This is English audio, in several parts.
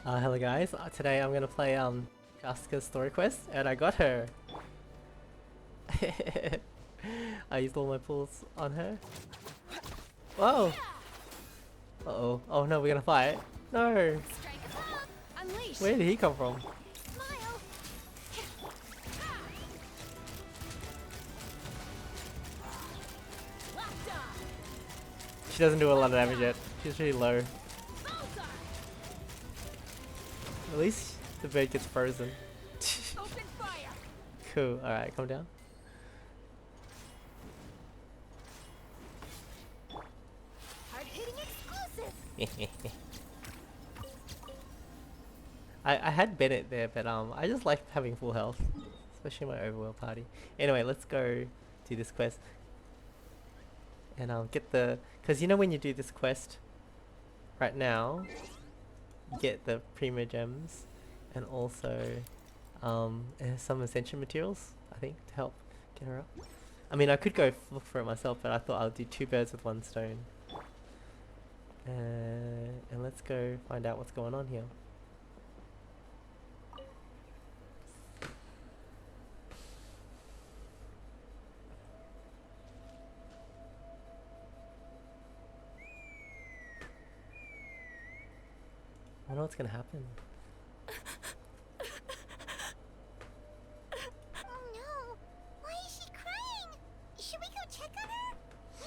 Hello guys, today I'm gonna play Chasca's story quest and I got her. I used all my pulls on her. Whoa! Uh-oh. Oh no, we're gonna fight. No! Where did he come from? She doesn't do a lot of damage yet. She's really low. At least the bed gets frozen. Cool, alright, come down. I had Bennett there, but I just like having full health, especially my overworld party. Anyway, let's go do this quest and get the, because you know when you do this quest right now, you get the Primo gems and also some ascension materials, I think, to help get her up. I mean, I could go look for it myself, but I thought I'll do two birds with one stone. And let's go find out what's going on here. I wonder what's gonna happen. Oh no! Why is she crying? Should we go check on her?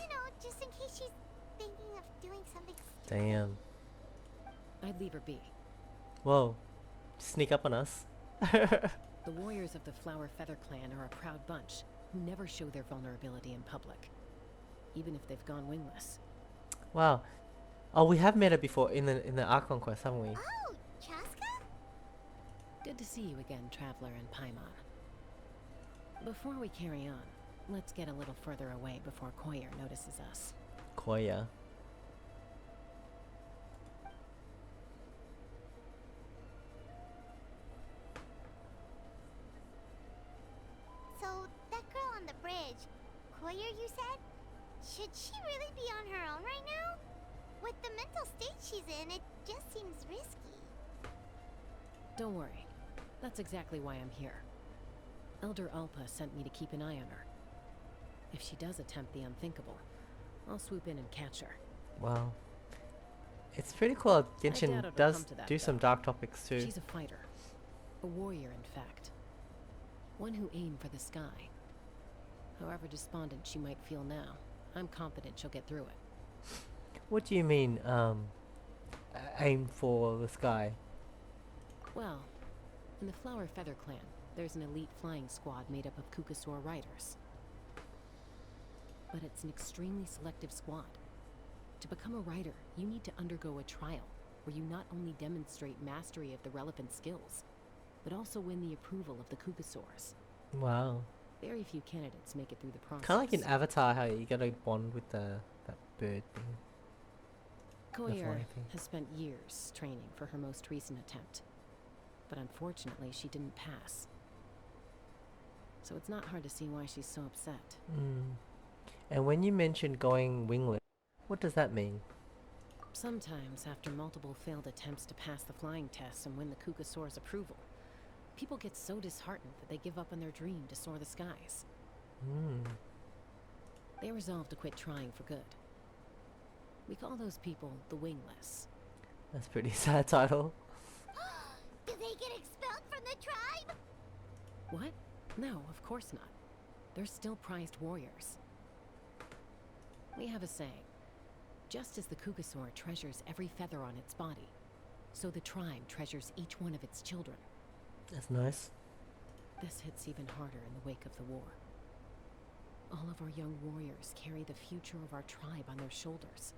You know, just in case she's thinking of doing something stupid. Damn. I'd leave her be. Whoa. Sneak up on us. The warriors of the Flower Feather clan are a proud bunch who never show their vulnerability in public, even if they've gone wingless. Wow. Oh, we have met her before in the Archon quest, haven't we? Oh, Chasca? Good to see you again, Traveler and Paimon. Before we carry on, let's get a little further away before Koyer notices us. Koya. So, that girl on the bridge, Koyer, you said? Should she really be on her own right now? With the mental state she's in, it just seems risky. Don't worry. That's exactly why I'm here. Elder Alpa sent me to keep an eye on her. If she does attempt the unthinkable, I'll swoop in and catch her. Wow. It's pretty cool. I doubt Genshin it'll does come to that, do some though. dark topics too. She's a fighter. A warrior, in fact. One who aimed for the sky. However despondent she might feel now, I'm confident she'll get through it. What do you mean, aim for the sky? Well, in the Flower Feather clan, there's an elite flying squad made up of Kukasaur riders. But it's an extremely selective squad. To become a rider, you need to undergo a trial, where you not only demonstrate mastery of the relevant skills, but also win the approval of the Kukasaurs. Wow. Very few candidates make it through the process. Kind of like in Avatar, how you gotta bond with that bird thing. Koyer flying thing. has spent years training for her most recent attempt, but unfortunately she didn't pass. So it's not hard to see why she's so upset. And when you mentioned going wingless, what does that mean? Sometimes, after multiple failed attempts to pass the flying test and win the Kukasaur's approval, people get so disheartened that they give up on their dream to soar the skies. They resolve to quit trying for good. We call those people the wingless. That's a pretty sad title. Do they get expelled from the tribe? What? No, of course not. They're still prized warriors. We have a saying. Just as the Kukasaur treasures every feather on its body, so the tribe treasures each one of its children. That's nice. This hits even harder in the wake of the war. All of our young warriors carry the future of our tribe on their shoulders.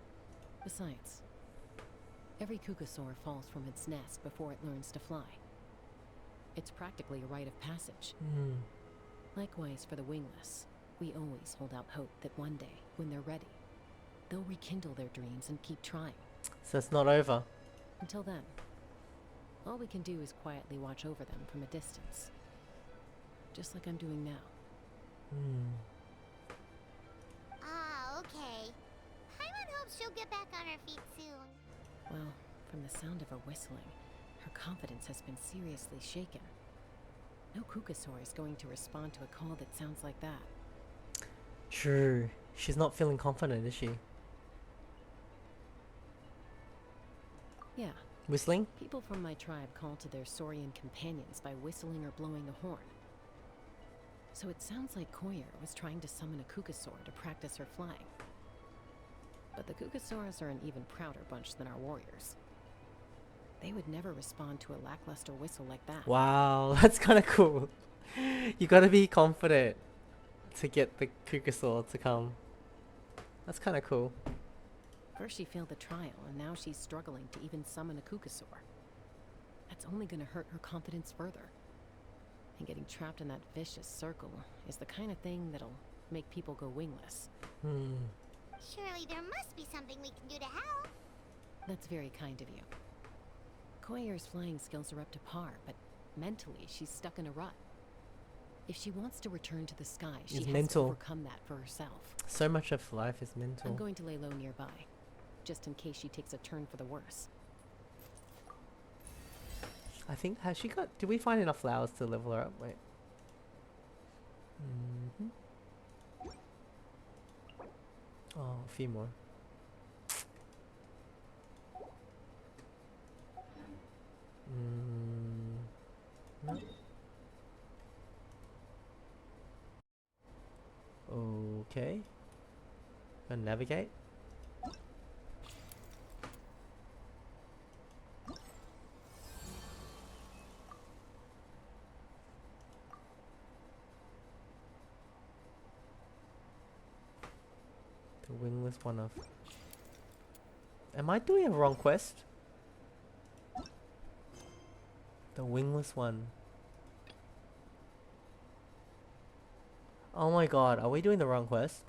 Besides, every Kukasaur falls from its nest before it learns to fly. It's practically a rite of passage. Likewise for the wingless, we always hold out hope that one day, when they're ready, they'll rekindle their dreams and keep trying. So it's not over. Until then, all we can do is quietly watch over them from a distance. Just like I'm doing now. Ah, okay. Paimon hopes she'll get back on her feet soon. Well, from the sound of her whistling, her confidence has been seriously shaken. No Kukasaur is going to respond to a call that sounds like that. True. She's not feeling confident, is she? Yeah, Whistling? people from my tribe call to their saurian companions by whistling or blowing a horn. So it sounds like Koyer was trying to summon a Kukasaur to practice her flying. But the Kukasaurs are an even prouder bunch than our warriors. They would never respond to a lackluster whistle like that. Wow, that's kind of cool. You gotta be confident to get the Kukasaur to come. That's kind of cool. First she failed the trial, and now she's struggling to even summon a Kukasaur. That's only gonna hurt her confidence further. And getting trapped in that vicious circle is the kind of thing that'll make people go wingless. Surely there must be something we can do to help. That's very kind of you. Koyer's flying skills are up to par, but mentally she's stuck in a rut. If she wants to return to the sky, she It's has mental. to overcome that for herself. So much of life is mental. I'm going to lay low nearby, just in case she takes a turn for the worse. I think, has she got, did we find enough flowers to level her up? Wait. Oh, a few more. No. Okay. Gonna navigate. The wingless one of. Am I doing a wrong quest? The wingless one. Oh my god, are we doing the wrong quest?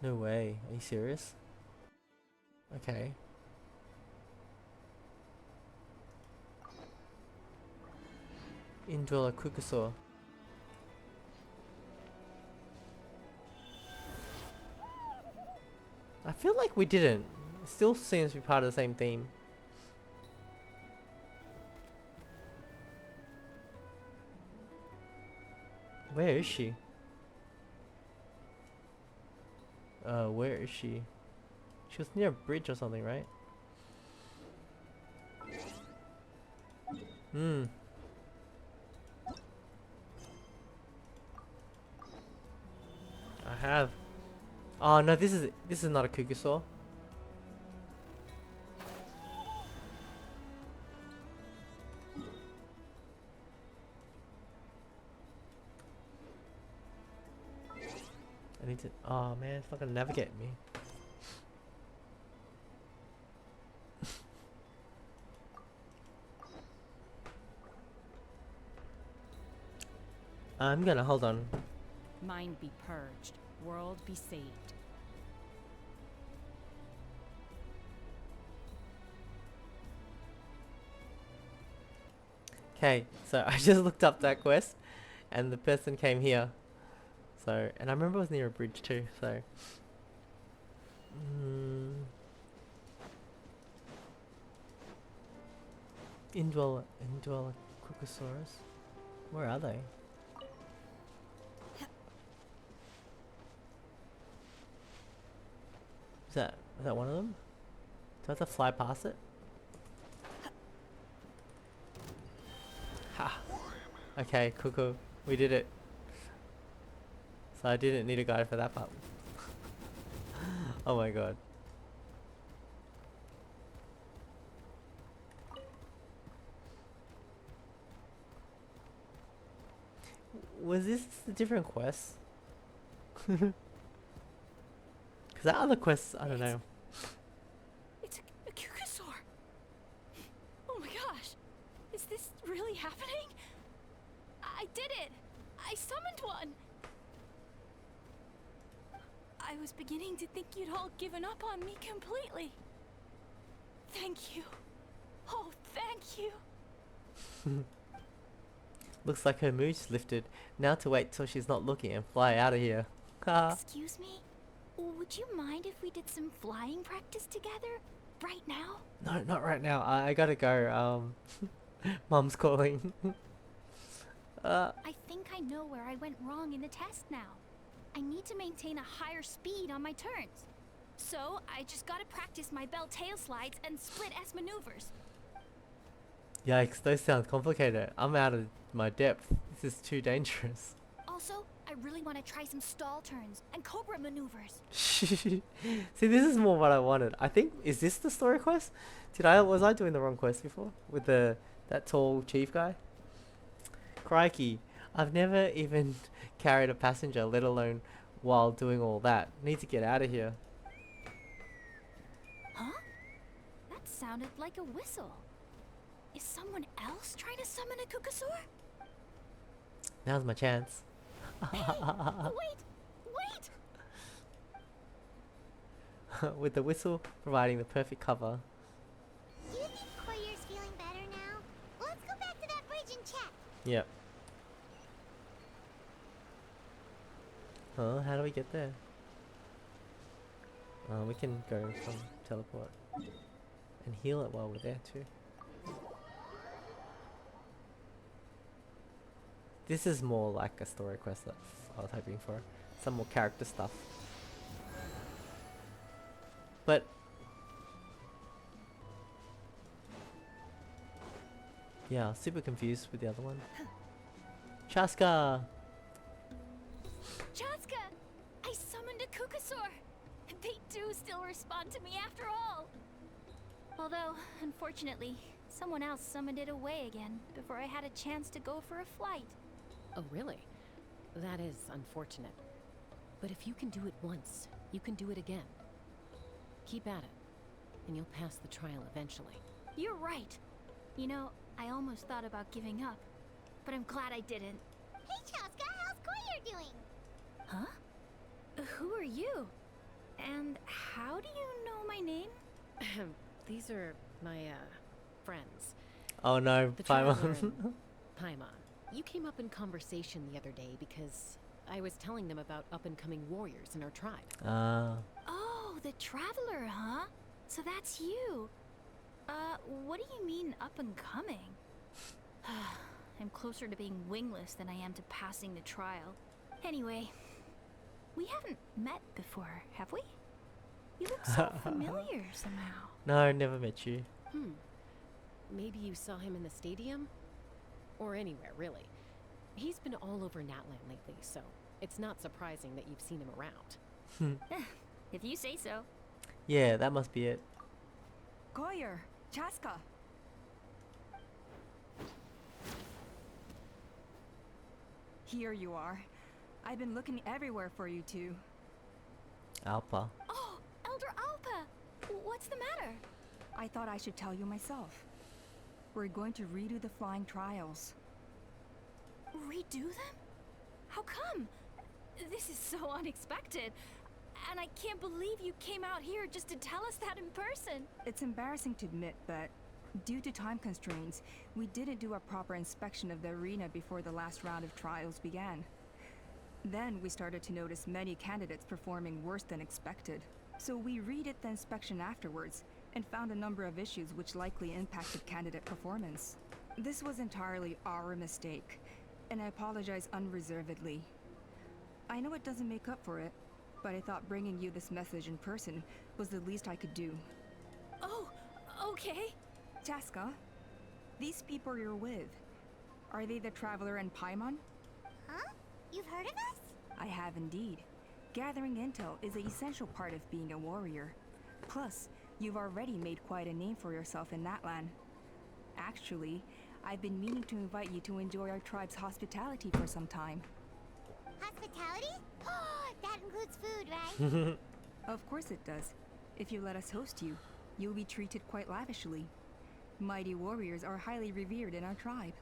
No way, are you serious? Okay. Indwell a Kukasaur. I feel like we didn't. It still seems to be part of the same theme. Where is she? Where is she? She was near a bridge or something, right? I have. Oh no, this is not a Kukasaur. I need to. Oh man, it's not gonna navigate me. I'm gonna hold on. Mind be purged, world be saved. Okay, so I just looked up that quest, and the person came here. So, and I remember it was near a bridge too. So, Indwell Kukasaurus. Where are they? Is that one of them? Do I have to fly past it? Ha! Okay, cuckoo. We did it. So I didn't need a guide for that part. Oh my god. Was this a different quest? Because that other quest, I don't know. It's a Kukasaur! Oh my gosh! Is this really happening? I did it! I summoned one! I was beginning to think you'd all given up on me completely. Thank you. Oh, thank you. Looks like her mood's lifted. Now to wait till she's not looking and fly out of here. Excuse me? Would you mind if we did some flying practice together? Right now? No, not right now. I gotta go. Mom's calling. I think I know where I went wrong in the test now. I need to maintain a higher speed on my turns. So, I just gotta practice my bell tail slides and split S maneuvers. Yikes, those sound complicated. I'm out of my depth. This is too dangerous. Also, I really want to try some stall turns and cobra maneuvers. See, this is more what I wanted. I think, is this the story quest? Was I doing the wrong quest before? With that tall chief guy? Crikey, I've never even carried a passenger, let alone while doing all that. Need to get out of here. Huh? That sounded like a whistle. Is someone else trying to summon a Kukasaur? Now's my chance. Wait! With the whistle providing the perfect cover. Do you think Koyer's feeling better now? Let's go back to that bridge and check. Yep. How do we get there? We can go from teleport. And heal it while we're there too. This is more like a story quest that I was hoping for. Some more character stuff. But yeah, super confused with the other one. Chasca! Chasca! I summoned a Kukasaur! They do still respond to me after all! Although, unfortunately, someone else summoned it away again before I had a chance to go for a flight. Oh, really? That is unfortunate. But if you can do it once, you can do it again. Keep at it, and you'll pass the trial eventually. You're right. You know, I almost thought about giving up, but I'm glad I didn't. Hey, Chasca, how's Koyer doing? Huh? Who are you? And how do you know my name? These are my, friends. Oh no, The Traveler Paimon. and Paimon. You came up in conversation the other day because I was telling them about up-and-coming warriors in our tribe. Oh, the Traveler, huh? So that's you. What do you mean up and coming? I'm closer to being wingless than I am to passing the trial. Anyway, we haven't met before, have we? You look so familiar somehow. No, never met you. Maybe you saw him in the stadium? Or anywhere, really. He's been all over Natland lately, so it's not surprising that you've seen him around. If you say so. Yeah, that must be it. Koyer, Chasca. Here you are. I've been looking everywhere for you two. Alpa. Oh, Elder Alpa! What's the matter? I thought I should tell you myself. We're going to redo the flying trials. Redo them? How come? This is so unexpected. And I can't believe you came out here just to tell us that in person. It's embarrassing to admit, but due to time constraints, we didn't do a proper inspection of the arena before the last round of trials began. Then we started to notice many candidates performing worse than expected. So we redid the inspection afterwards and found a number of issues which likely impacted candidate performance. This was entirely our mistake, and I apologize unreservedly. I know it doesn't make up for it, but I thought bringing you this message in person was the least I could do. Oh, okay. Chasca, these people you're with, are they the Traveler and Paimon? Huh? You've heard of us? I have indeed. Gathering intel is an essential part of being a warrior. Plus, you've already made quite a name for yourself in Natlan. Actually, I've been meaning to invite you to enjoy our tribe's hospitality for some time. Hospitality? That includes food, right? Of course it does. If you let us host you, you'll be treated quite lavishly. Mighty warriors are highly revered in our tribe.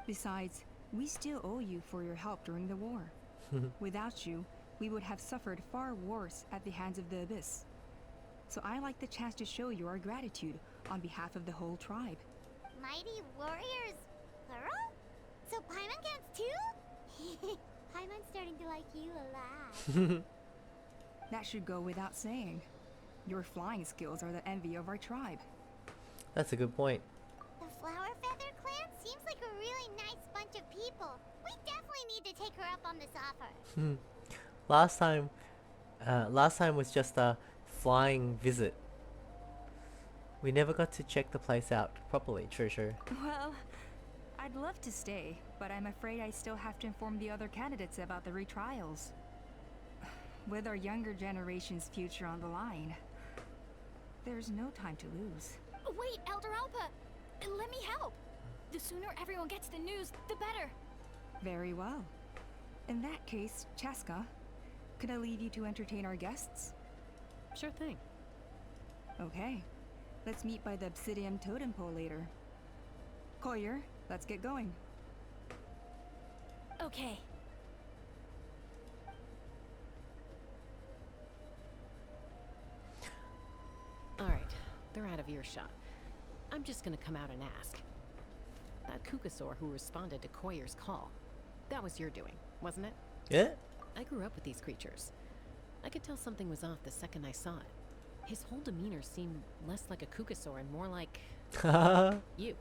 Besides, we still owe you for your help during the war. Without you, we would have suffered far worse at the hands of the Abyss. So I like the chance to show you our gratitude on behalf of the whole tribe. Mighty warriors, plural? So Paimon counts too? Paimon's starting to like you a lot. That should go without saying. Your flying skills are the envy of our tribe. That's a good point. The Flower Feather Clan seems like a really nice bunch of people. We definitely need to take her up on this offer. Last time was just a flying visit. We never got to check the place out properly. True. Well, I'd love to stay, but I'm afraid I still have to inform the other candidates about the retrials. With our younger generation's future on the line, there's no time to lose. Wait, Elder Alpa! Let me help! The sooner everyone gets the news, the better! Very well. In that case, Chasca, could I leave you to entertain our guests? Sure thing. Okay. Let's meet by the obsidian totem pole later. Koyer, let's get going. Okay. Alright, they're out of earshot. I'm just gonna come out and ask. That Kukasaur who responded to Koyer's call, that was your doing, wasn't it? Yeah? I grew up with these creatures. I could tell something was off the second I saw it. His whole demeanor seemed less like a Kukasaur and more like you.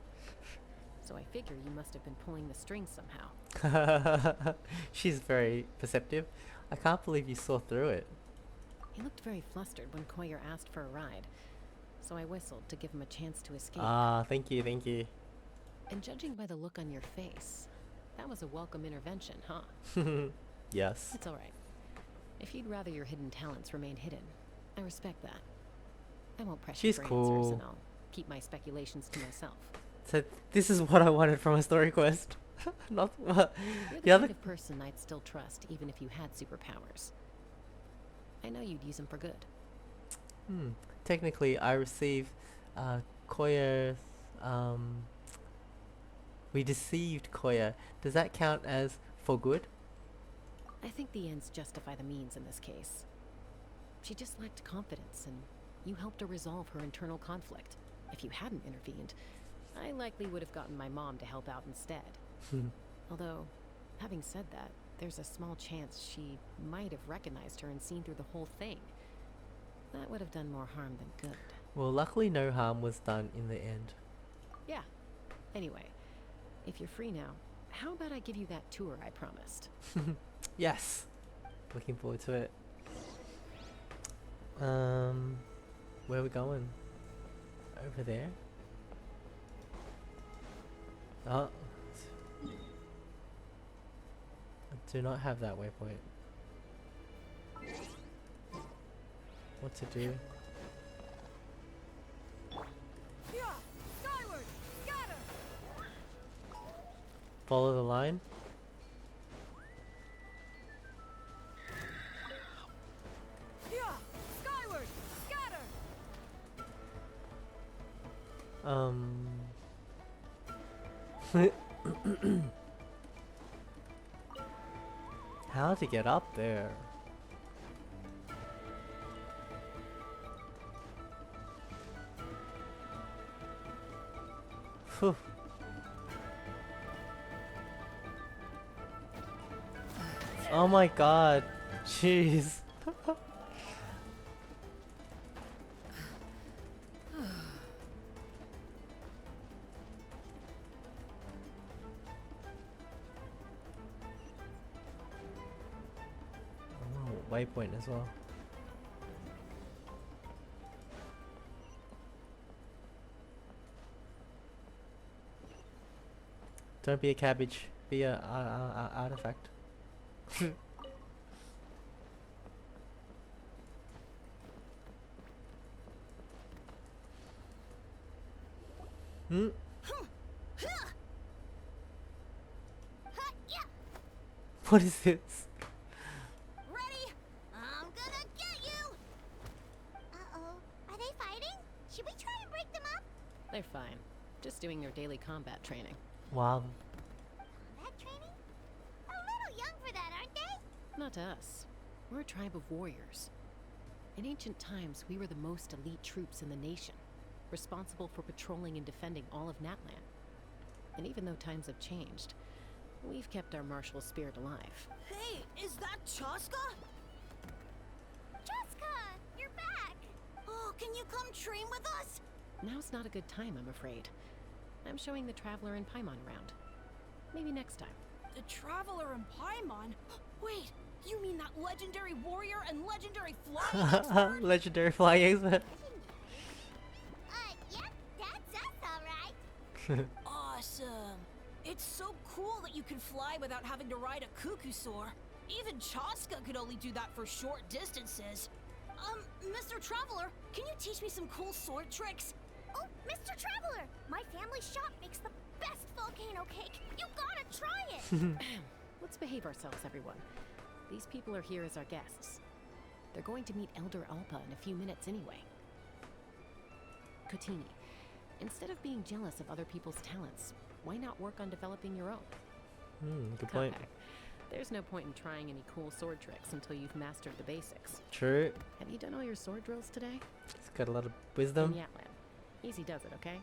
So I figure you must have been pulling the strings somehow. She's very perceptive. I can't believe you saw through it. He looked very flustered when Koyer asked for a ride, so I whistled to give him a chance to escape. Ah, thank you. And judging by the look on your face, that was a welcome intervention, huh? Yes. It's alright. If you'd rather your hidden talents remain hidden, I respect that. I won't press you She's for answers, cool. and I'll keep my speculations to myself. So this is what I wanted from a story quest. Not what You're the the other. kind of person I'd still trust even if you had superpowers. I know you'd use them for good. Technically, I received Koya. We deceived Koya. Does that count as for good? I think the ends justify the means in this case. She just lacked confidence, and you helped her resolve her internal conflict. If you hadn't intervened, I likely would have gotten my mom to help out instead. Although, having said that, there's a small chance she might have recognized her and seen through the whole thing. That would have done more harm than good. Well, luckily no harm was done in the end. Yeah. Anyway, if you're free now, how about I give you that tour I promised? Yes. Looking forward to it. Where are we going? Over there? Oh. I do not have that waypoint. What to do? Yeah, skyward, scatter. Follow the line? Yeah, skyward, scatter. How to get up there? Phew. Oh my god. Jeez. Oh, waypoint as well. Don't be a cabbage. Be a artifact. Hmm? Yeah. What is this? Ready? I'm gonna get you! Uh-oh. Are they fighting? Should we try and break them up? They're fine. Just doing their daily combat training. Wow. Combat training? A little young for that, aren't they? Not to us. We're a tribe of warriors. In ancient times, we were the most elite troops in the nation, responsible for patrolling and defending all of Natlan. And even though times have changed, We've kept our martial spirit alive. Hey, is that Chasca? Chasca, you're back! Oh, can you come train with us? Now's not a good time, I'm afraid. I'm showing the Traveler and Paimon around. Maybe next time. The Traveler and Paimon? Wait, you mean that legendary warrior and legendary flying expert? Legendary flying expert. Yep, that's us, alright. Awesome. It's so cool that you can fly without having to ride a cuckoosaur. Even Chasca could only do that for short distances. Mr. Traveler, can you teach me some cool sword tricks? Oh, Mr. Traveler! My family shop makes the best volcano cake. You gotta try it! Let's behave ourselves, everyone. These people are here as our guests. They're going to meet Elder Alpa in a few minutes anyway. Kotini, instead of being jealous of other people's talents, why not work on developing your own? Good point. Kopak, there's no point in trying any cool sword tricks until you've mastered the basics. True. Have you done all your sword drills today? It's got a lot of wisdom. In Yatlan. Easy does it, okay?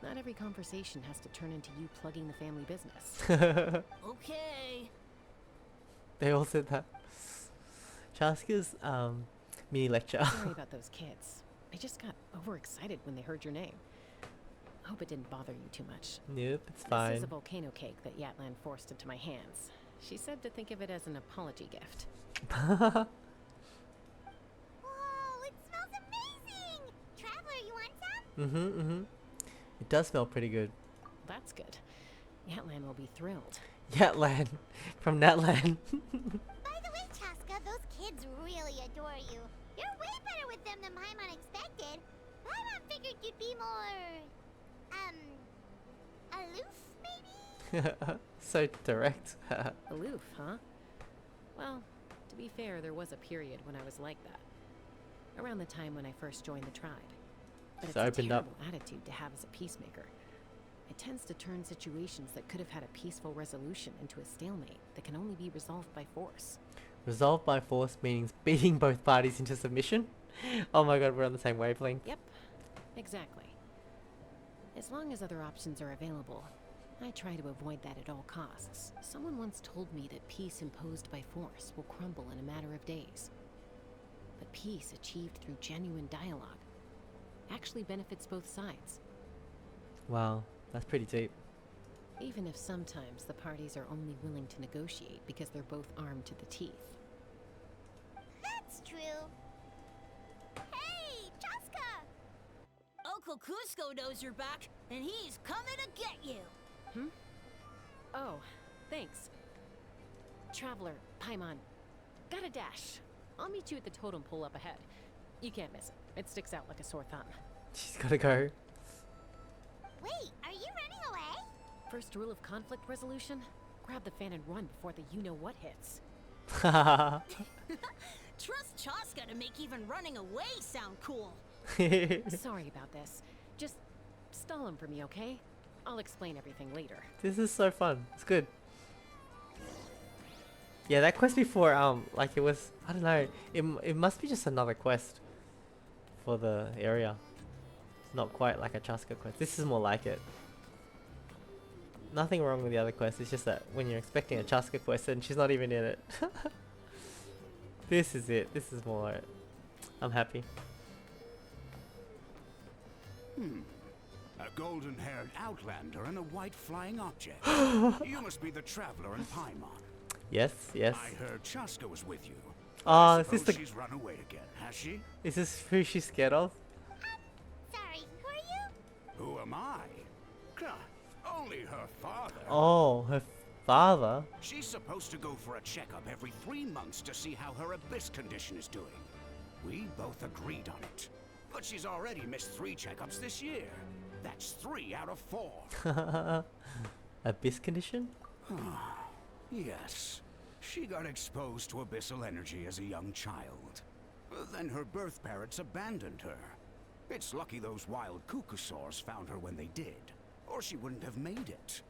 Not every conversation has to turn into you plugging the family business. Okay. They all said that. Chasca's mini lecture. Sorry about those kids. I just got overexcited when they heard your name. I hope it didn't bother you too much. Nope, it's This fine. is a volcano cake that Yatlan forced into my hands. She said to think of it as an apology gift. Whoa, it smells amazing! Traveler, you want some? It does smell pretty good. That's good. Yatlan will be thrilled. Yatlan from Natlan. By the way, Chasca, those kids really adore you. You're way better with them than Paimon expected. Paimon figured you'd be more... aloof, maybe? So direct. Aloof, huh? Well, to be fair, there was a period when I was like that. Around the time when I first joined the tribe. But So it's a opened up. terrible attitude to have as a peacemaker. It tends to turn situations that could have had a peaceful resolution into a stalemate that can only be resolved by force. Resolved by force means beating both parties into submission. Oh my god, we're on the same wavelength. Yep, exactly. As long as other options are available, I try to avoid that at all costs. Someone once told me that peace imposed by force will crumble in a matter of days. But peace achieved through genuine dialogue actually benefits both sides, Wow, that's pretty deep. even if sometimes the parties are only willing to negotiate because they're both armed to the teeth. That's true. Hey, Chasca! Uncle Cusco knows you're back, and he's coming to get you. Oh, thanks. Traveler, Paimon, got a dash. I'll meet you at the totem pole up ahead. You can't miss it. It sticks out like a sore thumb. She's gotta go. Wait, are you running away? First rule of conflict resolution? Grab the fan and run before the you-know-what hits. Trust Chasca to make even running away sound cool. Sorry about this. Just stall him for me, okay? I'll explain everything later. This is so fun. It's good. Yeah, that quest before, like it was, I don't know, it must be just another quest for the area. It's not quite like a Chasca quest. This is more like it. Nothing wrong with the other quest, it's just that when you're expecting a Chasca quest and she's not even in it. This is it. This is more like it. I'm happy. A golden-haired outlander and a white flying object. You must be the traveler in Paimon. Yes, yes. I heard Chasca was with you. Oh, I is this suppose the, she's run away again, has she? is this who she's scared of? Sorry, who are you? Who am I? Huh, only her father. Oh, her father? She's supposed to go for a checkup every 3 months to see how her abyss condition is doing. We both agreed on it. But she's already missed 3 checkups this year. That's 3 out of 4. Abyss condition? Yes. She got exposed to abyssal energy as a young child. Then her birth parents abandoned her. It's lucky those wild cuckosaurs found her when they did, or she wouldn't have made it.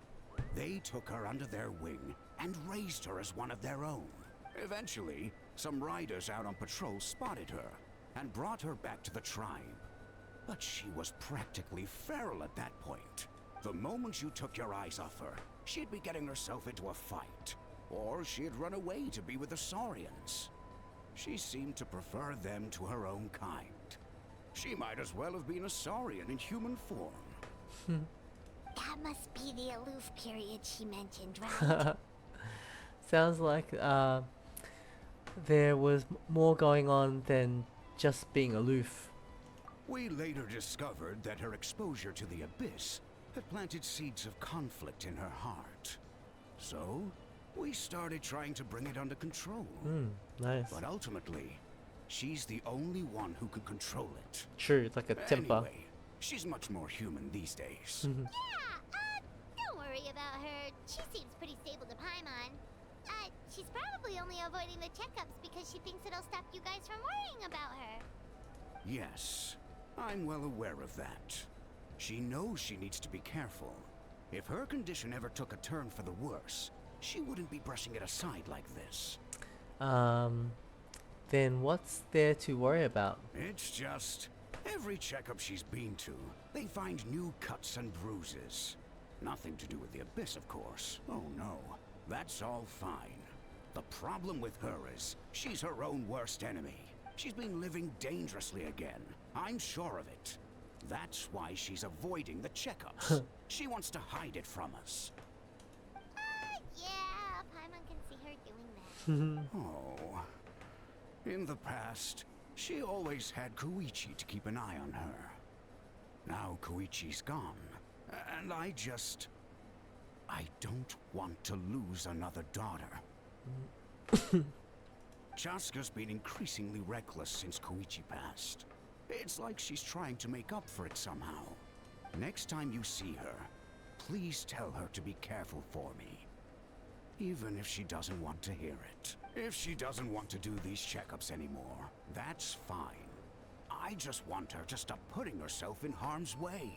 They took her under their wing and raised her as one of their own. Eventually, some riders out on patrol spotted her and brought her back to the tribe. But she was practically feral at that point. The moment you took your eyes off her, she'd be getting herself into a fight. Or she'd run away to be with the Saurians. She seemed to prefer them to her own kind. She might as well have been a Saurian in human form. That must be the aloof period she mentioned, right? Sounds like there was more going on than just being aloof. We later discovered that her exposure to the Abyss had planted seeds of conflict in her heart. So, we started trying to bring it under control. Nice. But ultimately, she's the only one who can control it. True, it's like a temper. Anyway, she's much more human these days. Yeah, don't worry about her. She seems pretty stable to Paimon. She's probably only avoiding the checkups because she thinks it'll stop you guys from worrying about her. Yes, I'm well aware of that. She knows she needs to be careful. If her condition ever took a turn for the worse, she wouldn't be brushing it aside like this. Then what's there to worry about? It's just, every checkup she's been to, they find new cuts and bruises. Nothing to do with the Abyss, of course. Oh no, that's all fine. The problem with her is, she's her own worst enemy. She's been living dangerously again. I'm sure of it. That's why she's avoiding the checkups. She wants to hide it from us. Yeah, Paimon can see her doing that. Oh. In the past, she always had Koichi to keep an eye on her. Now Koichi's gone, and I don't want to lose another daughter. Chasca's been increasingly reckless since Koichi passed. It's like she's trying to make up for it somehow. Next time you see her, please tell her to be careful for me. Even if she doesn't want to hear it. If she doesn't want to do these checkups anymore, that's fine. I just want her to stop putting herself in harm's way.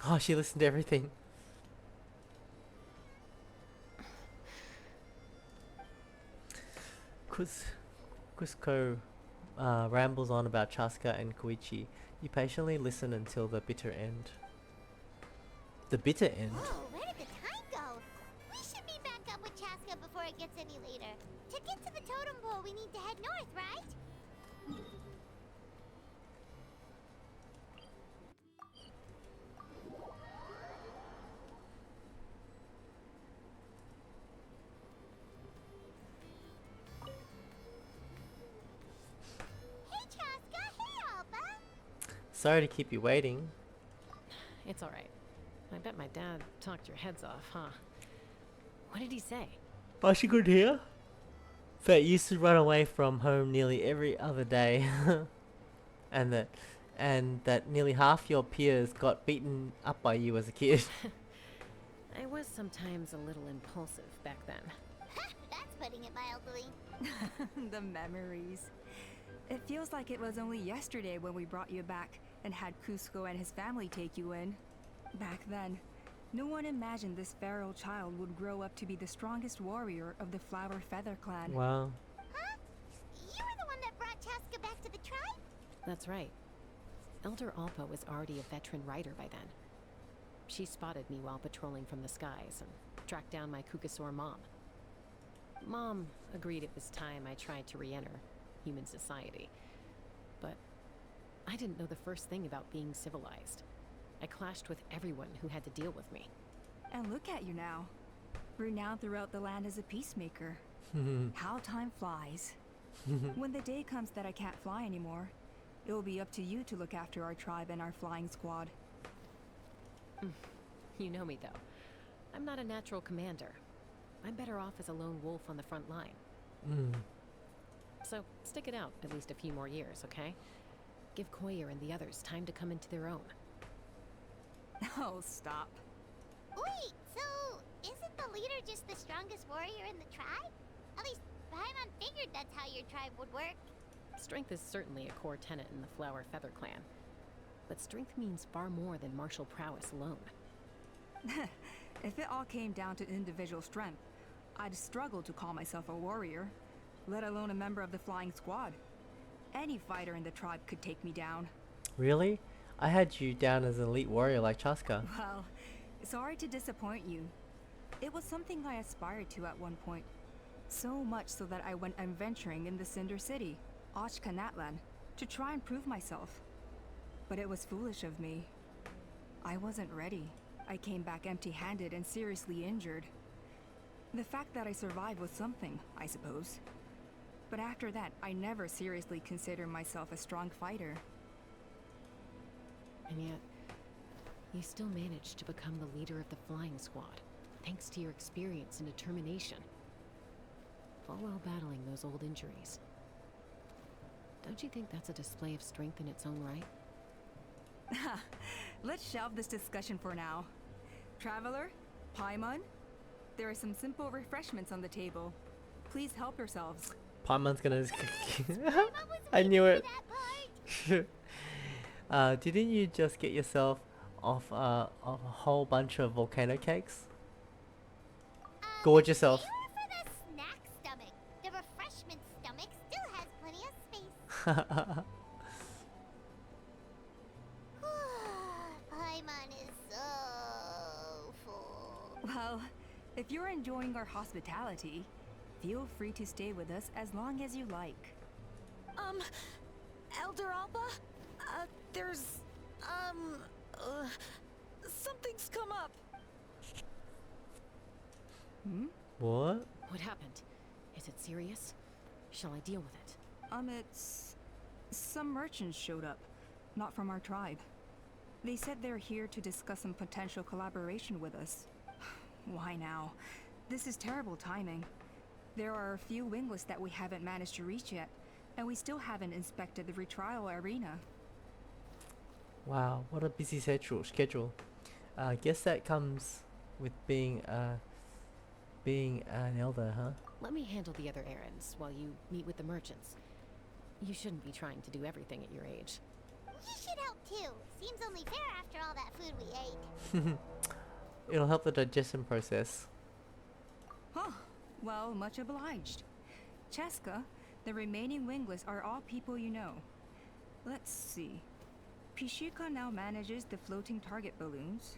Oh, she listened to everything. Cusco rambles on about Chasca and Koichi. You patiently listen until the bitter end. The bitter end? Whoa, where did the time go? We should be back up with Chasca before it gets any later. To get to the totem pole, we need to head north, right? Hey, Chasca. Hey, Alba. Sorry to keep you waiting. It's alright. I bet my dad talked your heads off, huh? What did he say? Oh, she could hear? That you used to run away from home nearly every other day. and that nearly half your peers got beaten up by you as a kid. I was sometimes a little impulsive back then. That's putting it mildly. The memories. It feels like it was only yesterday when we brought you back and had Cusco and his family take you in. Back then, no one imagined this feral child would grow up to be the strongest warrior of the Flower Feather clan. Wow. Huh? You were the one that brought Chasca back to the tribe? That's right. Elder Alpa was already a veteran rider by then. She spotted me while patrolling from the skies and tracked down my Kukasaur mom. Mom agreed it was time I tried to re-enter human society. But I didn't know the first thing about being civilized. I clashed with everyone who had to deal with me. And look at you now. Renowned throughout the land as a peacemaker. How time flies. When the day comes that I can't fly anymore, it will be up to you to look after our tribe and our flying squad. You know me, though. I'm not a natural commander. I'm better off as a lone wolf on the front line. So, stick it out at least a few more years, okay? Give Koyer and the others time to come into their own. Oh, stop. Wait, so isn't the leader just the strongest warrior in the tribe? At least Paimon figured that's how your tribe would work. Strength is certainly a core tenet in the Flower Feather clan. But strength means far more than martial prowess alone. If it all came down to individual strength, I'd struggle to call myself a warrior, let alone a member of the flying squad. Any fighter in the tribe could take me down. Really? I had you down as an elite warrior like Chasca. Well, sorry to disappoint you. It was something I aspired to at one point. So much so that I went adventuring in the Cinder City, Chasca, to try and prove myself. But it was foolish of me. I wasn't ready. I came back empty-handed and seriously injured. The fact that I survived was something, I suppose. But after that, I never seriously considered myself a strong fighter. And yet, you still managed to become the leader of the flying squad, thanks to your experience and determination. All while battling those old injuries. Don't you think that's a display of strength in its own right? Let's shelve this discussion for now. Traveler, Paimon, there are some simple refreshments on the table. Please help yourselves. Paimon's gonna just Mama was I knew waiting it. for that part. Didn't you just get yourself off a whole bunch of volcano cakes? Gorge yourself. They are for the snack stomach. The refreshment stomach still has plenty of space. Paimon is so full. Well, if you're enjoying our hospitality, feel free to stay with us as long as you like. Elder Alba? There's, something's come up. Hmm? What? What happened? Is it serious? Shall I deal with it? It's... Some merchants showed up, not from our tribe. They said they're here to discuss some potential collaboration with us. Why now? This is terrible timing. There are a few wingless that we haven't managed to reach yet, and we still haven't inspected the retrial arena. Wow, what a busy schedule. Guess that comes with being an elder, huh? Let me handle the other errands while you meet with the merchants. You shouldn't be trying to do everything at your age. You should help too. Seems only fair after all that food we ate. It'll help the digestion process. Huh. Well, much obliged. Chasca, the remaining wingless are all people you know. Let's see. Pishika now manages the floating target balloons.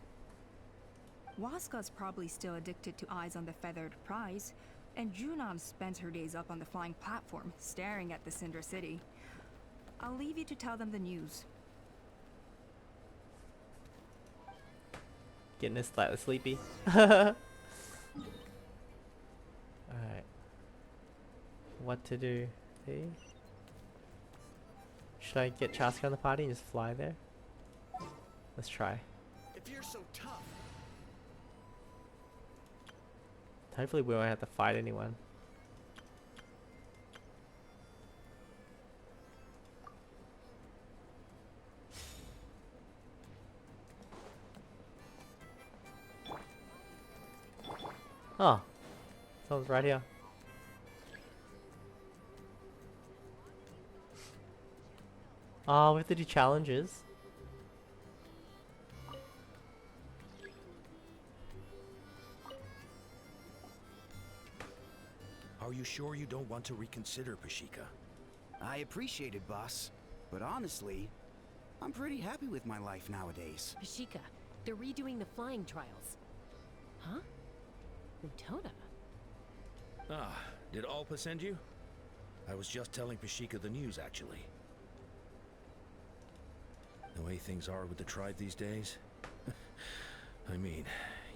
Waska's probably still addicted to eyes on the feathered prize, and Junam spends her days up on the flying platform, staring at the Cinder City. I'll leave you to tell them the news. Getting us slightly sleepy. Alright. What to do? See? Should I get Chasca on the party and just fly there? Let's try. If you're so tough, Hopefully we won't have to fight anyone. Oh, someone's right here. Oh, we have to do challenges. Are you sure you don't want to reconsider, Pashika? I appreciate it, boss. But honestly, I'm pretty happy with my life nowadays. Pashika, they're redoing the flying trials. Huh? Utona? Ah, did Alpa send you? I was just telling Pashika the news, actually. The way things are with the tribe these days? I mean,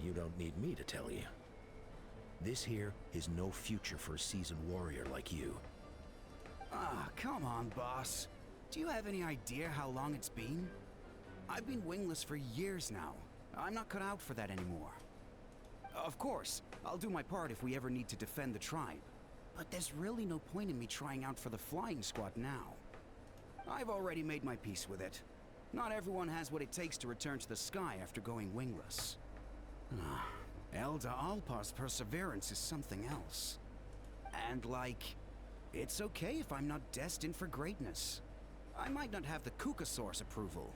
you don't need me to tell you. This here is no future for a seasoned warrior like you. Ah, come on, boss. Do you have any idea how long it's been? I've been wingless for years now. I'm not cut out for that anymore. Of course, I'll do my part if we ever need to defend the tribe. But there's really no point in me trying out for the flying squad now. I've already made my peace with it. Not everyone has what it takes to return to the sky after going wingless. Elder Alpa's perseverance is something else. And like, it's okay if I'm not destined for greatness. I might not have the Kukasaur's approval,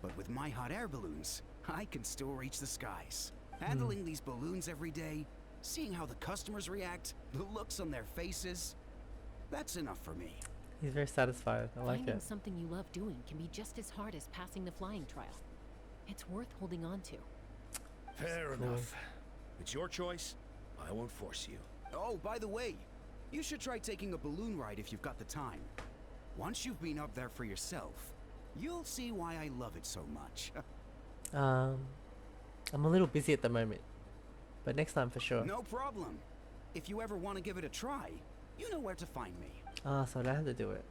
but with my hot air balloons, I can still reach the skies. Handling these balloons every day, seeing how the customers react, the looks on their faces, that's enough for me. He's very satisfied. I like Finding it. something you love doing can be just as hard as passing the flying trial. It's worth holding on to. Fair enough. It's your choice. I won't force you. Oh, by the way, you should try taking a balloon ride if you've got the time. Once you've been up there for yourself, you'll see why I love it so much. I'm a little busy at the moment, but next time for sure. No problem. If you ever want to give it a try, you know where to find me. Ah, so I don't have to do it.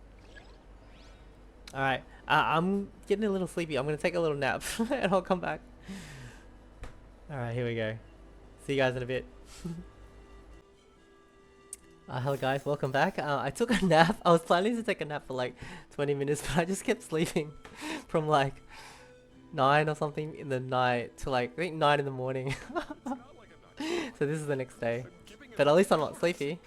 Alright, I'm getting a little sleepy. I'm gonna take a little nap and I'll come back. Alright, here we go. See you guys in a bit. Hello guys, welcome back. I took a nap. I was planning to take a nap for like 20 minutes, but I just kept sleeping from like 9 or something in the night to like, I think 9 in the morning. So this is the next day. But at least I'm not sleepy.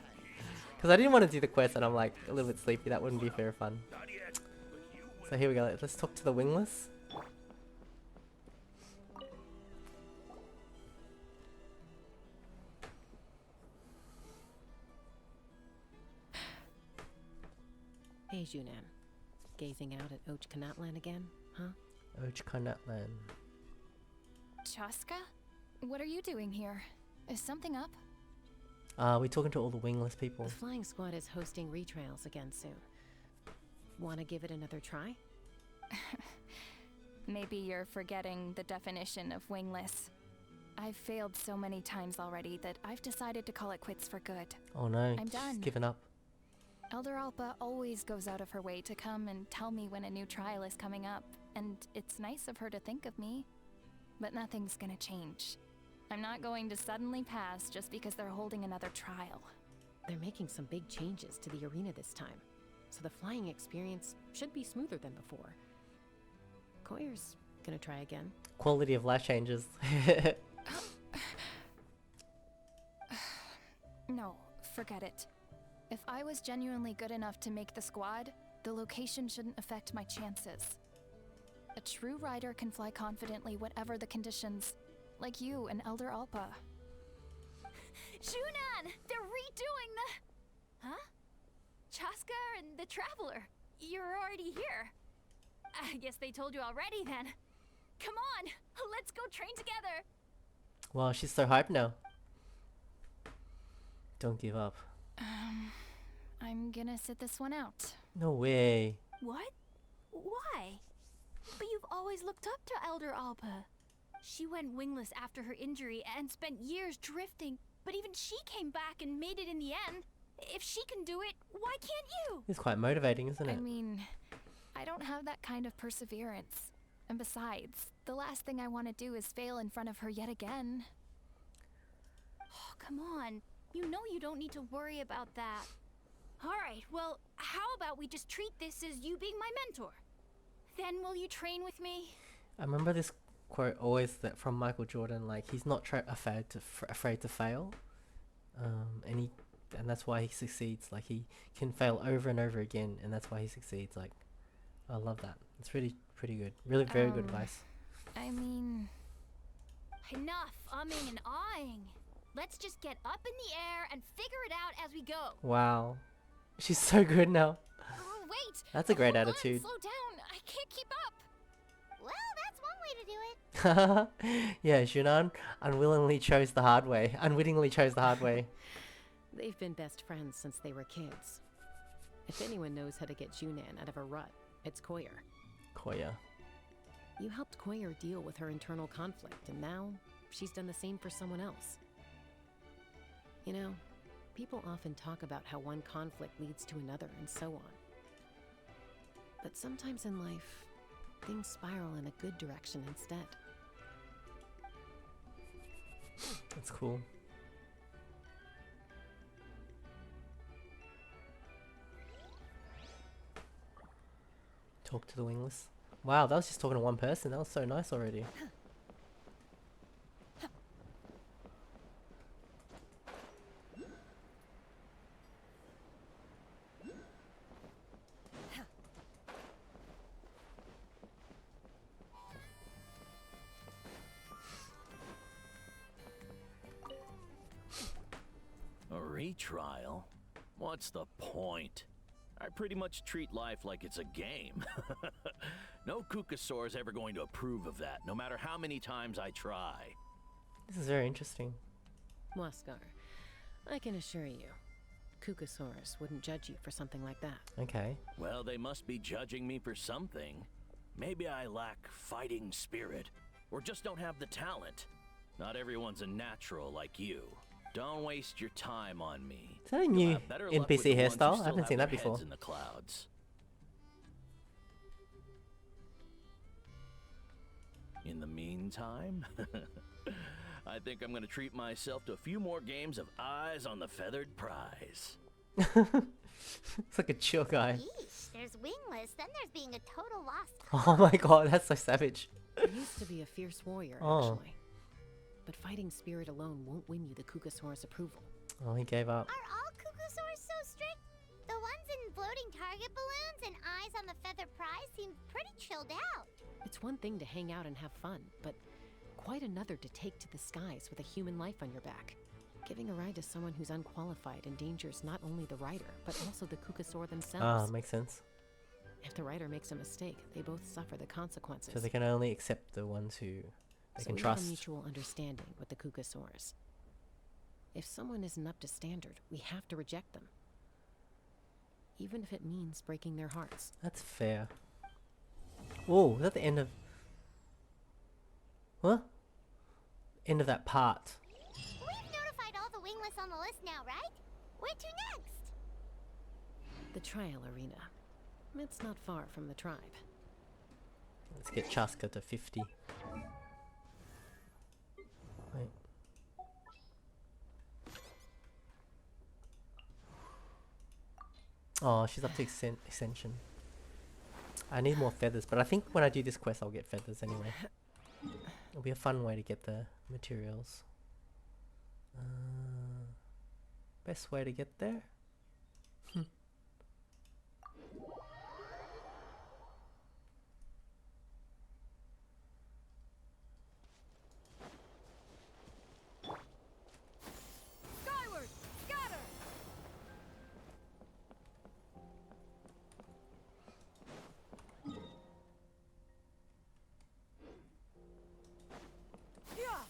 Because I didn't want to do the quest and I'm like a little bit sleepy. That wouldn't be very fun. So here we go. Let's talk to the wingless. Hey, Junan. Gazing out at Och Kanatlan again, huh? Och Kanatlan. Chasca? What are you doing here? Is something up? We're talking to all the wingless people. The flying squad is hosting retrials again soon. Wanna give it another try? Maybe you're forgetting the definition of wingless. I've failed so many times already that I've decided to call it quits for good. Oh no, I'm she's done. given up. Elder Alpa always goes out of her way to come and tell me when a new trial is coming up, and it's nice of her to think of me. But nothing's gonna change. I'm not going to suddenly pass just because they're holding another trial. They're making some big changes to the arena this time, so the flying experience should be smoother than before. Koyer's gonna try again. Quality of life changes. No, forget it. If I was genuinely good enough to make the squad, the location shouldn't affect my chances. A true rider can fly confidently whatever the conditions, like you and Elder Alpa. Shunan! They're redoing the... Huh? Chasca and the Traveler. You're already here. I guess they told you already then. Come on! Let's go train together! Wow, she's so hyped now. Don't give up. I'm gonna sit this one out. No way. What? Why? But you've always looked up to Elder Alpa. She went wingless after her injury and spent years drifting, but even she came back and made it in the end. If she can do it, why can't you? It's quite motivating, isn't I it? mean, I don't have that kind of perseverance. And besides, the last thing I want to do is fail in front of her yet again. Oh, come on. You know you don't need to worry about that. Alright, well, how about we just treat this as you being my mentor? Then will you train with me? I remember this quote always that from Michael Jordan, like he's not afraid to fail, and that's why he succeeds. Like he can fail over and over again, and that's why he succeeds. Like I love that. It's really pretty good. Really very good advice. I mean... Enough umming and ahhing. Let's just get up in the air and figure it out as we go. Wow, she's so good now. Oh, wait! That's a great Hold on, attitude. slow down. I can't keep up. Well, that's one way to do it. Yeah, Shunan unwittingly chose the hard way. They've been best friends since they were kids. If anyone knows how to get Junan out of a rut, it's Koyer. Koya. You helped Koyer deal with her internal conflict, and now she's done the same for someone else. You know, people often talk about how one conflict leads to another and so on. But sometimes in life, things spiral in a good direction instead. That's cool. Talk to the wingless. Wow, that was just talking to one person. That was so nice already. A retrial? What's the point? I pretty much treat life like it's a game. No Kukasaur's ever going to approve of that, no matter how many times I try. This is very interesting. Waskar, I can assure you, Kukasaurus wouldn't judge you for something like that. Okay. Well, they must be judging me for something. Maybe I lack fighting spirit, or just don't have the talent. Not everyone's a natural like you. Don't waste your time on me. Is that a You'll new have better luck with NPC the ones who hairstyle? I still haven't have seen that their before. heads in the clouds. In the meantime, I think I'm gonna treat myself to a few more games of Eyes on the Feathered Prize. It's like a chill guy. Yeesh, there's wingless, then there's being a total lost Oh my god, that's so savage. I used to be a fierce warrior, Oh. actually. But fighting spirit alone won't win you the Kukasaurus approval. Oh, he gave up. Are all Kukusaurs so strict? The ones in floating target balloons and Eyes on the Feather Prize seem pretty chilled out. It's one thing to hang out and have fun, but quite another to take to the skies with a human life on your back. Giving a ride to someone who's unqualified endangers not only the rider, but also the Kukasaur Ah, themselves. makes sense. If the rider makes a mistake, they both suffer the consequences. So they can only accept the ones who they So can we trust. have a mutual understanding with the Kukasaurs. If someone isn't up to standard, we have to reject them. Even if it means breaking their hearts. That's fair. Oh, is that the end of... What? End of that part. We've notified all the wingless on the list now, right? Where to next? The trial arena. It's not far from the tribe. Let's get Chasca to 50. Wait. Oh, she's up to Ascension. I need more feathers, but I think when I do this quest I'll get feathers anyway. It'll be a fun way to get the materials. Best way to get there? Skyward! Scatter! Yeah!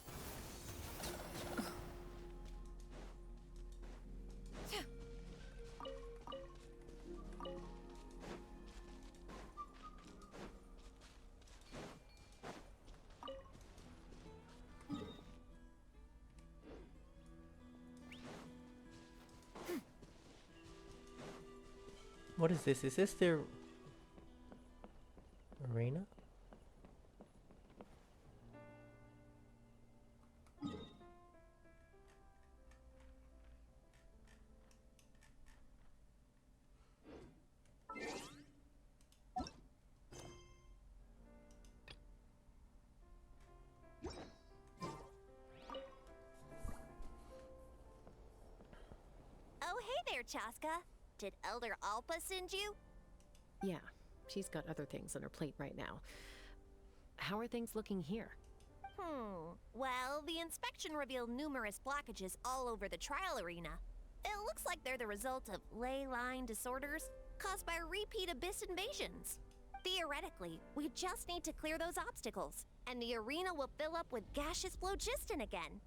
What is this? Is this the arena? Oh, hey there, Chasca. Did Elder Alpa send you? Yeah, she's got other things on her plate right now. How are things looking here? Well, the inspection revealed numerous blockages all over the trial arena. It looks like they're the result of ley line disorders caused by repeat abyss invasions. Theoretically, we just need to clear those obstacles, and the arena will fill up with gaseous phlogiston again.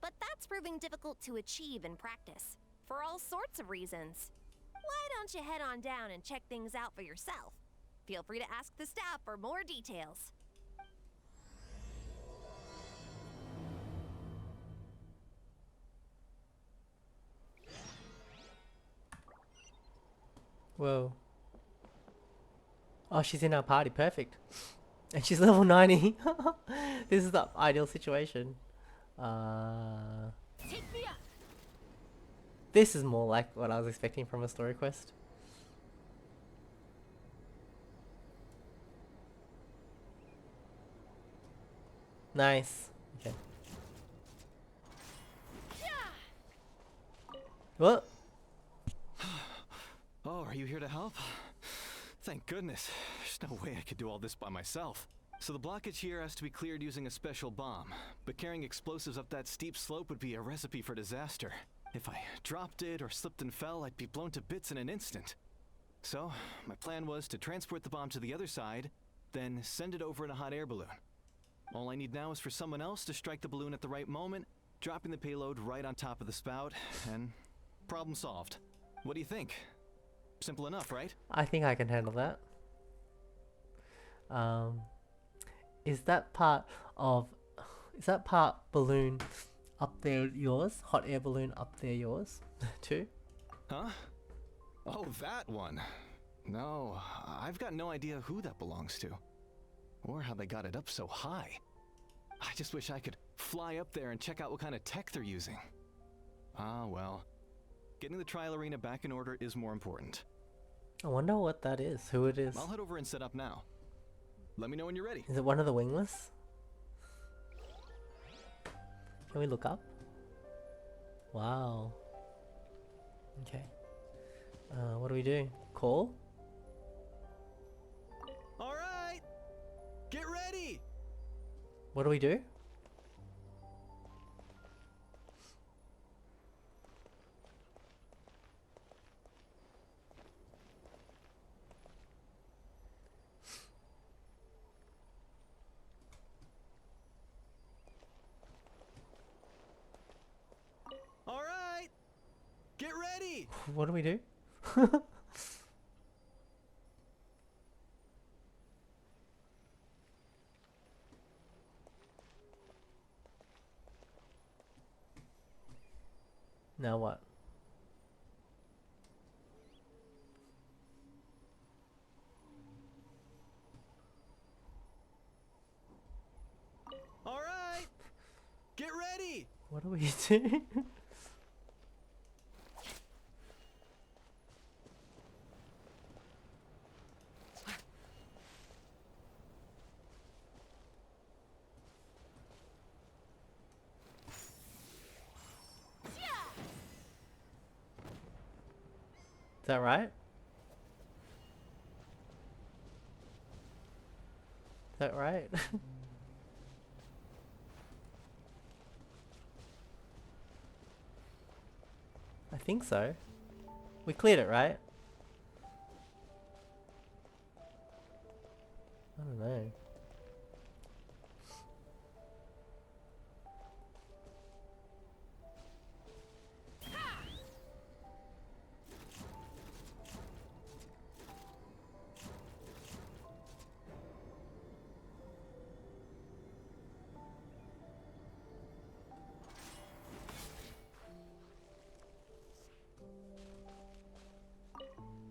But that's proving difficult to achieve in practice, for all sorts of reasons. Why don't you head on down and check things out for yourself? Feel free to ask the staff for more details. Whoa. Oh, she's in our party. Perfect. And she's level 90. This is the ideal situation. Take me up! This is more like what I was expecting from a story quest. Nice. Okay. What? Oh, are you here to help? Thank goodness. There's no way I could do all this by myself. So the blockage here has to be cleared using a special bomb, but carrying explosives up that steep slope would be a recipe for disaster. If I dropped it or slipped and fell, I'd be blown to bits in an instant. So, my plan was to transport the bomb to the other side, then send it over in a hot air balloon. All I need now is for someone else to strike the balloon at the right moment, dropping the payload right on top of the spout, and problem solved. What do you think? Simple enough, right? I think I can handle that. Is that part balloon up there yours? Hot air balloon up there yours too? Huh? Oh, that one. No, I've got no idea who that belongs to. Or how they got it up so high. I just wish I could fly up there and check out what kind of tech they're using. Ah, well. Getting the trial arena back in order is more important. I wonder what that is, who it is. I'll head over and set up now. Let me know when you're ready. Is it one of the wingless? Can we look up? Wow. Okay. What do we do? Call? All right. Get ready. What do we do? All right. Get ready. What do we do? Now what? All right. Get ready. What do we do? Is that right? Is that right? I think so. We cleared it, right? I don't know.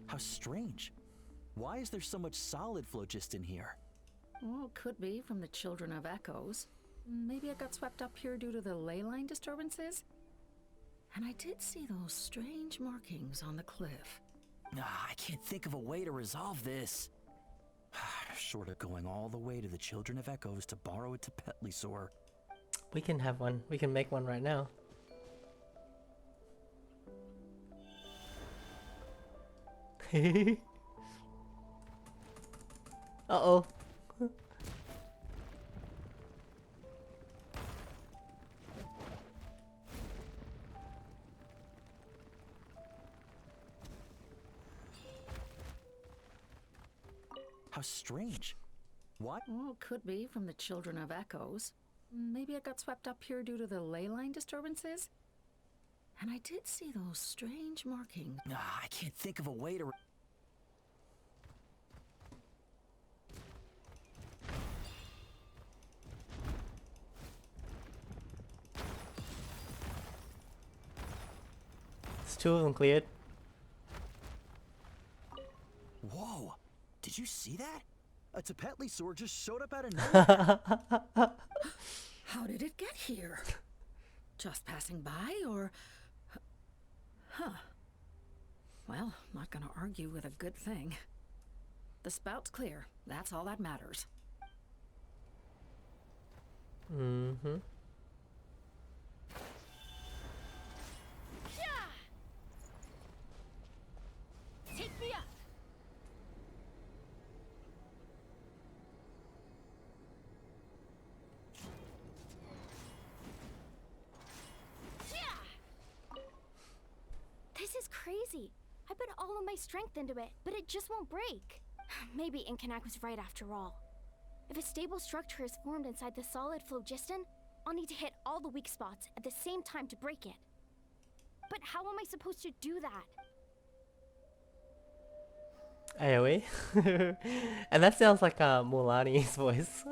How strange. Why is there so much solid flow just in here? Well, could be from the Children of Echoes. Maybe it got swept up here due to the ley line disturbances? And I did see those strange markings on the cliff. I can't think of a way to resolve this. Short of going all the way to the Children of Echoes to borrow it to Petlisaur. We can have one. We can make one right now. Uh-oh. How strange. What? Well, could be from the Children of Echoes. Maybe it got swept up here due to the ley line disturbances? And I did see those strange markings. I can't think of a way to... It's two of them cleared. Whoa! Did you see that? A Petlisaur just showed up out of nowhere. How did it get here? Just passing by, or... Huh. Well, not gonna argue with a good thing. The spout's clear. That's all that matters. Mm-hmm. Take me up. This is crazy. I put all of my strength into it, but it just won't break. Maybe Inkanak was right after all. If a stable structure is formed inside the solid phlogiston, I'll need to hit all the weak spots at the same time to break it. But how am I supposed to do that? AoE? And that sounds like Mulani's voice.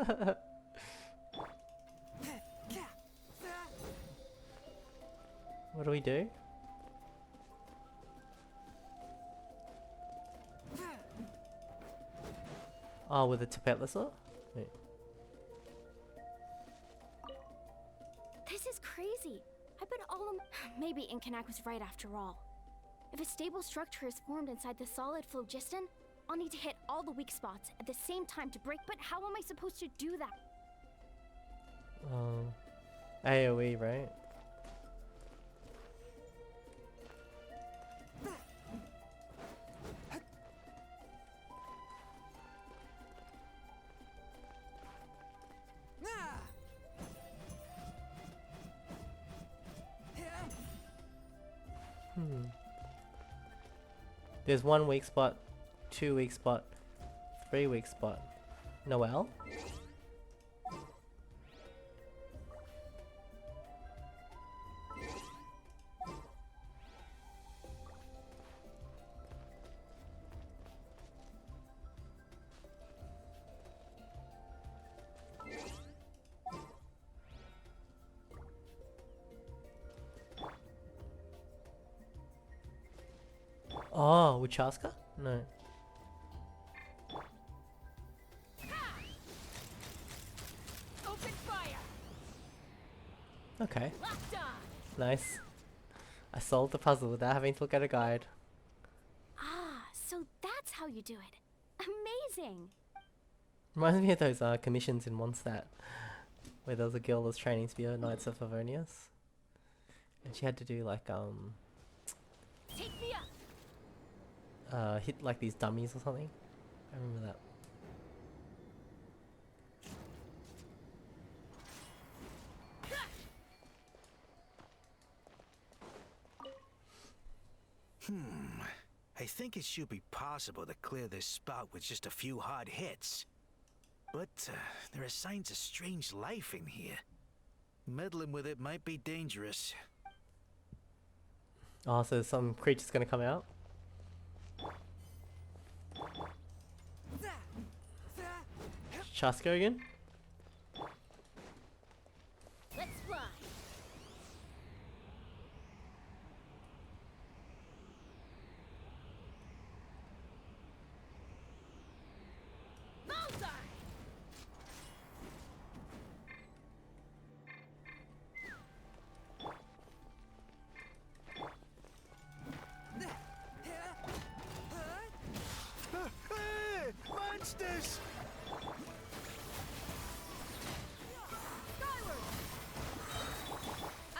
What do we do? Oh, with a Tapetlasaur? Wait. This is crazy. I put all of maybe Inkanak was right after all. If a stable structure is formed inside the solid phlogiston, I'll need to hit all the weak spots at the same time to break. But how am I supposed to do that? AoE, right? There's 1 weak spot, 2 weak spot, 3 weak spot. Noelle? Oh, with Chasca? No. Open fire. Okay. Locked on. Nice. I solved the puzzle without having to look at a guide. Ah, so that's how you do it. Amazing. Reminds me of those commissions in Mondstadt, where there was a girl that was training to be a Knights of Favonius, and she had to do like Take me up. hit like these dummies or something. I remember that. I think it should be possible to clear this spot with just a few hard hits. But there are signs of strange life in here. Meddling with it might be dangerous. Oh, so some creature's gonna come out? Chasca again? Let's fly. Bullseye. Hey, monsters!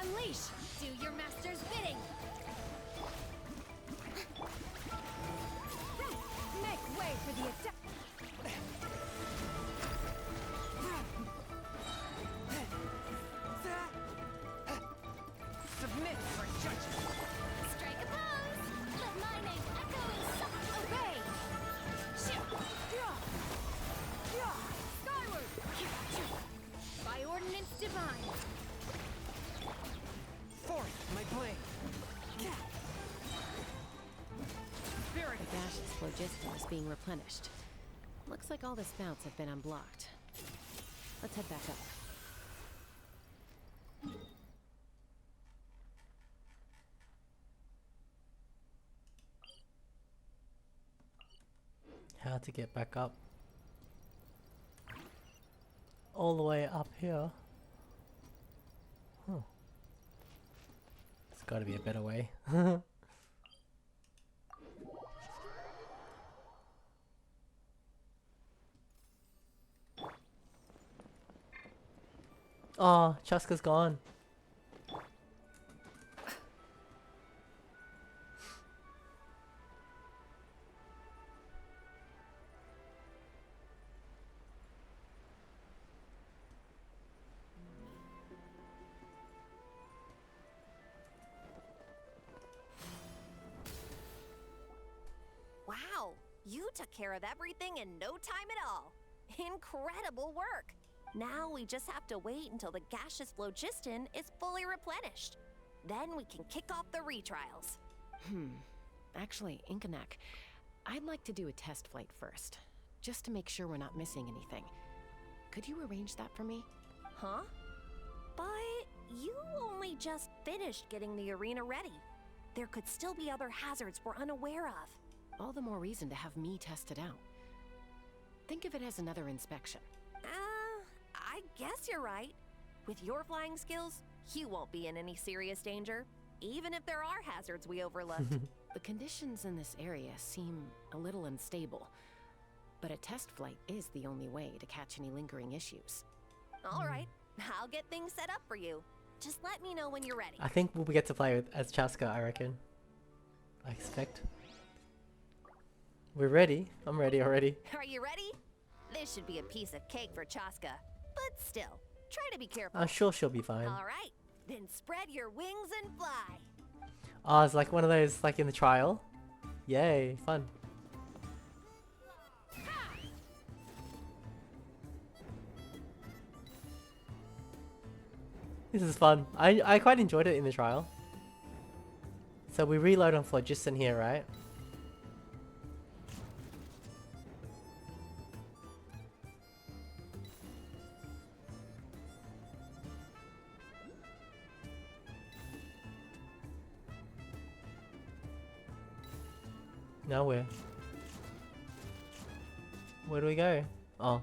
Unleash. Do your master's bidding. Make way for the attack. Submit for judgment. Strike a pose. Let my name echo in soft obey. Skyward. By ordinance divine. Forth my blade. Spirit. The gaseous phlogiston is being replenished. Looks like all the spouts have been unblocked. Let's head back up. How to get back up? All the way up here? Huh. There's gotta be a better way. Oh, Chasca's gone. You took care of everything in no time at all. Incredible work. Now we just have to wait until the gaseous phlogiston is fully replenished. Then we can kick off the retrials. Actually, Inkanak, I'd like to do a test flight first, just to make sure we're not missing anything. Could you arrange that for me? Huh? But you only just finished getting the arena ready. There could still be other hazards we're unaware of. All the more reason to have me test it out. Think of it as another inspection. I guess you're right. With your flying skills, you won't be in any serious danger, even if there are hazards we overlooked. The conditions in this area seem a little unstable, but a test flight is the only way to catch any lingering issues. All right, I'll get things set up for you. Just let me know when you're ready. I think we'll get to play with as Chasca, I reckon. I expect. We're ready. I'm ready already. Are you ready? This should be a piece of cake for Chasca. But still, try to be careful. I'm sure she'll be fine. All right, then spread your wings and fly. Oh, it's like one of those, like in the trial. Yay, fun. This is fun. I quite enjoyed it in the trial. So we reload on phlogiston here, right? Now where? Where do we go? Oh.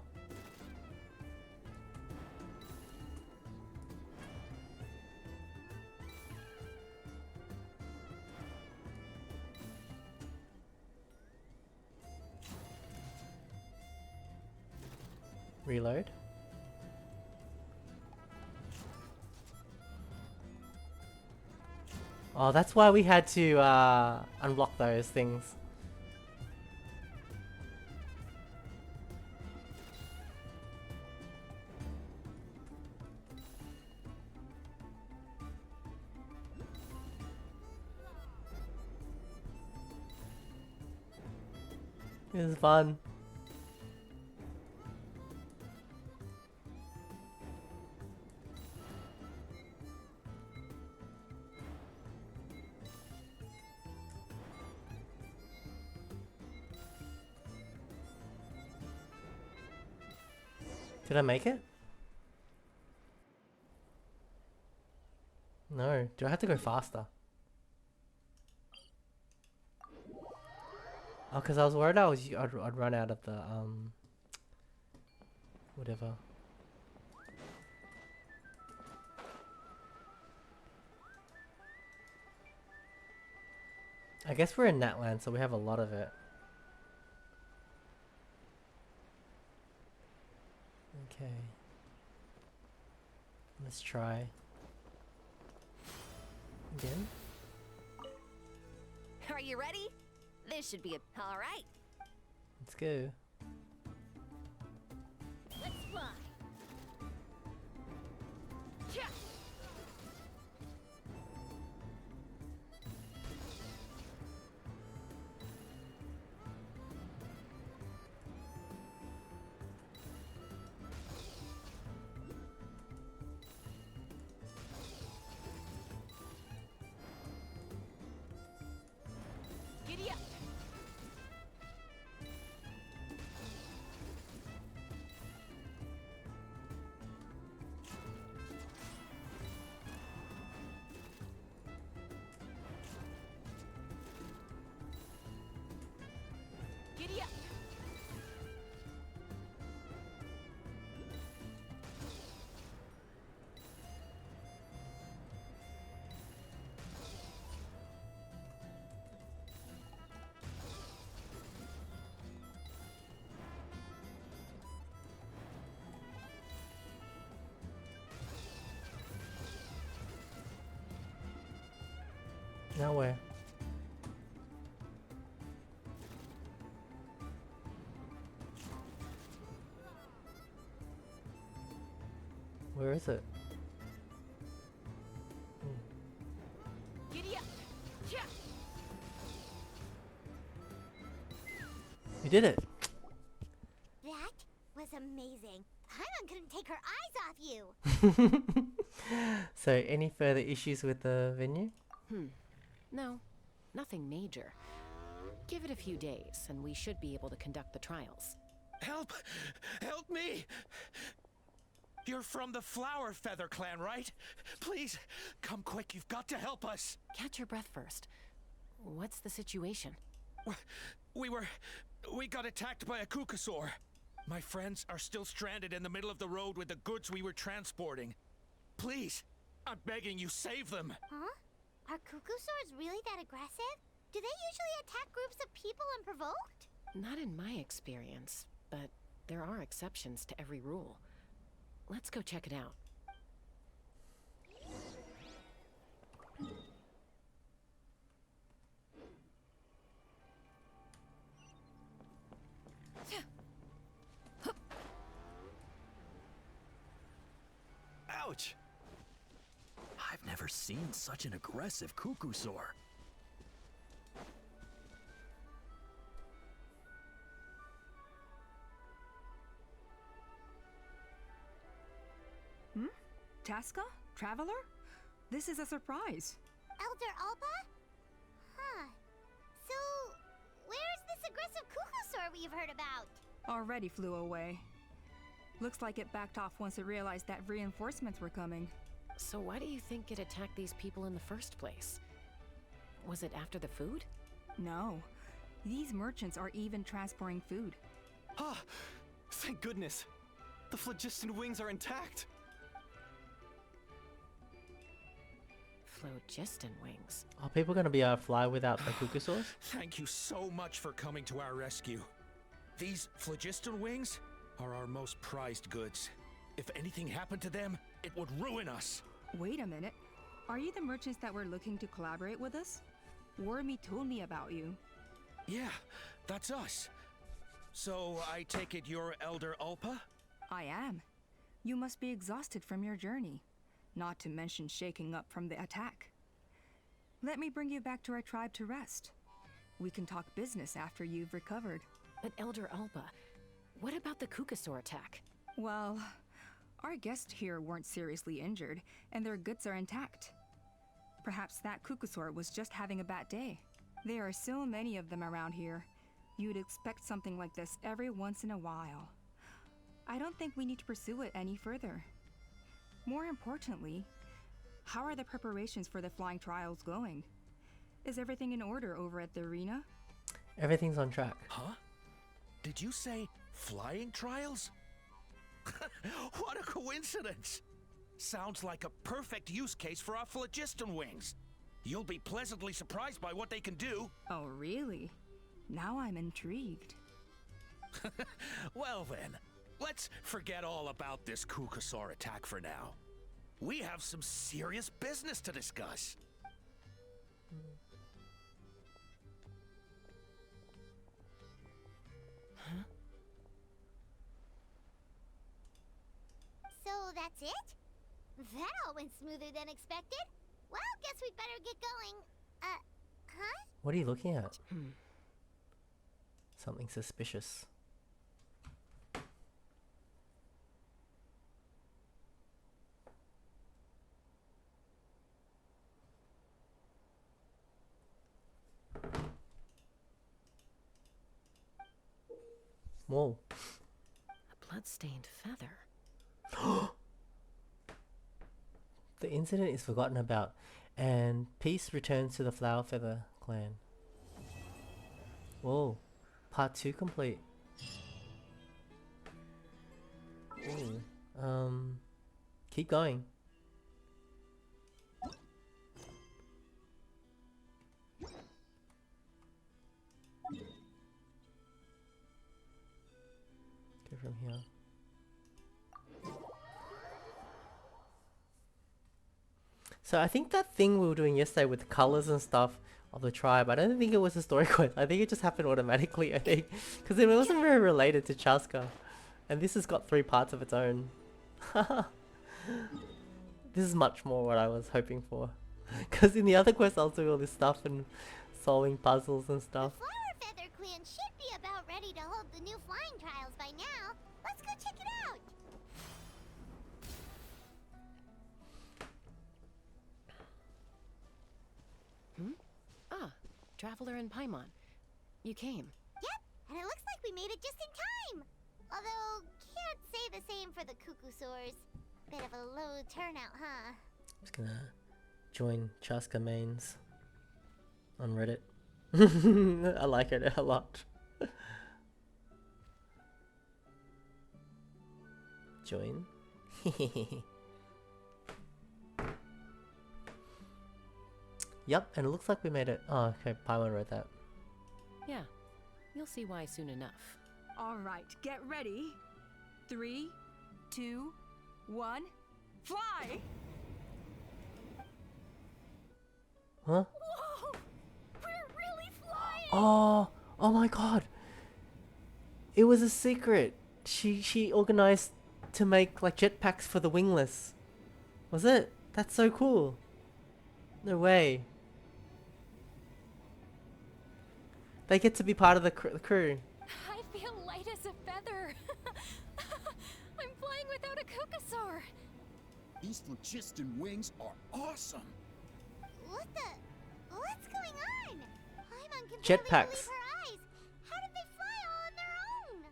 Reload. Oh, that's why we had to unblock those things. This is fun. Did I make it? No. Do I have to go faster? Oh, because I was worried I'd run out of the, whatever. I guess we're in Natland, so we have a lot of it. Okay. Let's try. Again? Are you ready? This should be a... All right. Let's go. Let's fly. Yeah. Giddy up. Giddy up. Now where? Where is it? Giddy up. Yeah. You did it. That was amazing. Paimon couldn't take her eyes off you. So, any further issues with the venue? No, nothing major. Give it a few days, and we should be able to conduct the trials. Help! Help me! You're from the Flower Feather clan, right? Please, come quick, you've got to help us! Catch your breath first. What's the situation? We got attacked by a Kukasaur. My friends are still stranded in the middle of the road with the goods we were transporting. Please, I'm begging you, save them! Huh? Are Kukusaurs really that aggressive? Do they usually attack groups of people unprovoked? Not in my experience, but there are exceptions to every rule. Let's go check it out. Ouch! I've never seen such an aggressive Kukusaur. Chasca? Traveler? This is a surprise. Elder Alpa? Huh. So, where's this aggressive Kukusaur we've heard about? Already flew away. Looks like it backed off once it realized that reinforcements were coming. So why do you think it attacked these people in the first place? Was it after the food? No. These merchants are even transporting food. Ah! Thank goodness! The phlogiston wings are intact! Phlogiston wings. Are people going to be able to fly without the Kukusaurs? Thank you so much for coming to our rescue. These phlogiston wings are our most prized goods. If anything happened to them, it would ruin us. Wait a minute. Are you the merchants that were looking to collaborate with us? Wormy told me about you. Yeah, that's us. So I take it you're Elder Ulpa? I am. You must be exhausted from your journey. Not to mention shaking up from the attack. Let me bring you back to our tribe to rest. We can talk business after you've recovered. But Elder Alba, what about the Kukusaur attack? Well, our guests here weren't seriously injured, and their goods are intact. Perhaps that Kukusaur was just having a bad day. There are so many of them around here. You'd expect something like this every once in a while. I don't think we need to pursue it any further. More importantly, how are the preparations for the flying trials going? Is everything in order over at the arena? Everything's on track. Huh? Did you say flying trials? What a coincidence! Sounds like a perfect use case for our phlogiston wings. You'll be pleasantly surprised by what they can do. Oh, really? Now I'm intrigued. Well then, let's forget all about this Kukusaur attack for now. We have some serious business to discuss. Huh? So that's it? That all went smoother than expected. Well, guess we'd better get going. Huh? What are you looking at? Something suspicious. Whoa. A blood-stained feather. The incident is forgotten about, and peace returns to the Flower Feather clan. Whoa. Part 2 complete. Ooh. Keep going. Go from here. So I think that thing we were doing yesterday with the colors and stuff of the tribe, I don't think it was a story quest. I think it just happened automatically, I think. Because it wasn't very related to Chasca. And this has got 3 parts of its own. This is much more what I was hoping for. Because in the other quest I was doing all this stuff and solving puzzles and stuff. The Flower Feather land should be about ready to hold the new flying trials by now. Let's go check it out. Ah, Traveler and Paimon. You came. Yep, and it looks like we made it just in time. Although, can't say the same for the Cuckoosaurs. Bit of a low turnout, huh? I'm just gonna join Chasca mains on Reddit. I like it a lot. Join. Yep, and it looks like we made it. Oh, okay, Paimon wrote that. Yeah, you'll see why soon enough. All right, get ready. 3, 2, 1, fly! Huh? Whoa! We're really flying! Oh my god! It was a secret. She organized to make like jetpacks for the wingless. Was it? That's so cool. No way. They get to be part of the crew. I feel light as a feather. I'm flying without a Cuckoosaur. These phlogiston wings are awesome. What's going on? Paimon can barely Jetpacks. believe her eyes. How did they fly all on their own?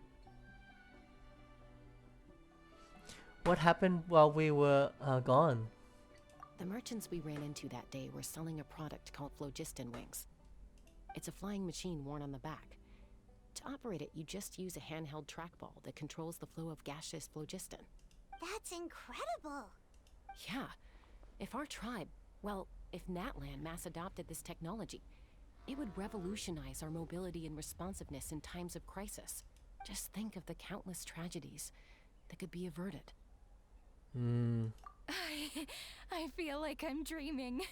What happened while we were gone? The merchants we ran into that day were selling a product called phlogiston wings. It's a flying machine worn on the back. To operate it, you just use a handheld trackball that controls the flow of gaseous phlogiston. That's incredible. Yeah. If our tribe, well, if Natlan mass adopted this technology, it would revolutionize our mobility and responsiveness in times of crisis. Just think of the countless tragedies that could be averted. I feel like I'm dreaming.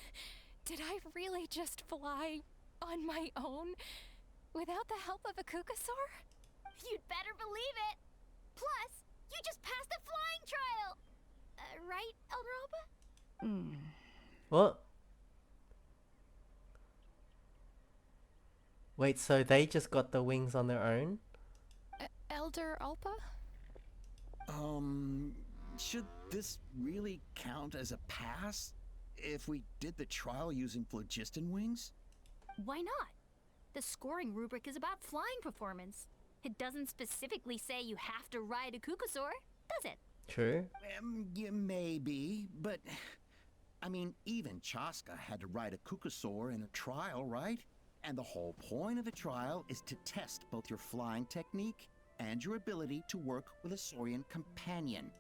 Did I really just fly on my own without the help of a Cuckoosaur? You'd better believe it. Plus, you just passed the flying trial. Right, Elder Alba? What? Wait, so they just got the wings on their own? Elder Alpa? Should this really count as a pass? If we did the trial using phlogiston wings? Why not? The scoring rubric is about flying performance. It doesn't specifically say you have to ride a Cuckoosaur, does it? True. Yeah, maybe, but I mean, even Chasca had to ride a Cuckoosaur in a trial, right? And the whole point of the trial is to test both your flying technique and your ability to work with a Saurian companion.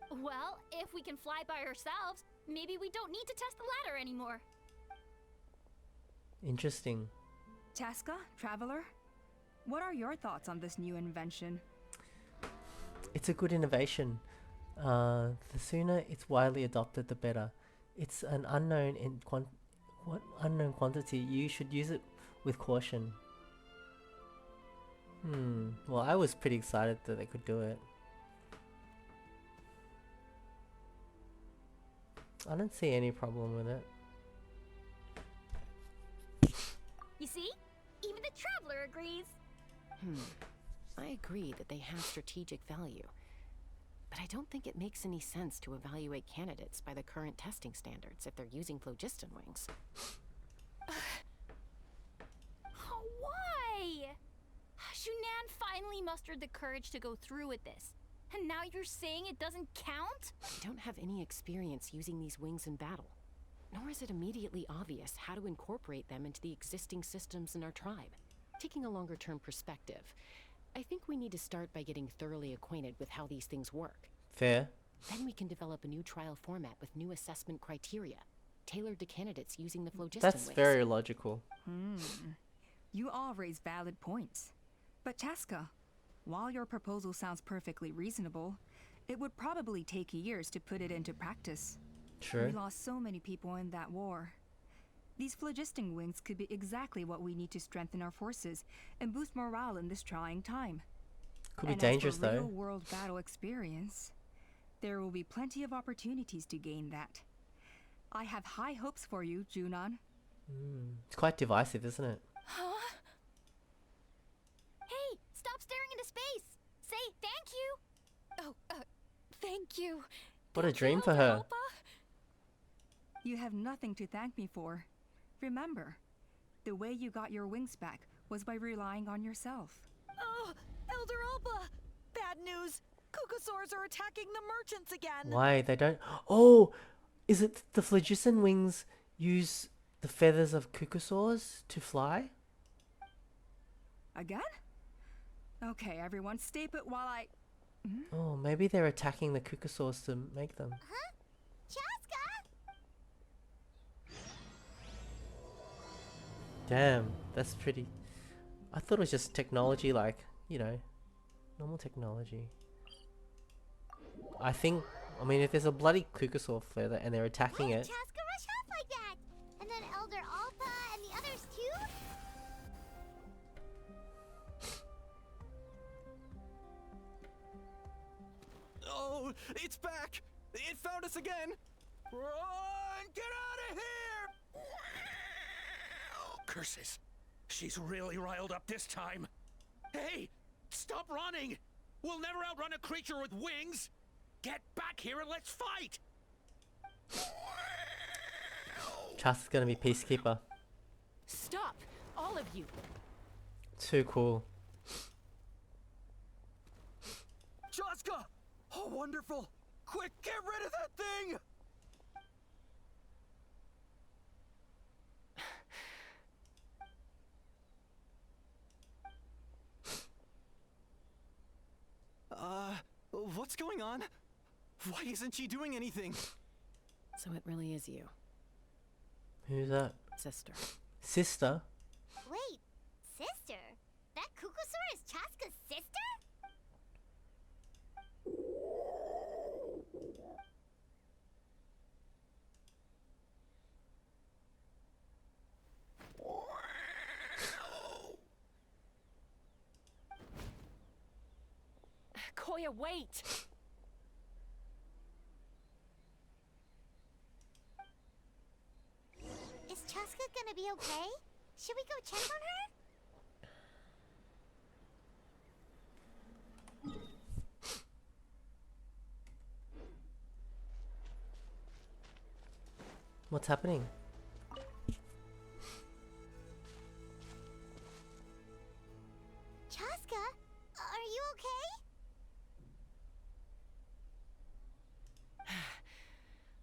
Well, if we can fly by ourselves, maybe we don't need to test the ladder anymore. Interesting. Chasca, Traveler, what are your thoughts on this new invention? It's a good innovation. The sooner it's widely adopted, the better. It's an unknown unknown quantity. You should use it with caution. Well, I was pretty excited that they could do it. I don't see any problem with it. You see? Even the Traveler agrees. I agree that they have strategic value. But I don't think it makes any sense to evaluate candidates by the current testing standards if they're using phlogiston wings. Why? Shunan finally mustered the courage to go through with this. And now you're saying it doesn't count? We don't have any experience using these wings in battle. Nor is it immediately obvious how to incorporate them into the existing systems in our tribe. Taking a longer-term perspective, I think we need to start by getting thoroughly acquainted with how these things work. Fair. Then we can develop a new trial format with new assessment criteria, tailored to candidates using the phlogiston That's wings. very logical. You all raise valid points. But Chasca, while your proposal sounds perfectly reasonable, it would probably take years to put it into practice. True. We lost so many people in that war. These phlogiston wings could be exactly what we need to strengthen our forces and boost morale in this trying time. Could be And dangerous as for though. real-world battle experience, there will be plenty of opportunities to gain that. I have high hopes for you, Junon. It's quite divisive, isn't it? Huh? Hey, stop staring into space! Say thank you! Oh, thank you. What a Thank you, dream for Elder her. Alpa. You have nothing to thank me for. Remember, the way you got your wings back was by relying on yourself. Oh, Elder Alba! Bad news! Kukasaurs are attacking the merchants again! Why they don't? Oh, is it the phlogiston wings use the feathers of cucosaurs to fly? Again? Okay, everyone, stay put while I... Oh, maybe they're attacking the cucosaurs to make them. Huh? Chasca? Damn, that's pretty. I thought it was just technology, like, you know, normal technology. I mean, if there's a bloody cucosaur feather and they're attacking Why it. did Chasca rush off like that? And then Elder Alpa and the others too? Oh, it's back! It found us again! Run! Get out of here! Curses. She's really riled up this time. Hey! Stop running! We'll never outrun a creature with wings! Get back here and let's fight! Chasca's gonna be peacekeeper. Stop! All of you! Too cool. Chasca! Oh, wonderful! Quick, get rid of that thing! What's going on? Why isn't she doing anything? So it really is you, Who's that? sister. Sister? Wait, sister? That Kukusaur is Chasca's sister? Koya, wait! Is Chasca gonna be okay? Should we go check on her? What's happening? Chasca, are you okay?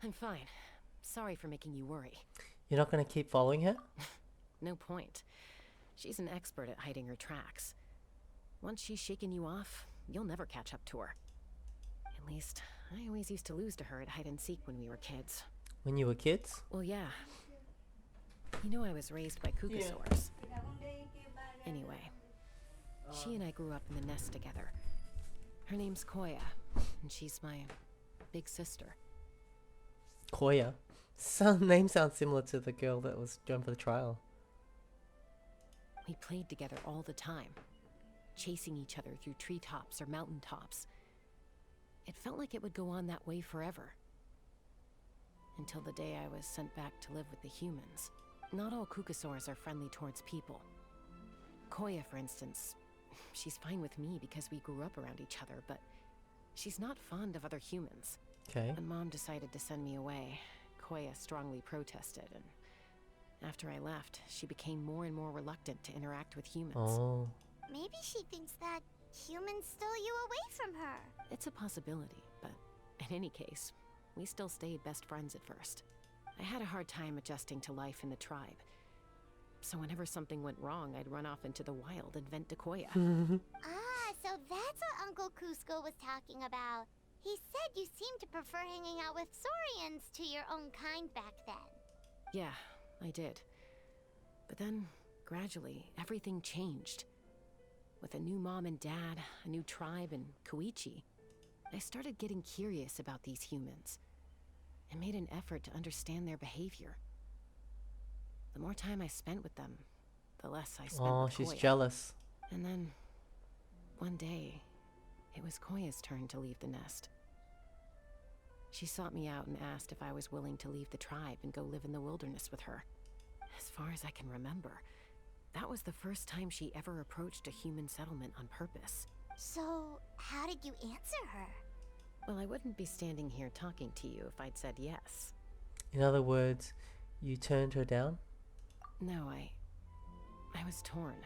I'm fine. Sorry for making you worry. You're not gonna keep following her? No point. She's an expert at hiding her tracks. Once she's shaken you off, you'll never catch up to her. At least, I always used to lose to her at hide and seek when we were kids. When you were kids? Well, yeah. You know I was raised by Kukasaurs. Anyway, she and I grew up in the nest together. Her name's Koya, and she's my big sister. Koya. Some name sounds similar to the girl that was going for the trial. We played together all the time, chasing each other through treetops or mountaintops. It felt like it would go on that way forever. Until the day I was sent back to live with the humans. Not all Kukasaurs are friendly towards people. Koya, for instance, she's fine with me because we grew up around each other, but she's not fond of other humans. Okay. When Mom decided to send me away, Koya strongly protested, and after I left, she became more and more reluctant to interact with humans. Oh. Maybe she thinks that humans stole you away from her. It's a possibility, but in any case, we still stayed best friends at first. I had a hard time adjusting to life in the tribe. So whenever something went wrong, I'd run off into the wild and vent to Koya. Ah, so that's what Uncle Cusco was talking about. He said you seemed to prefer hanging out with Saurians to your own kind back then. Yeah, I did. But then, gradually, everything changed. With a new mom and dad, a new tribe, and Koichi, I started getting curious about these humans. I made an effort to understand their behavior. The more time I spent with them, the less I spent Oh, with she's Koya. jealous. And then, one day, it was Koya's turn to leave the nest. She sought me out and asked if I was willing to leave the tribe and go live in the wilderness with her. As far as I can remember, That was the first time she ever approached a human settlement on purpose. So, how did you answer her? Well, I wouldn't be standing here talking to you if I'd said yes. In other words, you turned her down? No, I was torn.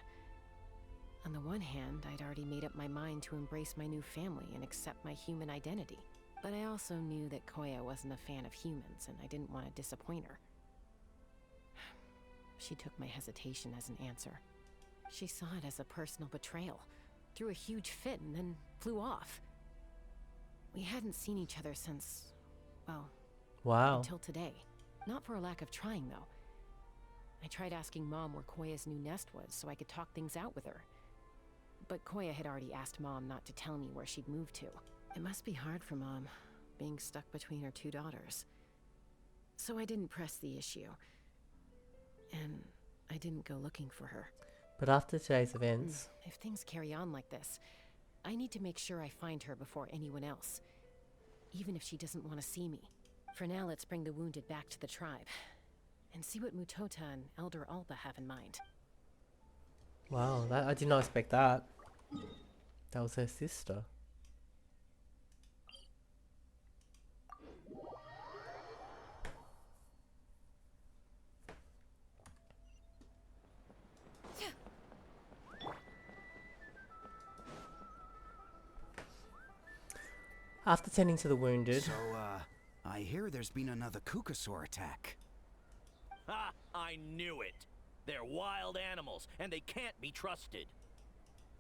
On the one hand, I'd already made up my mind to embrace my new family and accept my human identity. But I also knew that Koya wasn't a fan of humans, and I didn't want to disappoint her. She took my hesitation as an answer. She saw it as a personal betrayal, threw a huge fit, and then flew off. We hadn't seen each other since, well, Wow. until today. Not for a lack of trying, though. I tried asking Mom where Koya's new nest was so I could talk things out with her. But Koya had already asked Mom not to tell me where she'd moved to. It must be hard for Mom, being stuck between her two daughters. So I didn't press the issue. And I didn't go looking for her. But after today's events... If things carry on like this, I need to make sure I find her before anyone else. Even if she doesn't want to see me. For now, let's bring the wounded back to the tribe. And see what Mutota and Elder Alba have in mind. Wow, I did not expect that. That was her sister. After tending to the wounded... So, I hear there's been another Kukasaur attack. Ha! I knew it! They're wild animals, and they can't be trusted.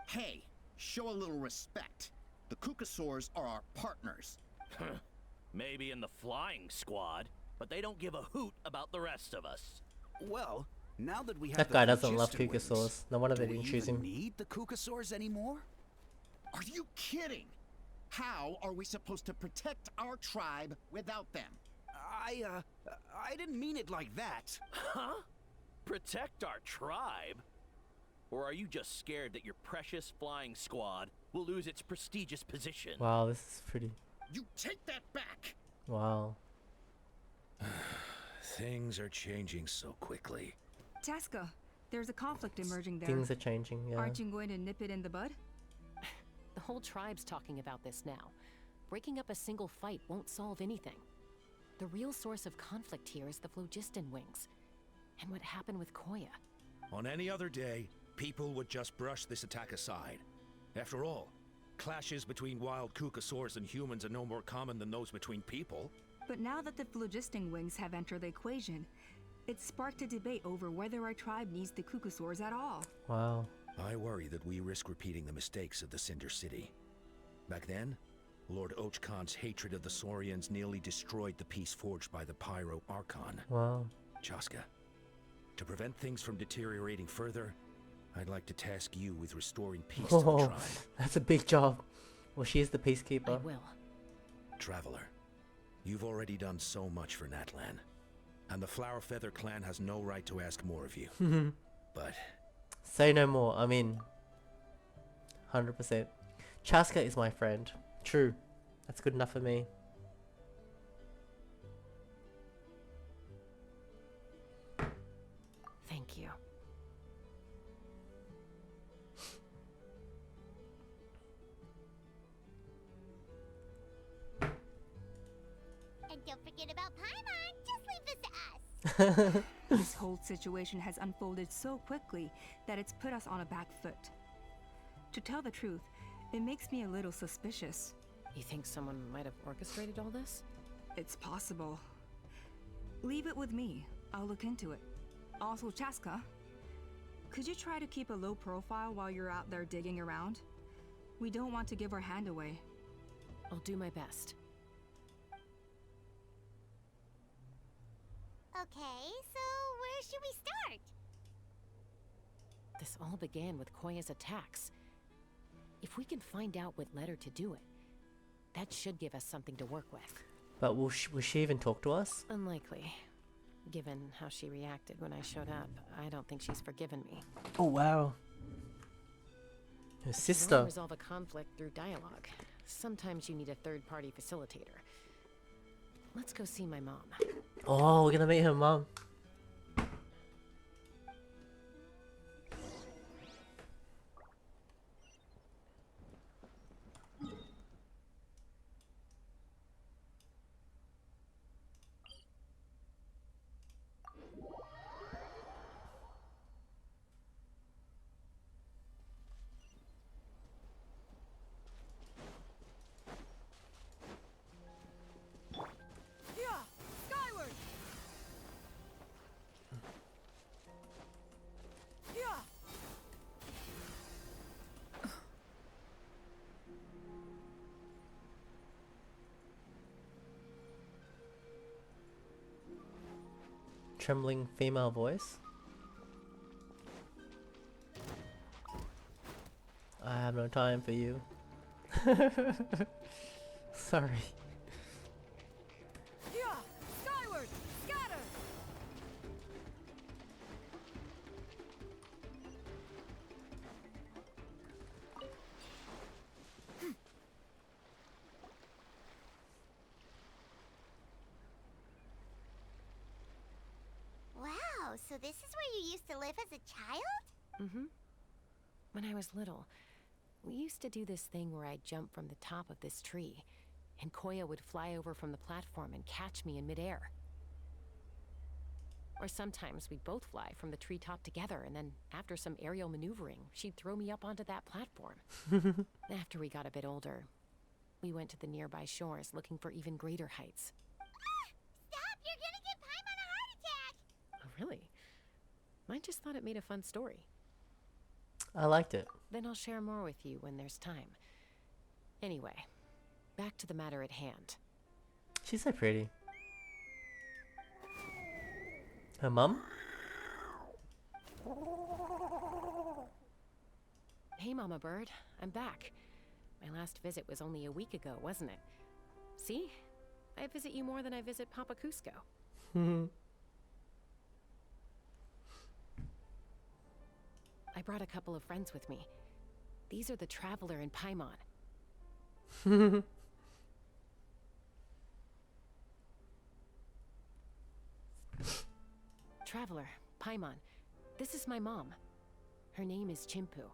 Hey, show a little respect. The Kukasaurs are our partners. Maybe in the flying squad, but they don't give a hoot about the rest of us. Well, now that we have That the guy doesn't love Phlogiston Kukasaurs. wings, No wonder do they we didn't choose even him. need the Kukasaurs anymore? Are you kidding? How are we supposed to protect our tribe without them? I didn't mean it like that. Huh? Protect our tribe? Or are you just scared that your precious flying squad will lose its prestigious position? Wow, this is pretty... You take that back! Wow. Things are changing so quickly. Chasca, there's a conflict emerging there. Things are changing, yeah. Aren't you going to nip it in the bud? The whole tribe's talking about this now. Breaking up a single fight won't solve anything. The real source of conflict here is the Phlogiston wings. And what happened with Koya. On any other day, people would just brush this attack aside. After all, clashes between wild Kukasaurs and humans are no more common than those between people. But now that the Phlogiston wings have entered the equation, it's sparked a debate over whether our tribe needs the Kukasaurs at all. Wow. I worry that we risk repeating the mistakes of the Cinder City. Back then, Lord Ochkon's hatred of the Saurians nearly destroyed the peace forged by the Pyro Archon. Wow. Chasca, to prevent things from deteriorating further, I'd like to task you with restoring peace to the Oh, tribe. that's a big job. Well, she is the peacekeeper. I will. Traveler, you've already done so much for Natlan, and the Flower Feather clan has no right to ask more of you. But Say no more. I'm in. 100%. Chasca is my friend. True. That's good enough for me. Thank you. And don't forget about Paimon. Just leave this to us. This whole situation has unfolded so quickly that it's put us on a back foot. To tell the truth, it makes me a little suspicious. You think someone might have orchestrated all this? It's possible. Leave it with me. I'll look into it. Also, Chasca, could you try to keep a low profile while you're out there digging around? We don't want to give our hand away. I'll do my best. Okay, so where should we start? This all began with Koya's attacks. If we can find out what led her to do it, that should give us something to work with. But will she even talk to us? Unlikely. Given how she reacted when I showed up, I don't think she's forgiven me. Oh, wow. Her You sister. wanna resolve a conflict through dialogue. Sometimes you need a third-party facilitator. Let's go see my mom. Oh, we're gonna meet her mom. trembling female voice. I have no time for you. Sorry. Yeah! Skyward! Scatter! Wow, so this is where you used to live as a child? Mm-hmm. When I was little, we used to do this thing where I'd jump from the top of this tree, and Koya would fly over from the platform and catch me in midair. Or sometimes we'd both fly from the treetop together, and then after some aerial maneuvering, she'd throw me up onto that platform. After we got a bit older, we went to the nearby shores looking for even greater heights. Stop! You're gonna get Paimon a heart attack! Oh, really? I just thought it made a fun story. I liked it. Then I'll share more with you when there's time. Anyway, back to the matter at hand. She's so pretty. Her mum? Hey, Mama Bird. I'm back. My last visit was only a week ago, wasn't it? See? I visit you more than I visit Papa Cusco. I brought a couple of friends with me. These are the Traveler and Paimon. Traveler, Paimon, this is my mom. Her name is Chimpu.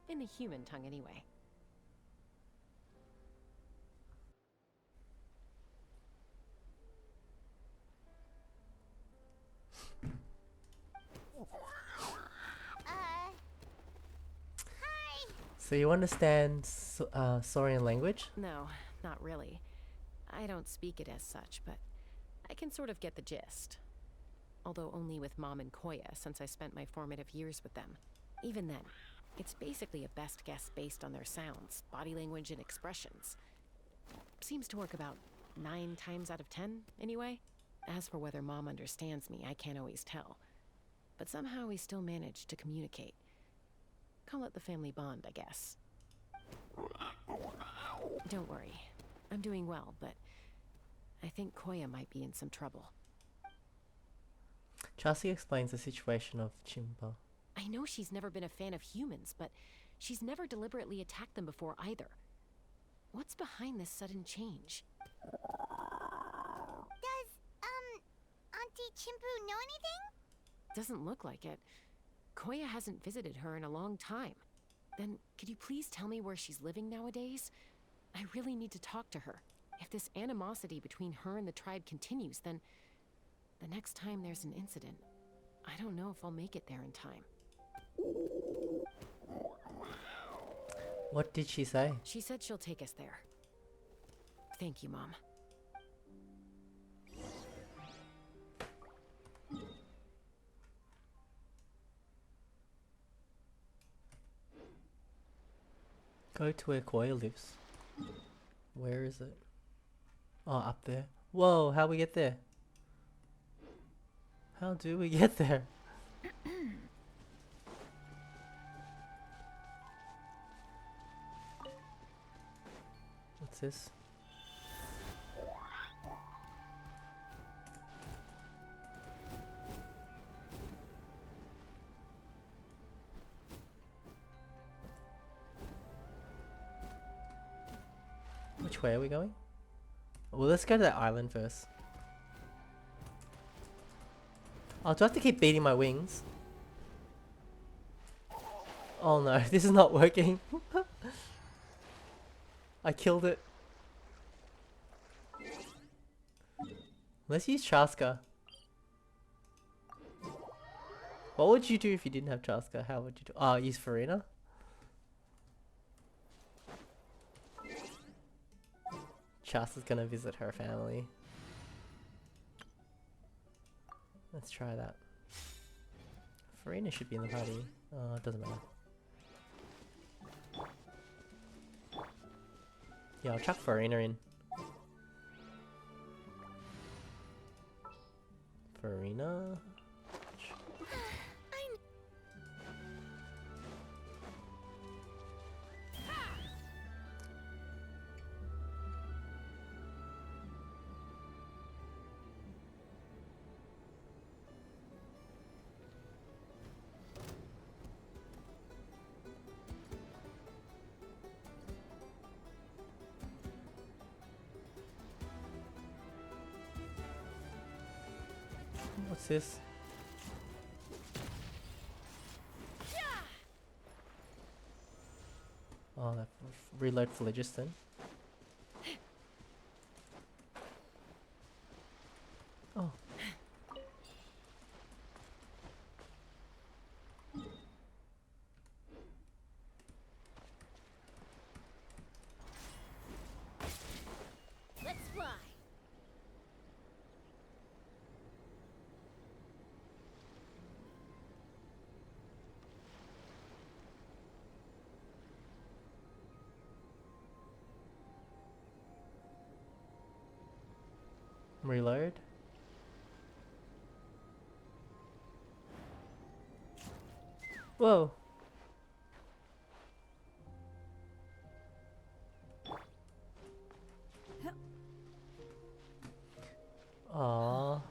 In the human tongue, anyway. Hi! So you understand Saurian language? No, not really. I don't speak it as such, but I can sort of get the gist. Although only with Mom and Koya, since I spent my formative years with them. Even then, it's basically a best guess based on their sounds, body language, and expressions. Seems to work about 9 times out of 10, anyway. As for whether Mom understands me, I can't always tell. But somehow we still manage to communicate. Call it the family bond, I guess. Don't worry. I'm doing well, but I think Koya might be in some trouble. Chasca explains the situation of Chimpa. I know she's never been a fan of humans, but she's never deliberately attacked them before either. What's behind this sudden change? Does, Auntie Chimpu know anything? Doesn't look like it. Koya hasn't visited her in a long time. Then, could you please tell me where she's living nowadays? I really need to talk to her. If this animosity between her and the tribe continues, then the next time there's an incident, I don't know if I'll make it there in time. What did she say? She said she'll take us there. Thank you, Mom. Go to where Koya lives. Where is it? Oh, up there. Whoa, how we get there? How do we get there? What's this? Which way are we going? Well, let's go to that island first. Oh, do I have to keep beating my wings? Oh no, this is not working. I killed it. Let's use Chasca. What would you do if you didn't have Chasca? How would you do? Oh, use Farina? Chasca's gonna visit her family. Let's try that. Farina should be in the party. Oh, it doesn't matter. Yeah, I'll chuck Farina in. Farina. What's this? Oh, that reload phlogiston. Oh. Let's fly. Reload. Whoa. Aww.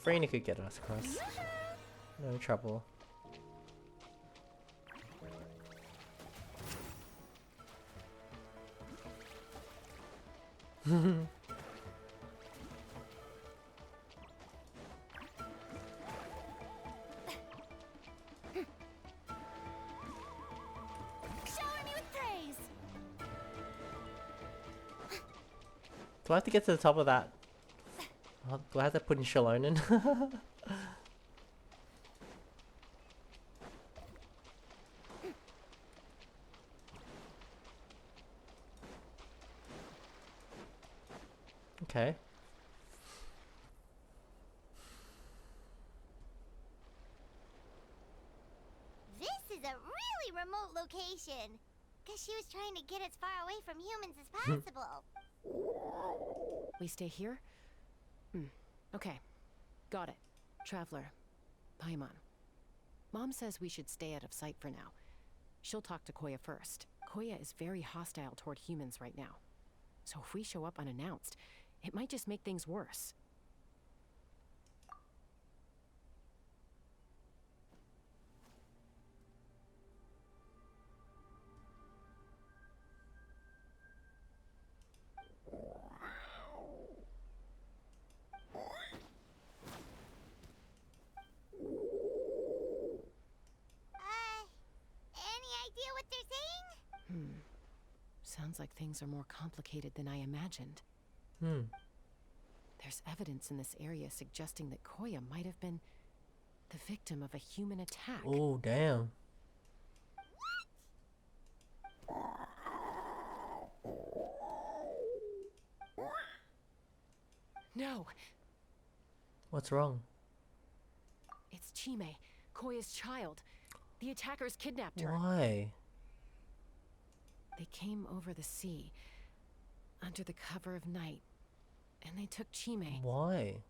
Freeney could get us across. No trouble. Shower me with praise. Do I have to get to the top of that? Do I have to put in Shalone in? Okay. This is a really remote location. Guess she was trying to get as far away from humans as possible. We stay here? Okay. Got it. Traveler. Paimon. Mom says we should stay out of sight for now. She'll talk to Koya first. Koya is very hostile toward humans right now. So if we show up unannounced, it might just make things worse. Any idea what they're saying? Sounds like things are more complicated than I imagined. There's evidence in this area suggesting that Koya might have been the victim of a human attack. Oh, damn. No! What's wrong? It's Chime, Koya's child. The attackers kidnapped her. Why? They came over the sea, under the cover of night, and they took Chime. Why?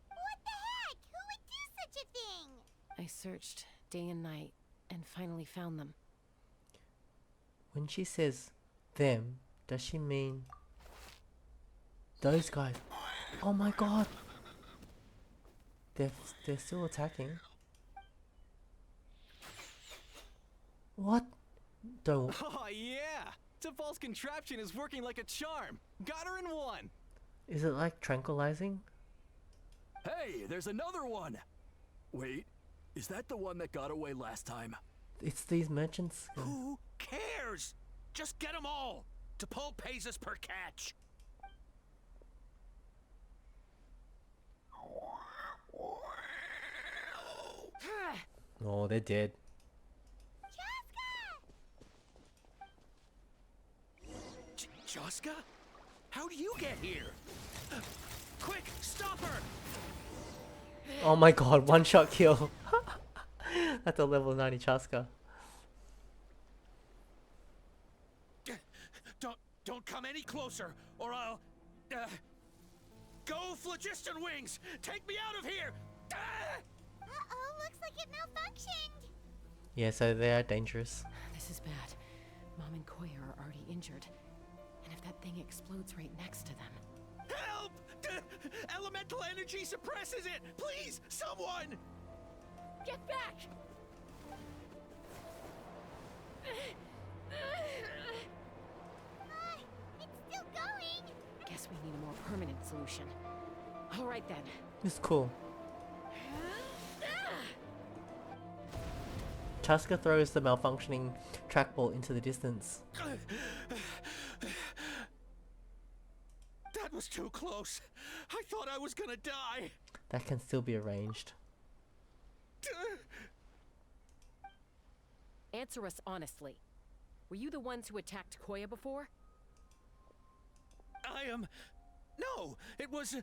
What the heck? Who would do such a thing? I searched day and night, and finally found them. When she says them, does she mean those guys? Oh my god! They're still attacking. What? Don't. Oh yeah! Tafal's contraption is working like a charm. Got her in one. Is it like tranquilizing? Hey, there's another one! Wait, is that the one that got away last time? It's these merchants. Who cares? Just get them all. T'Pol pays us per catch. Oh, they're dead. Chasca? How do you get here? Quick, stop her! Oh my god, one shot kill. That's a level 90 Chasca. Don't come any closer, or I'll... Go, Phlogiston Wings! Take me out of here! Uh-oh, looks like it malfunctioned. Yeah, so they are dangerous. This is bad. Mom and Koya are already injured. And if that thing explodes right next to them... Help! Elemental energy suppresses it! Please, someone! Get back! It's still going! Guess we need a more permanent solution. All right then. It's cool. Chasca throws the malfunctioning trackball into the distance. That was too close. I thought I was gonna die. That can still be arranged. Answer us honestly. Were you the ones who attacked Koya before? I am... No, it was...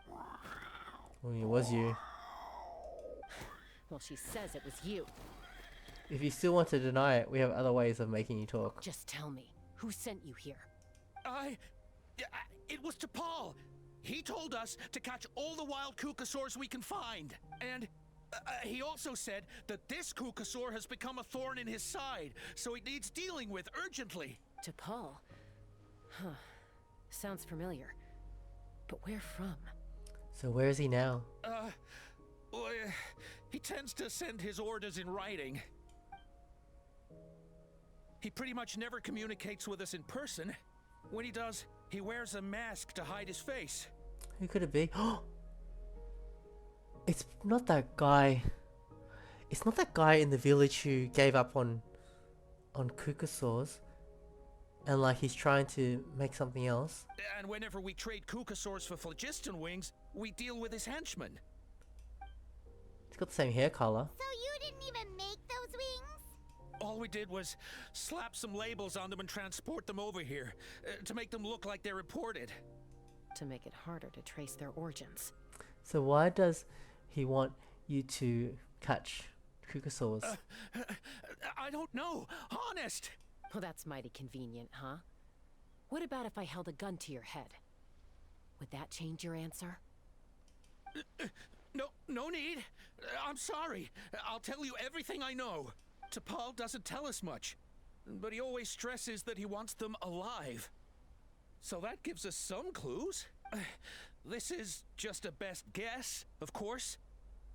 Well, it was you. Well, she says it was you. If you still want to deny it, we have other ways of making you talk. Just tell me, who sent you here? It was T'Pol. He told us to catch all the wild Kukasaurs we can find. And he also said that this Kukasaur has become a thorn in his side, so it needs dealing with urgently. T'Pol? Huh. Sounds familiar. But where from? So where is he now? Well, he tends to send his orders in writing. He pretty much never communicates with us in person. When he does, he wears a mask to hide his face. Who could it be? It's not that guy. It's not that guy in the village who gave up on Kukasaurs. And like he's trying to make something else. And whenever we trade Kukasaurs for phlogiston wings, we deal with his henchmen. He's got the same hair color. So you didn't even make those wings? All we did was slap some labels on them and transport them over here, to make them look like they're imported. To make it harder to trace their origins. So why does he want you to catch Kukasaurs? I don't know, honest! Well, that's mighty convenient, huh? What about if I held a gun to your head? Would that change your answer? No need. I'm sorry. I'll tell you everything I know. T'Pol doesn't tell us much, but he always stresses that he wants them alive. So that gives us some clues. This is just a best guess, of course,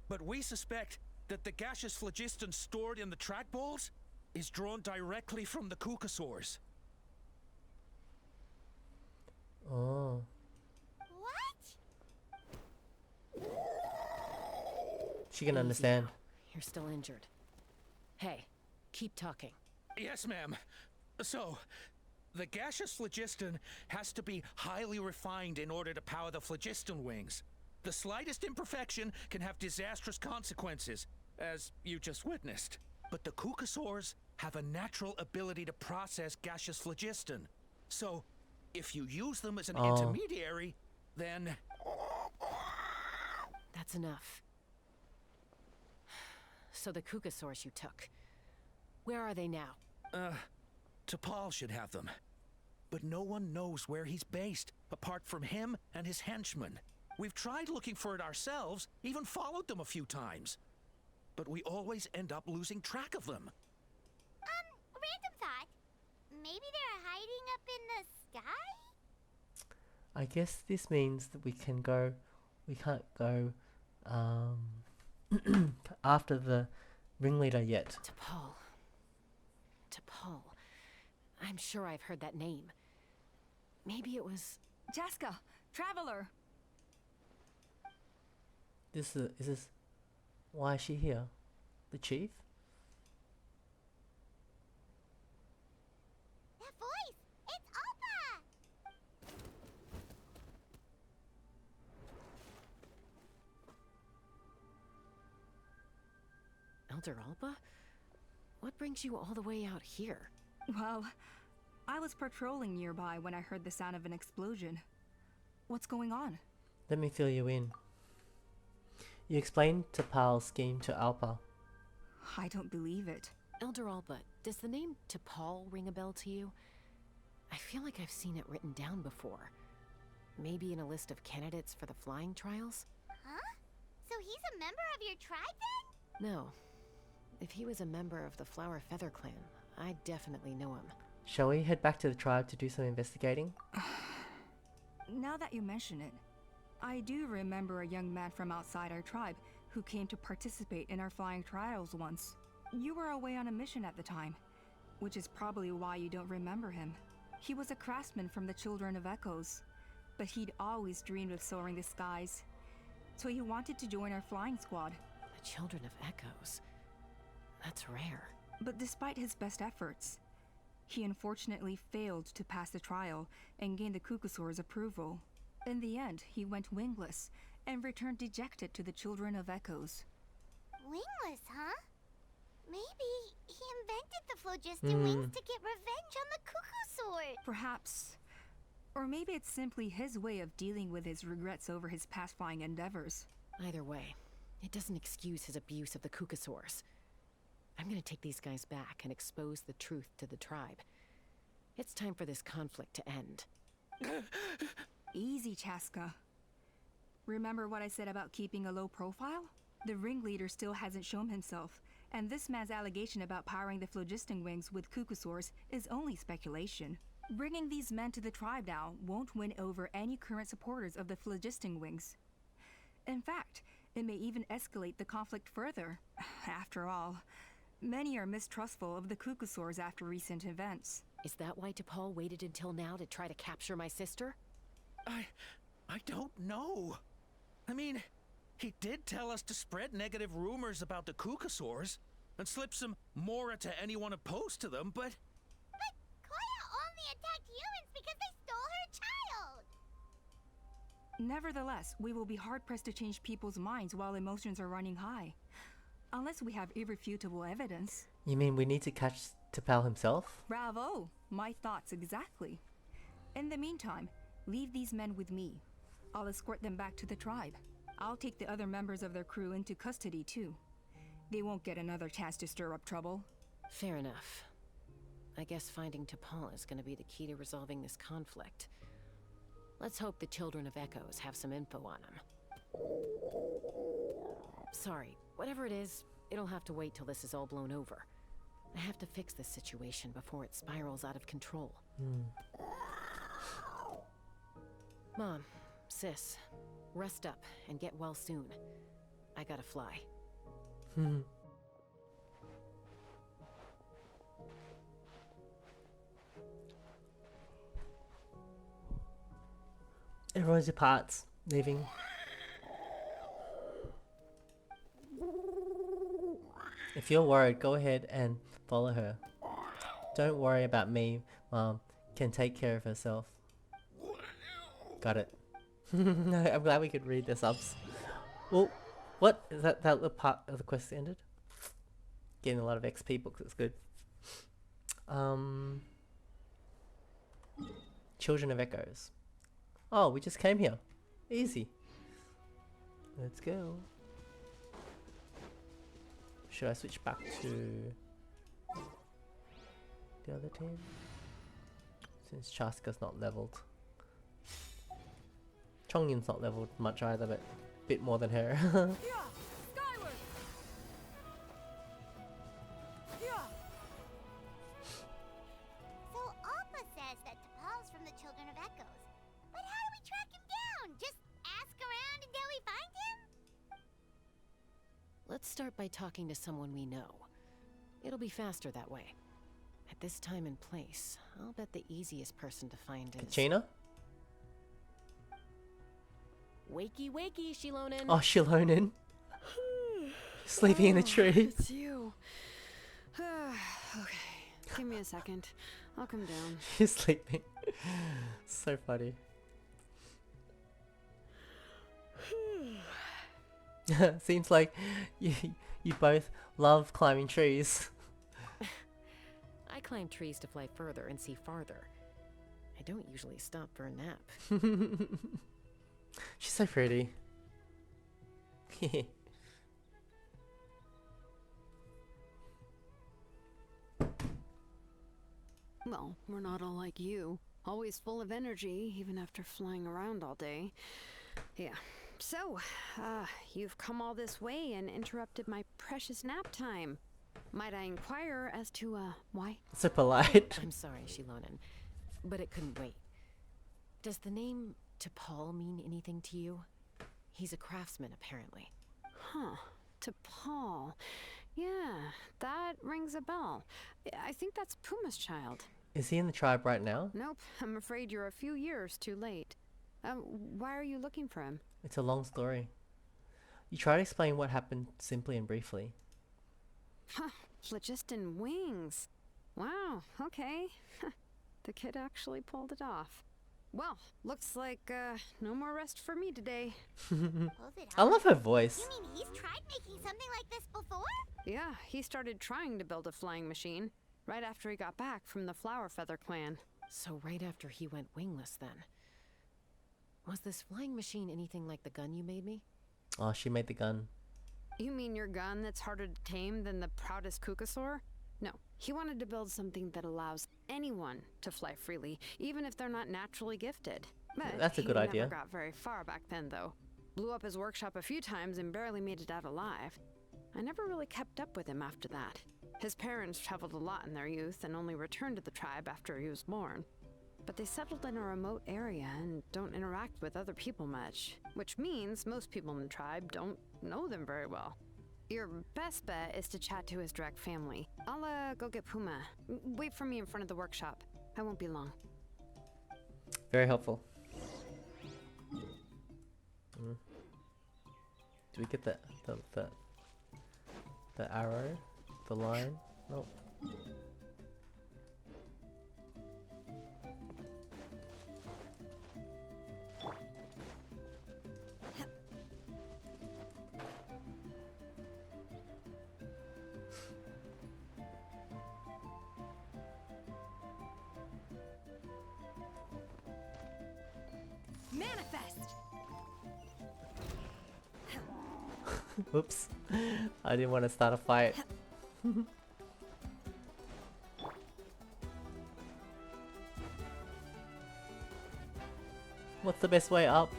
but we suspect that the gaseous phlogiston stored in the trackballs is drawn directly from the Kukasaurs. Oh. What? She can understand. You're still injured. Hey, keep talking. Yes, ma'am. So, the gaseous phlogiston has to be highly refined in order to power the phlogiston wings. The slightest imperfection can have disastrous consequences, as you just witnessed. But the Kukasaurs have a natural ability to process gaseous phlogiston. So, if you use them as an intermediary, then... That's enough. So the Kukasaurs you took, where are they now? T'Pol should have them. But no one knows where he's based, apart from him and his henchmen. We've tried looking for it ourselves, even followed them a few times. But we always end up losing track of them. Random thought. Maybe they're hiding up in the sky? I guess this means that we can't go after the ringleader yet. T'Pol. I'm sure I've heard that name. Maybe it was... Chasca, Traveler! Is this... Why is she here? The chief? That voice! It's Alpha! Elder Alba? What brings you all the way out here? Well, I was patrolling nearby when I heard the sound of an explosion. What's going on? Let me fill you in. You explained T'Pol's scheme to Alpa. I don't believe it. Elder Alba, does the name T'Pol ring a bell to you? I feel like I've seen it written down before. Maybe in a list of candidates for the flying trials? Huh? So he's a member of your tribe then? No. If he was a member of the Flower Feather clan, I'd definitely know him. Shall we head back to the tribe to do some investigating? Now that you mention it, I do remember a young man from outside our tribe who came to participate in our flying trials once. You were away on a mission at the time, which is probably why you don't remember him. He was a craftsman from the Children of Echoes, but he'd always dreamed of soaring the skies, so he wanted to join our flying squad. The Children of Echoes? That's rare. But despite his best efforts, he unfortunately failed to pass the trial and gain the Kukusaur's approval. In the end, he went wingless and returned dejected to the Children of Echoes. Wingless, huh? Maybe he invented the phlogiston wings to get revenge on the Kukusaur. Perhaps. Or maybe it's simply his way of dealing with his regrets over his past flying endeavors. Either way, it doesn't excuse his abuse of the Kukusaurs. I'm gonna take these guys back and expose the truth to the tribe. It's time for this conflict to end. Easy, Chasca. Remember what I said about keeping a low profile? The ringleader still hasn't shown himself, and this man's allegation about powering the phlogiston wings with Kukusaurs is only speculation. Bringing these men to the tribe now won't win over any current supporters of the phlogiston wings. In fact, it may even escalate the conflict further. After all, many are mistrustful of the Kukusaurs after recent events. Is that why T'Pol waited until now to try to capture my sister? I don't know. I mean, he did tell us to spread negative rumors about the Kukusaurs and slip some mora to anyone opposed to them, but... But Koya only attacked humans because they stole her child! Nevertheless, we will be hard-pressed to change people's minds while emotions are running high. Unless we have irrefutable evidence. You mean we need to catch T'Pol himself? Bravo! My thoughts exactly. In the meantime, leave these men with me. I'll escort them back to the tribe. I'll take the other members of their crew into custody too. They won't get another chance to stir up trouble. Fair enough. I guess finding T'Pol is gonna be the key to resolving this conflict. Let's hope the Children of Echoes have some info on him. Sorry, whatever it is, it'll have to wait till this is all blown over. I have to fix this situation before it spirals out of control. Mom, sis, rest up and get well soon. I gotta fly. Everyone departs, leaving. If you're worried, go ahead and follow her. Don't worry about me, Mom can take care of herself. Got it. I'm glad we could read the subs. Well, what is that? That little part of the quest ended. Getting a lot of XP books. It's good. Children of Echoes. Oh, we just came here. Easy. Let's go. Should I switch back to the other team? Since Chasca's not leveled. Chongyun's not leveled much either, but a bit more than her. Skyward! So Alpha says that T'Pol's from the Children of Echoes. But how do we track him down? Just ask around until we find him? Let's start by talking to someone we know. It'll be faster that way. At this time and place, I'll bet the easiest person to find is... Kachina? Wakey wakey, Shilonen! Oh, Shilonen. Sleeping in a tree. It's you. Okay, give me a second. I'll come down. She's sleeping. So funny. Seems like you both love climbing trees. I climb trees to fly further and see farther. I don't usually stop for a nap. She's so pretty. Well, we're not all like you. Always full of energy, even after flying around all day. Yeah. So, you've come all this way and interrupted my precious nap time. Might I inquire as to, why? So polite. I'm sorry, Shilonen, but it couldn't wait. Does the name T'Pol mean anything to you? He's a craftsman, apparently. Huh. To Paul. Yeah, that rings a bell. I think that's Puma's child. Is he in the tribe right now? Nope, I'm afraid you're a few years too late. Why are you looking for him? It's a long story. You try to explain what happened simply and briefly. Huh, phlogiston wings. Wow, okay. The kid actually pulled it off. Well, looks like no more rest for me today. I love her voice. You mean he's tried making something like this before? Yeah, he started trying to build a flying machine right after he got back from the Flower Feather clan. So right after he went wingless then. Was this flying machine anything like the gun you made me? Oh, she made the gun. You mean your gun that's harder to tame than the proudest Kukasaur? No, he wanted to build something that allows anyone to fly freely, even if they're not naturally gifted. But That's a good idea. He never got very far back then, though. Blew up his workshop a few times and barely made it out alive. I never really kept up with him after that. His parents traveled a lot in their youth and only returned to the tribe after he was born. But they settled in a remote area and don't interact with other people much, which means most people in the tribe don't know them very well. Your best bet is to chat to his direct family. I'll go get Puma. Wait for me in front of the workshop. I won't be long. Very helpful. Do we get the arrow? The line? Nope. Manifest! Oops. I didn't want to start a fight. What's the best way up?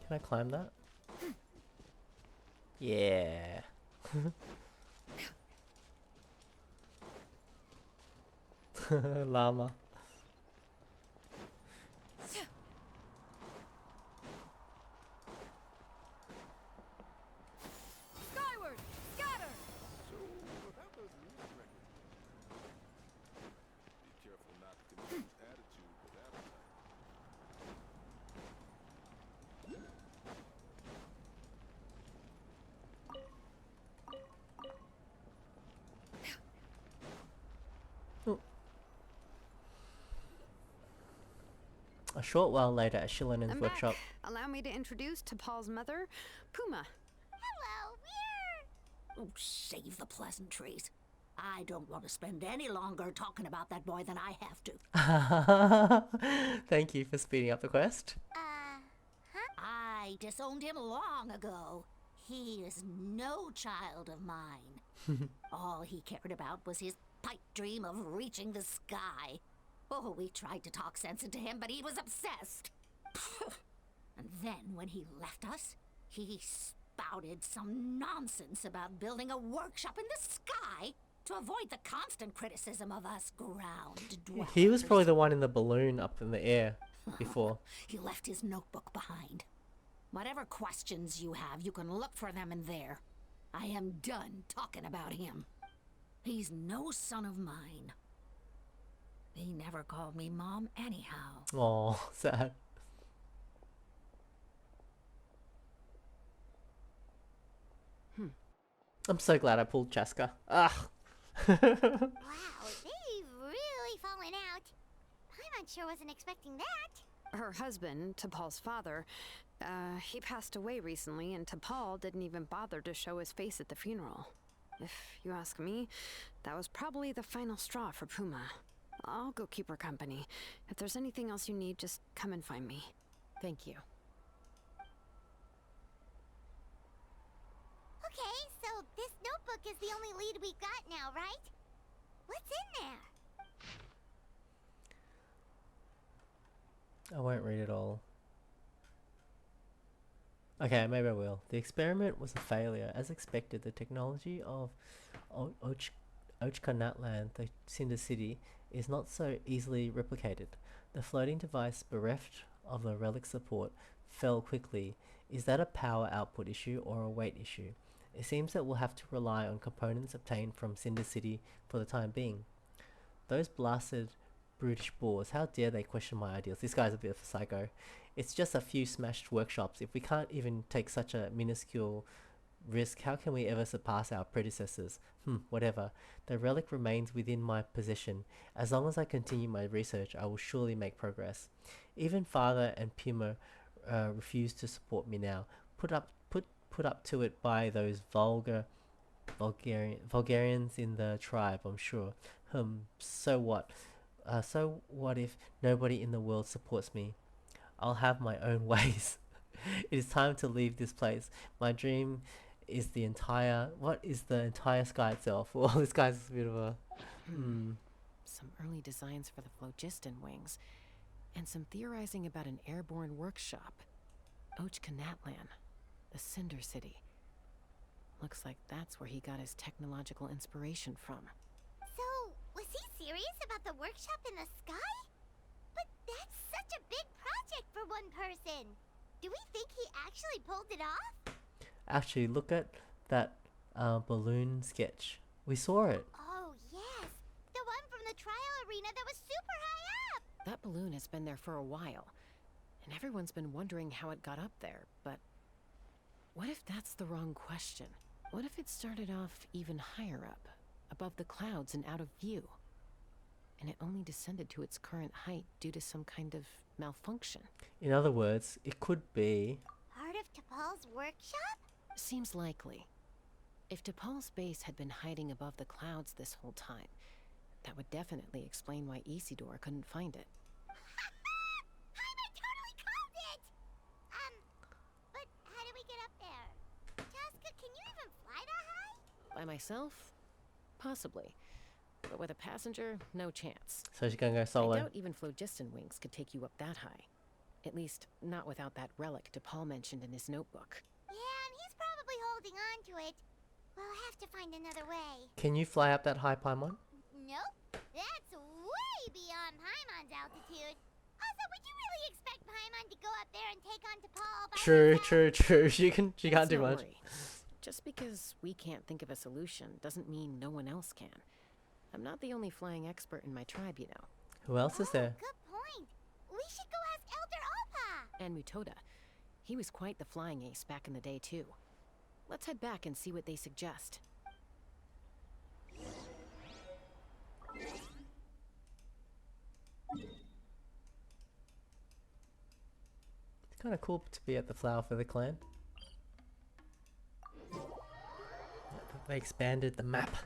Can I climb that? Yeah. Llama. Skyward! Scatter! So, how does music record? Be careful not to confuse attitude with appetite. A short while later at Shilinen's I'm workshop. back. Allow me to introduce to Paul's mother, Puma. Hello, we're... Oh, save the pleasantries. I don't want to spend any longer talking about that boy than I have to. Thank you for speeding up the quest. I disowned him long ago. He is no child of mine. All he cared about was his pipe dream of reaching the sky. Oh, we tried to talk sense into him, but he was obsessed. And then when he left us, he spouted some nonsense about building a workshop in the sky to avoid the constant criticism of us ground dwellers. He was probably the one in the balloon up in the air before. He left his notebook behind. Whatever questions you have, you can look for them in there. I am done talking about him. He's no son of mine. He never called me Mom anyhow. Oh, sad. I'm so glad I pulled Chasca. Ugh. Wow, they've really fallen out. Paimon sure wasn't expecting that. Her husband, T'Pol's father, he passed away recently, and T'Pol didn't even bother to show his face at the funeral. If you ask me, that was probably the final straw for Puma. I'll go keep her company. If there's anything else you need, just come and find me. Thank you. Okay, so this notebook is the only lead we got now, right? What's in there? I won't read it all. Okay, maybe I will. The experiment was a failure. As expected, the technology of Ochkanatlan, the Cinder City, is not so easily replicated. The floating device, bereft of the relic support, fell quickly. Is that a power output issue or a weight issue? It seems that we'll have to rely on components obtained from Cinder City for the time being. Those blasted brutish boars, how dare they question my ideals? This guy's a bit of a psycho. It's just a few smashed workshops. If we can't even take such a minuscule risk, how can we ever surpass our predecessors? Whatever. The relic remains within my possession. As long as I continue my research, I will surely make progress. Even Father and Puma refuse to support me now. Put up to it by those Vulgarians in the tribe, I'm sure. So what? So what if nobody in the world supports me? I'll have my own ways. It is time to leave this place. My dream is the entire sky itself. Well, this guy's a bit of a Some early designs for the phlogiston wings, and some theorizing about an airborne workshop. Ochkanatlan, the Cinder City. Looks like that's where he got his technological inspiration from. So, was he serious about the workshop in the sky? But that's such a big project for one person. Do we think he actually pulled it off? Actually, look at that balloon sketch. We saw it. Oh, yes. The one from the trial arena that was super high up. That balloon has been there for a while, and everyone's been wondering how it got up there, but what if that's the wrong question? What if it started off even higher up, above the clouds and out of view, and it only descended to its current height due to some kind of malfunction? In other words, it could be Part of T'Pol's workshop? Seems likely. If T'Pol's base had been hiding above the clouds this whole time, that would definitely explain why Isidore couldn't find it. I totally called it! But how do we get up there? Chasca, can you even fly that high? By myself? Possibly. But with a passenger, no chance. So she's gonna go solo. I doubt even phlogiston wings could take you up that high. At least, not without that relic T'Pol mentioned in his notebook. Yeah, and he's probably holding on to it. We'll have to find another way. Can you fly up that high, Paimon? Nope. That's way beyond Paimon's altitude. Also, would you really expect Paimon to go up there and take on T'Pol by True. She can't do much. Worry. Just because we can't think of a solution doesn't mean no one else can. I'm not the only flying expert in my tribe, you know. Who else is there? Good point. We should go ask Elder Alpa. And Mutoda. He was quite the flying ace back in the day, too. Let's head back and see what they suggest. It's kind of cool to be at the Flower for the Clan. They expanded the map.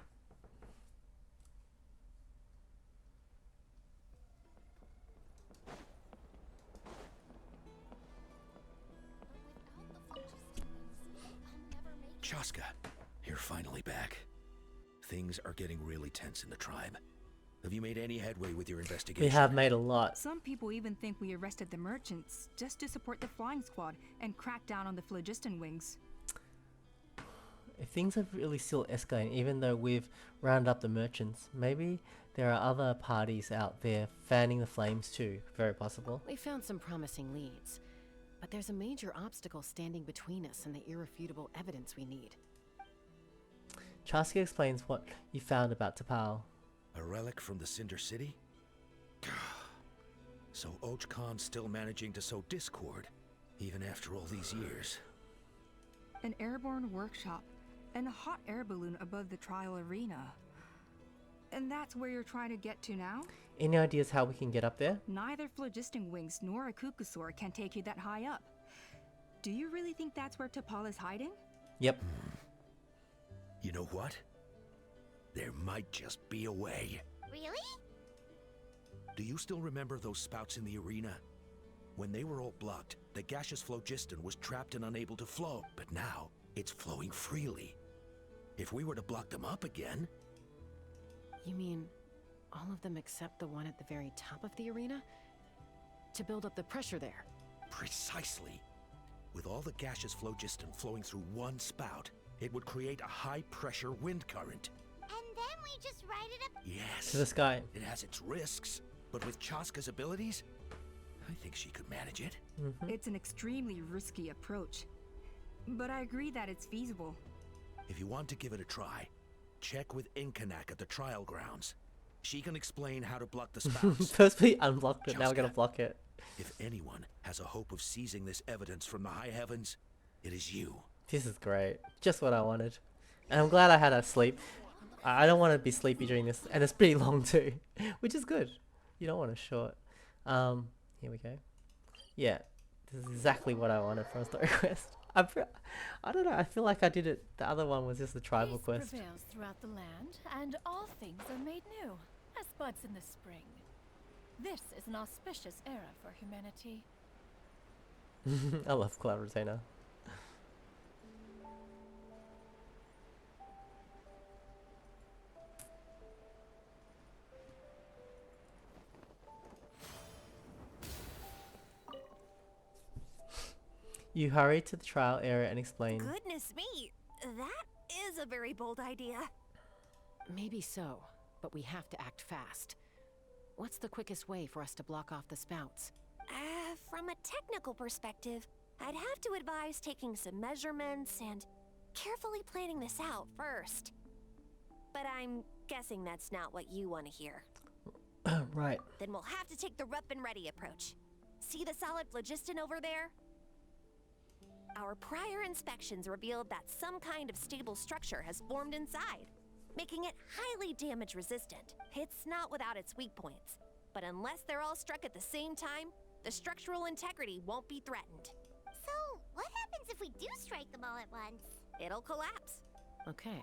Chasca, you're finally back. Things are getting really tense in the tribe. Have you made any headway with your investigation? We have made a lot. Some people even think we arrested the merchants just to support the flying squad and crack down on the phlogiston wings. If things are really still escalating, even though we've rounded up the merchants, maybe there are other parties out there fanning the flames too. Very possible. We found some promising leads, but there's a major obstacle standing between us and the irrefutable evidence we need. Chasca explains what you found about T'Pol. A relic from the Cinder City? So Ochkon's still managing to sow discord, even after all these years. An airborne workshop and a hot air balloon above the trial arena. And that's where you're trying to get to now? Any ideas how we can get up there? Neither phlogiston wings nor a Kukusaur can take you that high up. Do you really think that's where T'Pol is hiding? Yep. You know what? There might just be a way. Really? Do you still remember those spouts in the arena? When they were all blocked, the gaseous phlogiston was trapped and unable to flow, but now it's flowing freely. If we were to block them up again... You mean all of them except the one at the very top of the arena? To build up the pressure there? Precisely. With all the gaseous phlogiston flowing through one spout, it would create a high-pressure wind current. And then we just ride it up... Yes. To the sky. It has its risks, but with Chasca's abilities, I think she could manage it. It's an extremely risky approach, but I agree that it's feasible. If you want to give it a try, check with Inkanak at the trial grounds. She can explain how to block the spouts. First we unblocked it, now we're gonna Chasca, block it. If anyone has a hope of seizing this evidence from the high heavens, it is you. This is great. Just what I wanted. And I'm glad I had a sleep. I don't want to be sleepy during this, and it's pretty long too, which is good. You don't want a short. Here we go. Yeah, this is exactly what I wanted from a story quest. I don't know, I feel like I did it. The other one was just the tribal Peace quest. prevails throughout the land, and all things are made new, as buds in the spring. This is an auspicious era for humanity. I love Cloud Retainer. You hurry to the trial area and explain. Goodness me, that is a very bold idea. Maybe so, but we have to act fast. What's the quickest way for us to block off the spouts? From a technical perspective, I'd have to advise taking some measurements and carefully planning this out first. But I'm guessing that's not what you want to hear. Right. Then we'll have to take the rough and ready approach. See the solid phlogiston over there? Our prior inspections revealed that some kind of stable structure has formed inside, making it highly damage resistant. It's not without its weak points, but unless they're all struck at the same time, the structural integrity won't be threatened. So, what happens if we do strike them all at once? It'll collapse. Okay,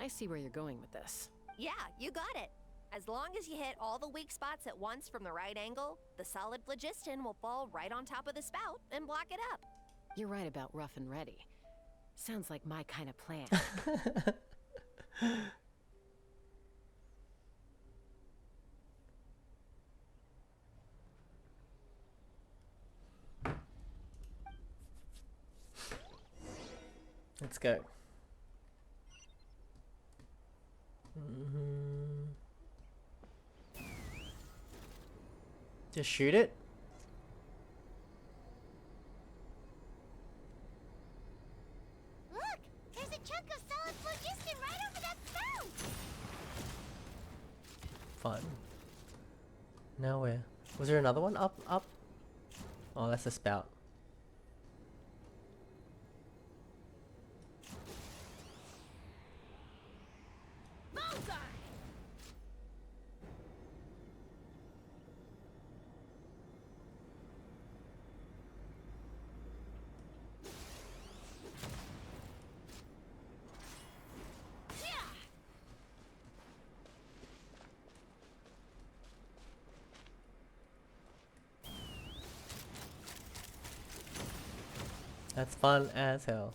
I see where you're going with this. Yeah, you got it. As long as you hit all the weak spots at once from the right angle, the solid phlogiston will fall right on top of the spout and block it up. You're right about rough and ready. Sounds like my kind of plan. Let's go. Just shoot it? Look! There's a chunk of solid phlogiston right over that spout! Fun. Now where? Was there another one? Up? Oh, that's a spout. That's fun as hell.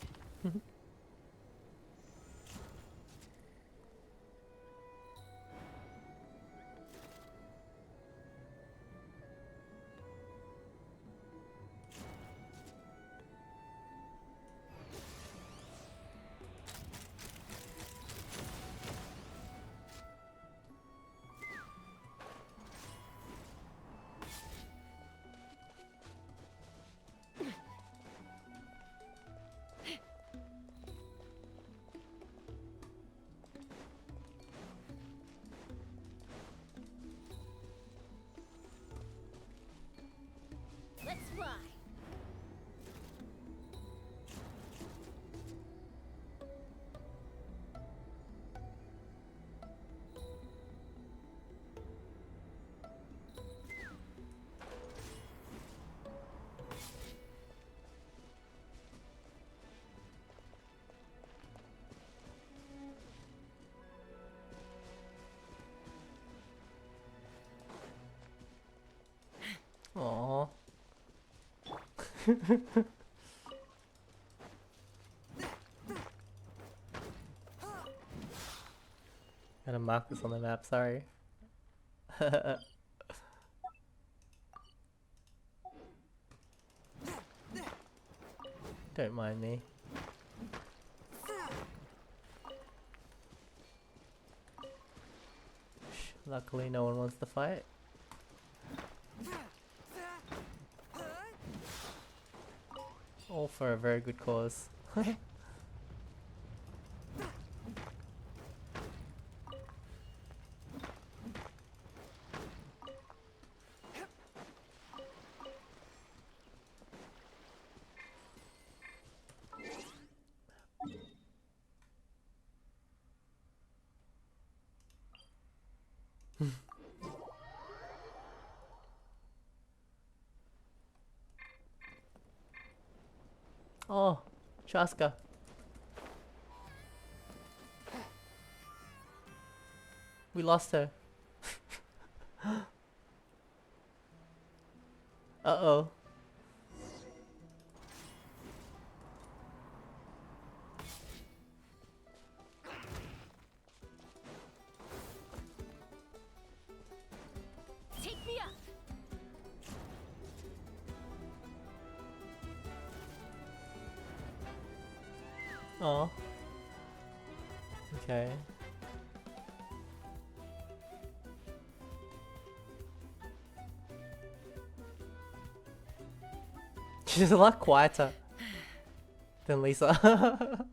Let's fly. Aww. Gotta mark this on the map, sorry. Don't mind me. Luckily no one wants to fight. All for a very good cause. Oh, Chasca. We lost her. Uh-oh. Take me up. Oh. Okay. She's a lot quieter than Lisa.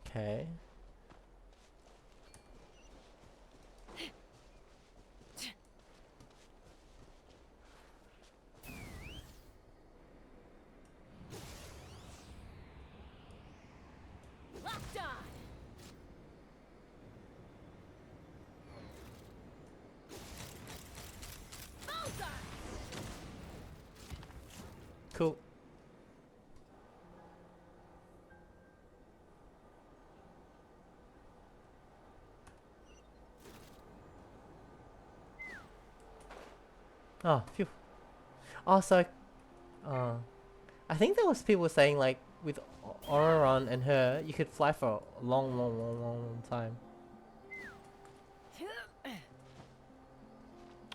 Okay. Locked on. Bullseye. Cool. Oh, phew. Also, I think there was people saying like with Auron and her, you could fly for a long, long, long, long, long time.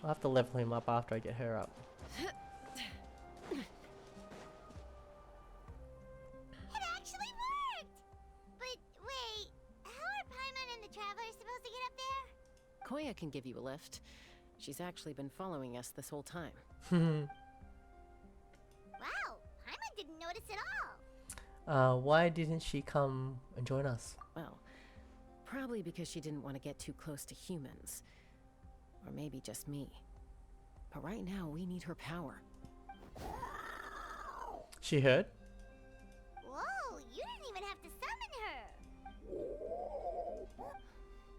I'll have to level him up after I get her up. It actually worked! But wait, how are Paimon and the Traveler supposed to get up there? Koya can give you a lift. She's actually been following us this whole time. Wow, Paimon didn't notice at all. Why didn't she come and join us? Well, probably because she didn't want to get too close to humans. Or maybe just me. But right now, we need her power. She heard? Whoa, you didn't even have to summon her.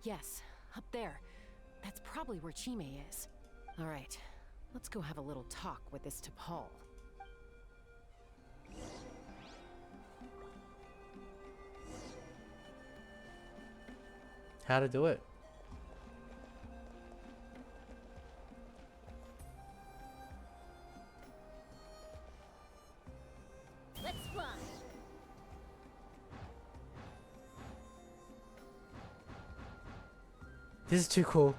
Yes, up there. That's probably where Chime is. Alright, let's go have a little talk with this T'Pol. How to do it? Let's fly. This is too cool.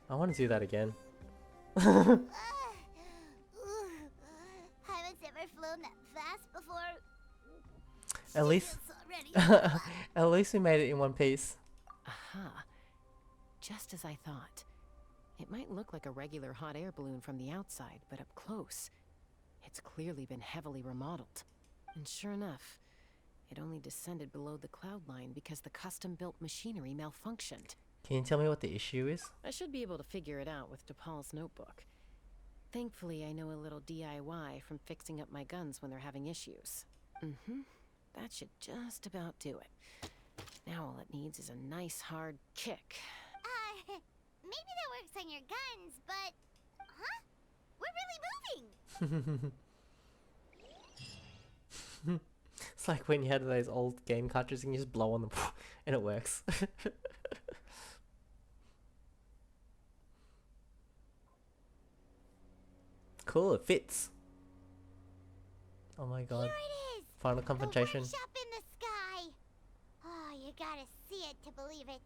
I want to do that again. Paimon's never flown that fast before. At least, at least we made it in one piece. Aha. Just as I thought. It might look like a regular hot air balloon from the outside, but up close, it's clearly been heavily remodeled. And sure enough, it only descended below the cloud line because the custom-built machinery malfunctioned. Can you tell me what the issue is? I should be able to figure it out with T'Pol's notebook. Thankfully, I know a little DIY from fixing up my guns when they're having issues. That should just about do it. Now all it needs is a nice hard kick. Maybe that works on your guns, but... Huh? We're really moving! It's like when you had those old game cartridges and you just blow on them and it works. Cool, it fits. Oh my god. Here it is! Final confrontation. The workshop in the sky! Oh, you gotta see it to believe it.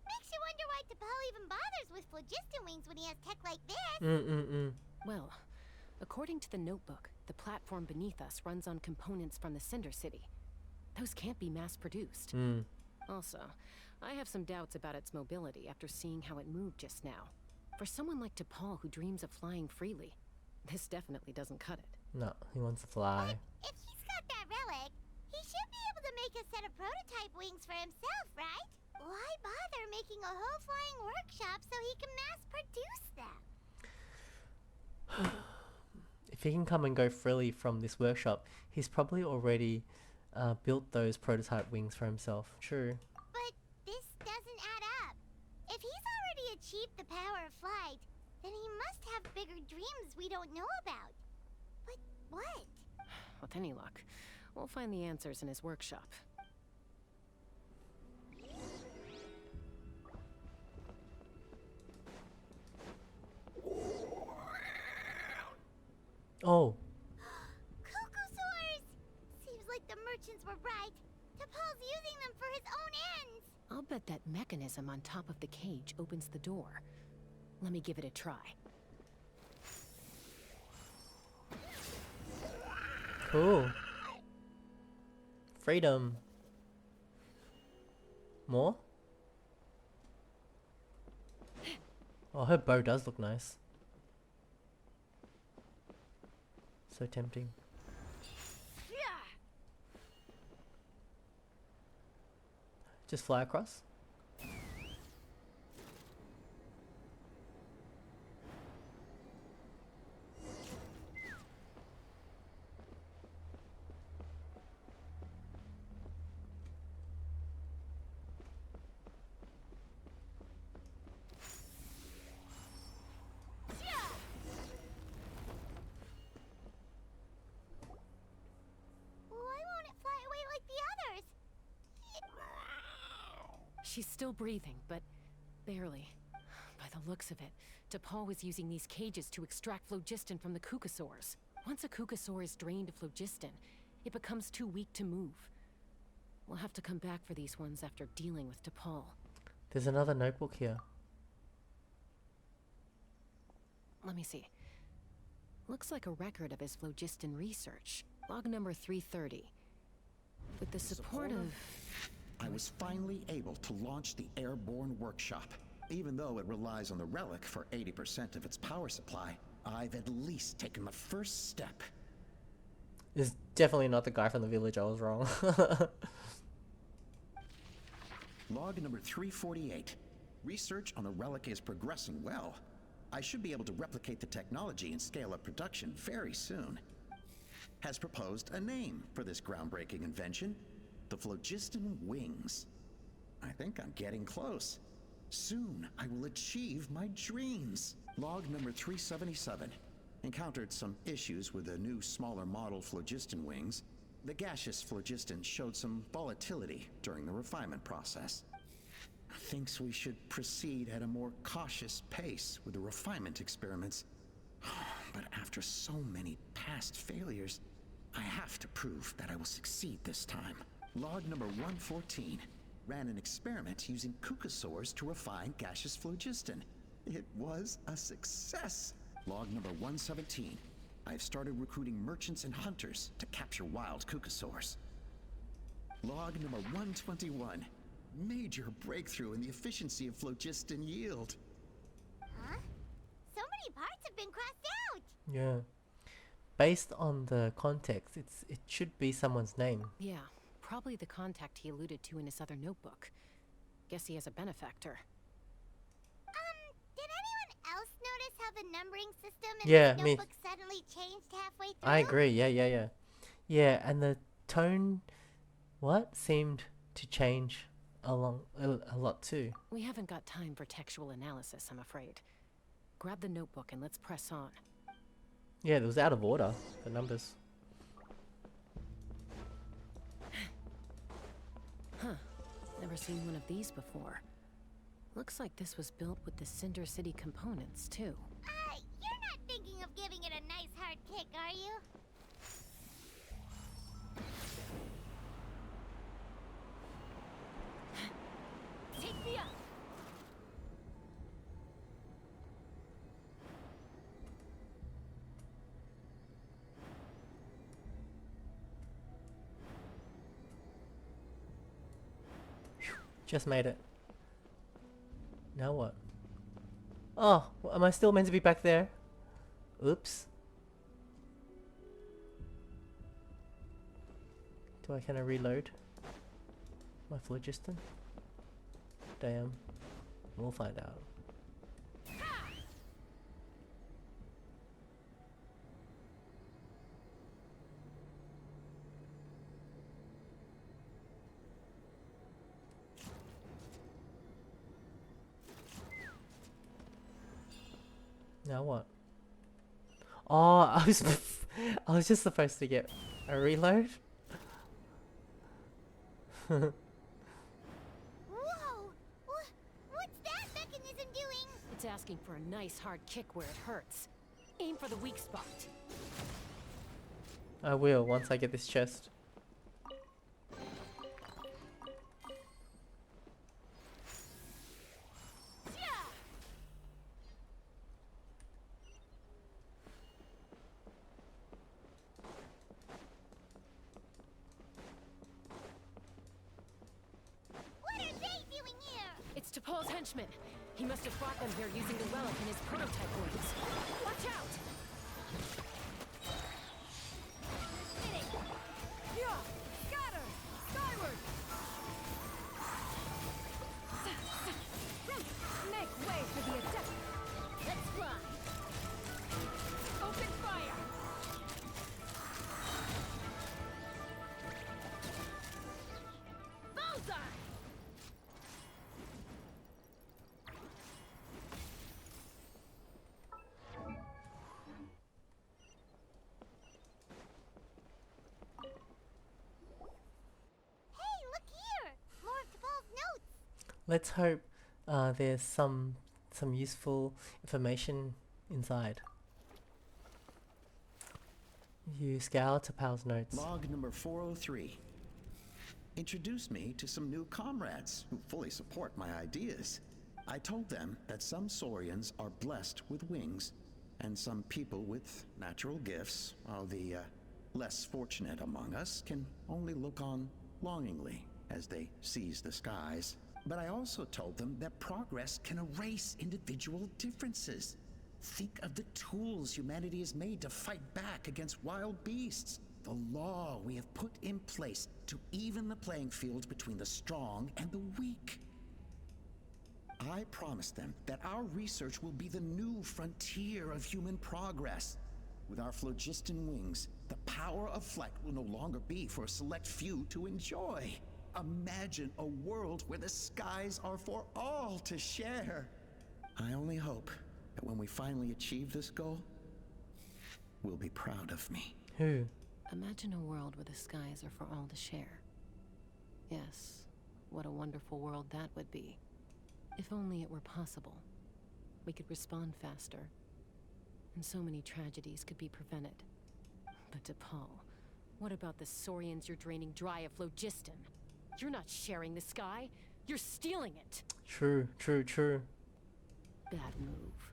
Makes you wonder why T'Pol even bothers with phlogiston wings when he has tech like this. Well, according to the notebook, the platform beneath us runs on components from the Cinder City. Those can't be mass-produced. Also, I have some doubts about its mobility after seeing how it moved just now. For someone like T'Pol who dreams of flying freely, this definitely doesn't cut it. No, he wants to fly. If he's got that relic, he should be able to make a set of prototype wings for himself, right? Why bother making a whole flying workshop so he can mass-produce them? If he can come and go freely from this workshop, he's probably already built those prototype wings for himself. True. But this doesn't add up. If he's already achieved the power of flight, then he must have bigger dreams we don't know about. But what? With any luck, we'll find the answers in his workshop. Oh. Cuckoosaurs! Seems like the merchants were right. T'Pol's using them for his own ends. I'll bet that mechanism on top of the cage opens the door. Let me give it a try. Cool. Freedom. More? Oh, her bow does look nice. So tempting. Just fly across? She's still breathing, but barely. By the looks of it, T'Pol was using these cages to extract phlogiston from the Cucosaurs. Once a Cucosaur is drained of phlogiston, it becomes too weak to move. We'll have to come back for these ones after dealing with T'Pol. There's another notebook here. Let me see. Looks like a record of his phlogiston research. Log number 330. With the support of... I was finally able to launch the airborne workshop. Even though it relies on the relic for 80% of its power supply, I've at least taken the first step. It's definitely not the guy from the village, I was wrong. Log number 348. Research on the relic is progressing well. I should be able to replicate the technology and scale up production very soon. Has proposed a name for this groundbreaking invention. The phlogiston wings. I think I'm getting close. Soon I will achieve my dreams. Log number 377. Encountered some issues with the new smaller model phlogiston wings. The gaseous phlogiston showed some volatility during the refinement process. Thinks we should proceed at a more cautious pace with the refinement experiments. But after so many past failures, I have to prove that I will succeed this time. Log number 114. Ran an experiment using Cucosaurs to refine gaseous phlogiston. It was a success. Log number 117. I've started recruiting merchants and hunters to capture wild Cucosaurs. Log number 121. Major breakthrough in the efficiency of phlogiston yield. Huh? So many parts have been crossed out. Yeah. Based on the context, it should be someone's name. Yeah. Probably the contact he alluded to in his other notebook. Guess he has a benefactor. Did anyone else notice how the numbering system in Yeah, this me. notebook suddenly changed halfway through? I agree, yeah. Yeah, and the tone, seemed to change a lot too. We haven't got time for textual analysis, I'm afraid. Grab the notebook and let's press on. Yeah, it was out of order, the numbers. Huh. Never seen one of these before. Looks like this was built with the Cinder City components, too. You're not thinking of giving it a nice hard kick, are you? Just made it. Now what? Oh, am I still meant to be back there? Oops. Can I reload my phlogiston? Damn. We'll find out. Now what? Oh, I was I was just supposed to get a reload. Whoa! What's that mechanism doing? It's asking for a nice hard kick where it hurts. Aim for the weak spot. I will once I get this chest. It's Paul's henchman. He must have brought them here using the relic in his prototype wings. Watch out! Yeah! Scatter! Skyward! Make way for the attack! Let's fly! Open fire! Bullseye! Let's hope there's some useful information inside. You scour to Pal's notes. Log number 403. Introduced me to some new comrades who fully support my ideas. I told them that some Saurians are blessed with wings, and some people with natural gifts, while the less fortunate among us can only look on longingly as they seize the skies. But I also told them that progress can erase individual differences. Think of the tools humanity has made to fight back against wild beasts. The law we have put in place to even the playing field between the strong and the weak. I promised them that our research will be the new frontier of human progress. With our phlogiston wings, the power of flight will no longer be for a select few to enjoy. Imagine a world where the skies are for all to share. I only hope that when we finally achieve this goal, we'll be proud of me. Who? Imagine a world where the skies are for all to share. Yes, what a wonderful world that would be. If only it were possible. We could respond faster, and so many tragedies could be prevented. But DePaul, what about the Saurians you're draining dry of phlogiston? You're not sharing the sky, you're stealing it. True. Bad move.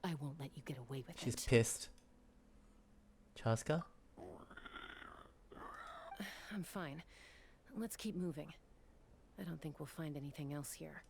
I won't let you get away with She's it. pissed. Chasca? I'm fine. Let's keep moving. I don't think we'll find anything else here.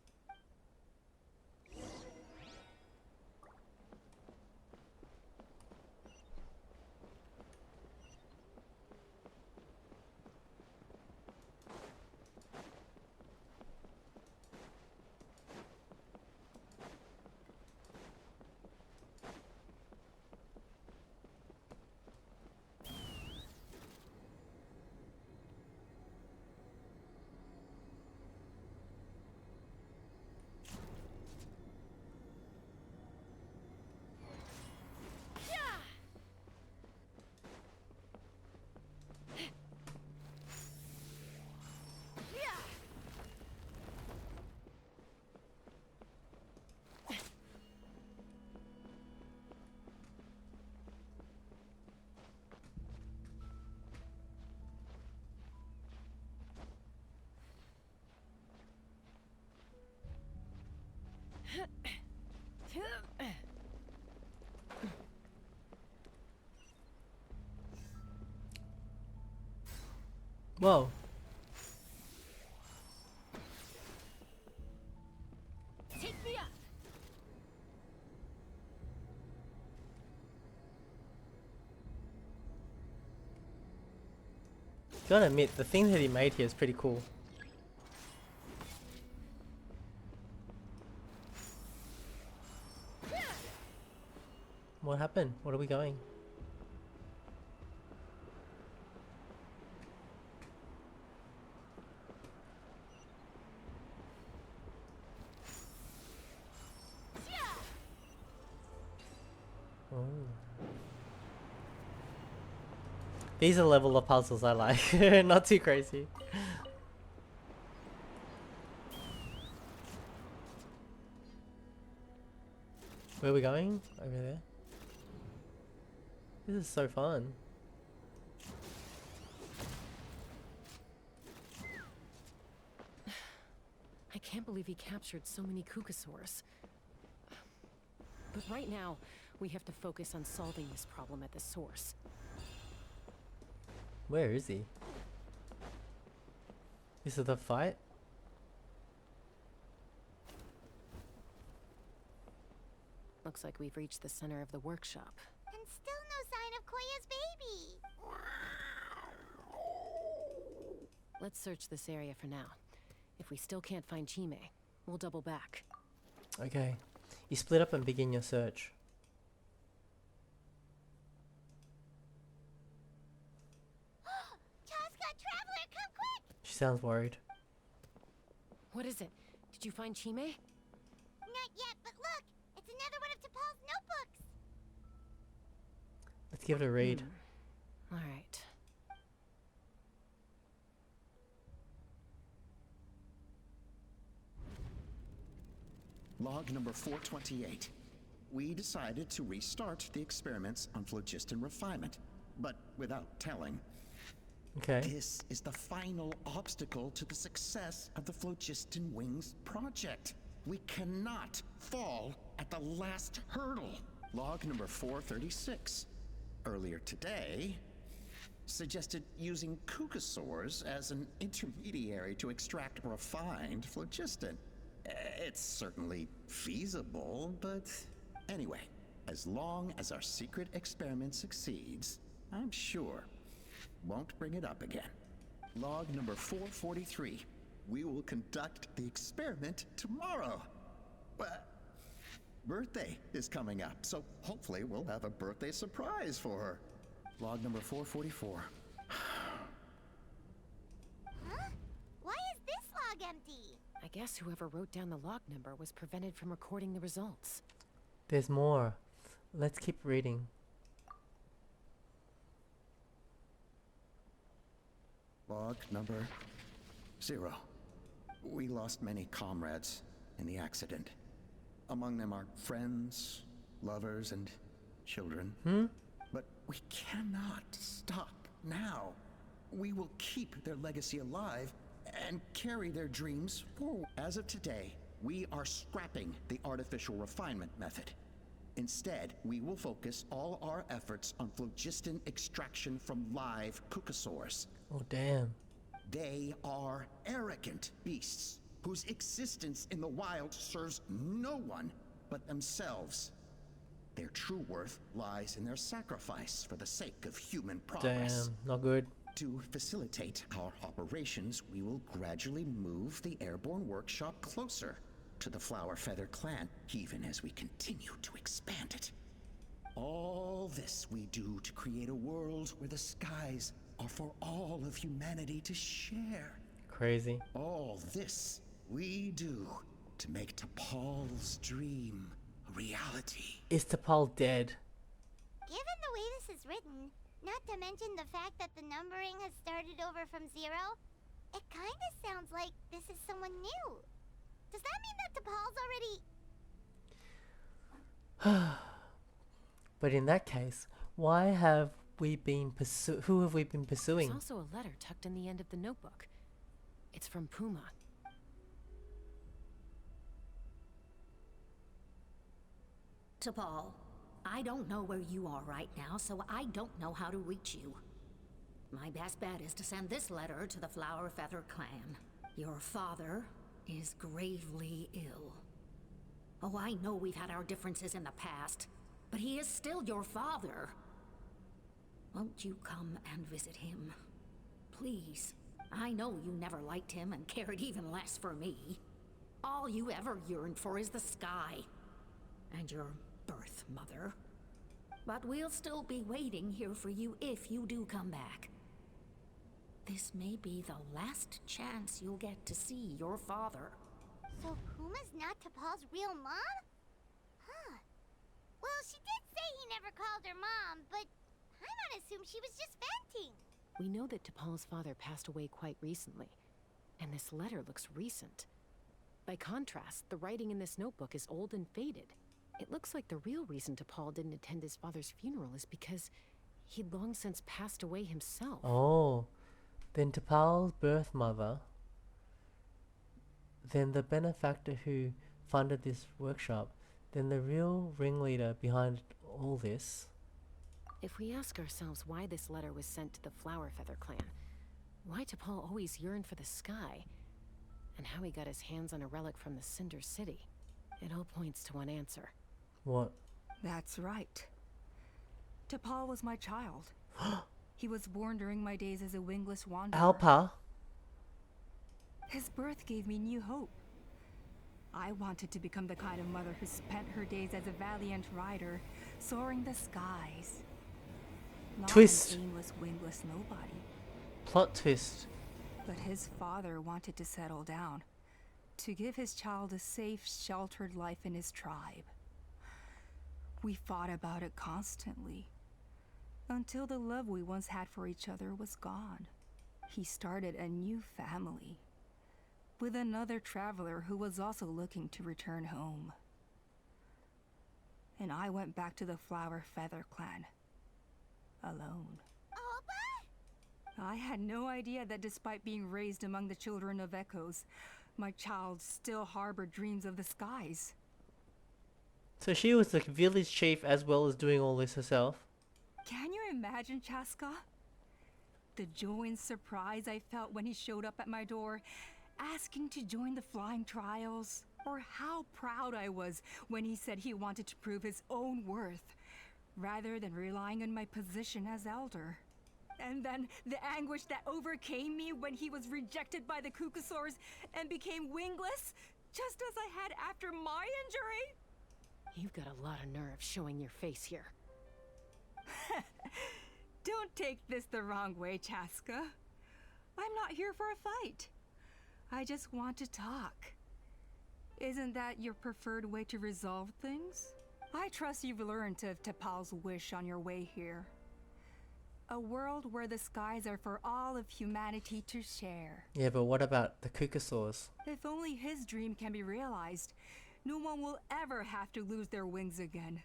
Whoa. Gotta admit, the thing that he made here is pretty cool. What happened? What are we going? Oh. These are the level of puzzles I like. Not too crazy. Where are we going? Over there. This is so fun. I can't believe he captured so many Kukasaurs. But right now, we have to focus on solving this problem at the source. Where is he? Is it the fight? Looks like we've reached the center of the workshop. And still no sign of Koya's baby. Let's search this area for now. If we still can't find Chime, we'll double back. Okay. You split up and begin your search. Chasca, Traveler, come quick! She sounds worried. What is it? Did you find Chime? Not yet, but look! It's another one of T'Pol's notebooks! Let's give it a read. All right. Log number 428. We decided to restart the experiments on phlogiston refinement, but without telling. Okay. This is the final obstacle to the success of the Phlogiston Wings project. We cannot fall at the last hurdle. Log number 436. Earlier today, suggested using Kukasaurs as an intermediary to extract refined phlogiston. It's certainly feasible, but anyway, as long as our secret experiment succeeds, I'm sure won't bring it up again. Log number 443. We will conduct the experiment tomorrow. But birthday is coming up, so hopefully we'll have a birthday surprise for her. Log number 444. Huh? Why is this log empty? I guess whoever wrote down the log number was prevented from recording the results. There's more. Let's keep reading. Log number 0. We lost many comrades in the accident. Among them are friends, lovers, and children. But we cannot stop now. We will keep their legacy alive and carry their dreams forward. As of today, we are scrapping the artificial refinement method. Instead, we will focus all our efforts on phlogiston extraction from live Kukasaurs. Oh, damn. They are arrogant beasts whose existence in the wild serves no one but themselves. Their true worth lies in their sacrifice for the sake of human progress. Damn, not good. To facilitate our operations, we will gradually move the airborne workshop closer to the Flower Feather clan, even as we continue to expand it. All this we do to create a world where the skies are for all of humanity to share. Crazy. All this we do to make T'Pol's dream a reality. Is T'Pol dead? Given the way this is written, not to mention the fact that the numbering has started over from 0, it kinda sounds like this is someone new. Does that mean that T'Pol's already... But in that case, why have we been who have we been pursuing? There's also a letter tucked in the end of the notebook. It's from Puma. T'Pol, I don't know where you are right now, so I don't know how to reach you. My best bet is to send this letter to the Flower Feather clan. Your father is gravely ill. Oh, I know we've had our differences in the past, but he is still your father. Won't you come and visit him? please. I know you never liked him and cared even less for me. All you ever yearned for is the sky. And your birth mother. But we'll still be waiting here for you if you do come back. This may be the last chance you'll get to see your father. So Puma's not T'Pol's real mom? Huh. Well, she did say he never called her mom, but Paimon assumed she was just venting. We know that T'Pol's father passed away quite recently, and this letter looks recent. By contrast, the writing in this notebook is old and faded. It looks like the real reason T'Pol didn't attend his father's funeral is because he'd long since passed away himself. Oh, then T'Pol's birth mother, then the benefactor who funded this workshop, then the real ringleader behind all this. If we ask ourselves why this letter was sent to the Flowerfeather clan, why T'Pol always yearned for the sky, and how he got his hands on a relic from the Cinder City, it all points to one answer. What? That's right. T'Pol was my child. He was born during my days as a wingless wanderer. Alpa? His birth gave me new hope. I wanted to become the kind of mother who spent her days as a valiant rider, soaring the skies. Not Twist. an aimless, wingless nobody. Plot twist. But his father wanted to settle down, to give his child a safe, sheltered life in his tribe. We fought about it constantly, until the love we once had for each other was gone. He started a new family, with another traveler who was also looking to return home. And I went back to the Flowerfeather clan, alone. I had no idea that despite being raised among the children of echoes, my child still harbored dreams of the skies. So she was the village chief as well as doing all this herself? Can you imagine, Chasca? The joy and surprise I felt when he showed up at my door, asking to join the flying trials, or how proud I was when he said he wanted to prove his own worth, rather than relying on my position as elder. And then the anguish that overcame me when he was rejected by the Cucusaurs and became wingless, just as I had after my injury. You've got a lot of nerve showing your face here. Don't take this the wrong way, Chasca. I'm not here for a fight. I just want to talk. Isn't that your preferred way to resolve things? I trust you've learned of T'Pol's wish on your way here. A world where the skies are for all of humanity to share. Yeah, but what about the Cucusaurs? If only his dream can be realized, no one will ever have to lose their wings again.